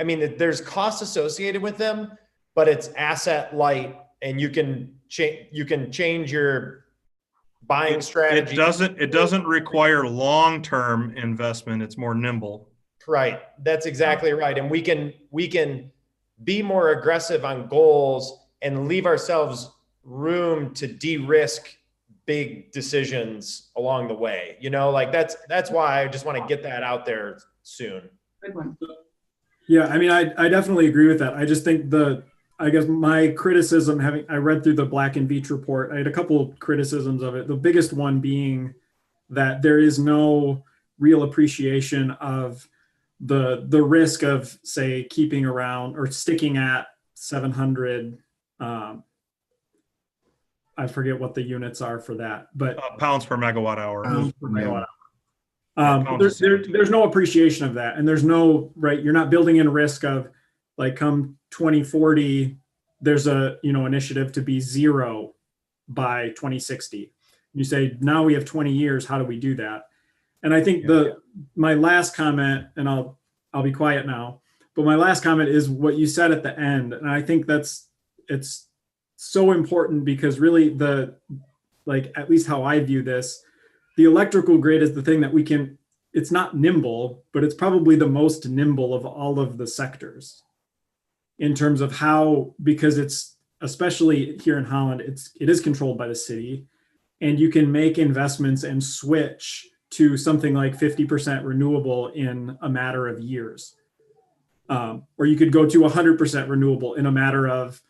mean, there's costs associated with them, but it's asset light, and you can change your buying strategy. It doesn't require long-term investment. It's more nimble. Right. That's exactly right. And we can be more aggressive on goals and leave ourselves room to de-risk big decisions along the way. Like that's why I just want to get that out there soon. Good one. Yeah, I mean, I definitely agree with that. I just think I guess my criticism, I read through the Black and Veatch report, I had a couple of criticisms of it. The biggest one being that there is no real appreciation of the risk of, say, keeping around or sticking at 700. I forget what the units are for that, but pounds per megawatt hour. Pounds per megawatt hour. There's no appreciation of that, and there's no, right, you're not building in risk of, like, come 2040, there's a initiative to be zero by 2060. You say, now we have 20 years, how do we do that? And I think my last comment, and I'll be quiet now, but my last comment is what you said at the end, and I think it's so important, because really at least how I view this, the electrical grid is the thing that it's not nimble, but it's probably the most nimble of all of the sectors in terms of how, because it's, especially here in Holland, it is controlled by the city, and you can make investments and switch to something like 50% renewable in a matter of years. Or you could go to 100% renewable in a matter of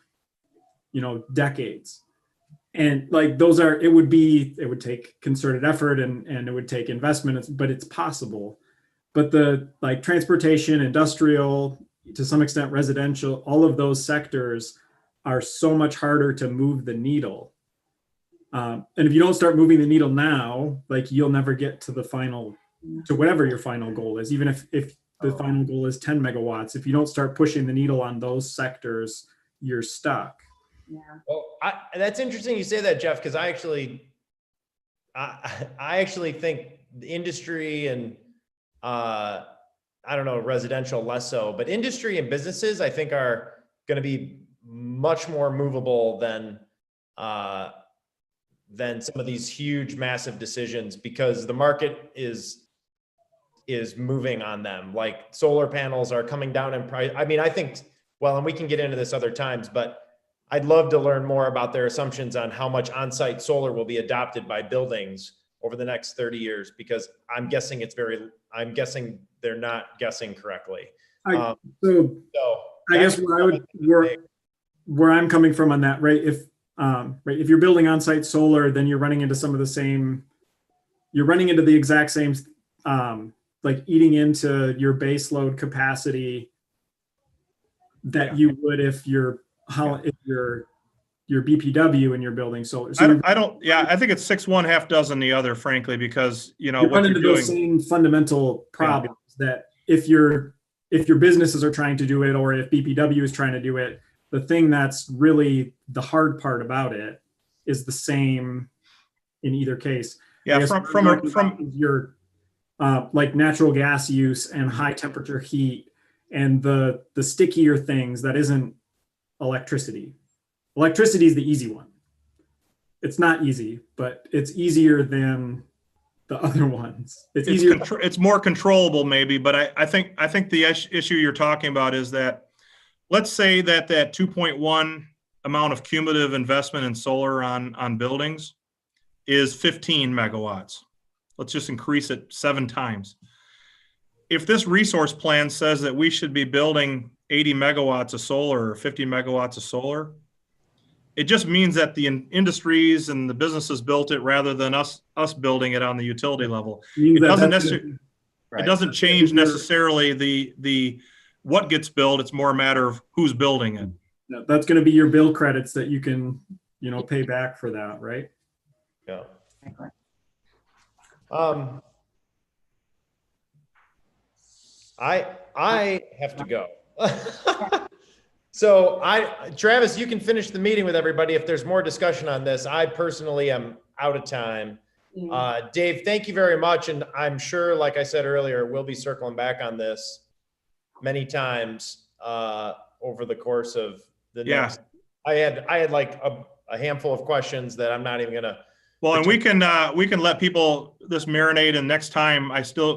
decades. And like it would take concerted effort and it would take investment, but it's possible. But the transportation, industrial, to some extent residential, all of those sectors are so much harder to move the needle. And if you don't start moving the needle now, you'll never get to to whatever your final goal is. Even if the final goal is 10 megawatts, if you don't start pushing the needle on those sectors, you're stuck. Yeah. Well, that's interesting you say that, Jeff, because I actually I actually think the industry and I don't know, residential less so, but industry and businesses I think are going to be much more movable than some of these huge, massive decisions, because the market is moving on them. Like solar panels are coming down in price. I mean, I think, well, and we can get into this other times, but I'd love to learn more about their assumptions on how much on-site solar will be adopted by buildings over the next 30 years, because I'm guessing they're not guessing correctly. I guess where I'm coming from on that, right? If you're building on-site solar, then you're running into the exact same, like eating into your base load capacity that you would if you're BPW and you're building solar. So I think it's 6 1, half dozen the other, frankly, because you're running into those same fundamental problems that if your businesses are trying to do it, or if BPW is trying to do it, the thing that's really the hard part about it is the same in either case. Yeah, from your like natural gas use and high temperature heat and the stickier things that isn't electricity. Electricity is the easy one. It's not easy, but it's easier than the other ones. It's more controllable maybe, but I think the issue you're talking about is that, let's say that 2.1 amount of cumulative investment in solar on buildings is 15 megawatts. Let's just increase it 7 times. If this resource plan says that we should be building 80 megawatts of solar or 50 megawatts of solar, it just means that the industries and the businesses built it rather than us building it on the utility level. It doesn't change necessarily the what gets built. It's more a matter of who's building it. No, that's going to be your bill credits that you can, pay back for that, right? Yeah. I have to go. So Travis, you can finish the meeting with everybody if there's more discussion on this. I personally am out of time. Dave, thank you very much. And I'm sure, like I said earlier, we'll be circling back on this many times over the course of the next. I had like a handful of questions that I'm not even gonna. Well, and we can let people this marinate, and next time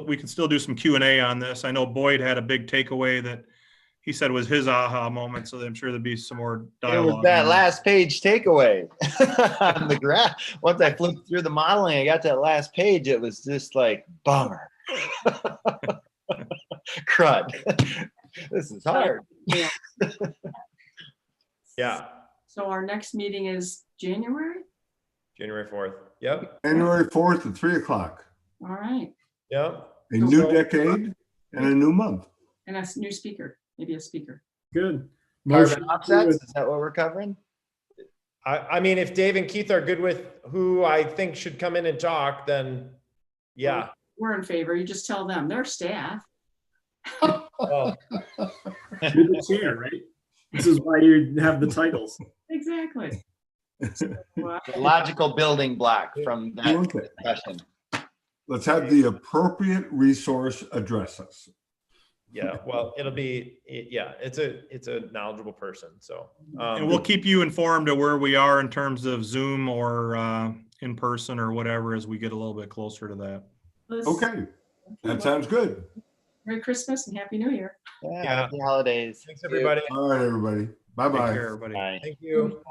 we can still do some Q&A on this. I know Boyd had a big takeaway that he said was his aha moment, so I'm sure there'll be some more dialogue. It was that last page takeaway on the graph. Once I flipped through the modeling, I got that last page. It was just like, bummer. Crud. This is hard. Yeah. So our next meeting is January 4th. Yep. January 4th at 3 o'clock. All right. Yep. A new decade and a new month. And a new speaker, maybe a speaker. Good. Carbon offsets, is that what we're covering? I mean, if Dave and Keith are good with who I think should come in and talk, then yeah. We're in favor. You just tell them, they're staff. Well, you're the chair, right? This is why you have the titles. Exactly. The logical building block from that discussion. Let's have the appropriate resource address us. Yeah, well, it'll be, it's a knowledgeable person. So, and we'll keep you informed of where we are in terms of Zoom or in person or whatever as we get a little bit closer to that. Okay, that sounds good. Merry Christmas and Happy New Year. Yeah. Happy holidays. Thanks, everybody. All right, everybody. Bye-bye. Take care, everybody. Bye. Thank you.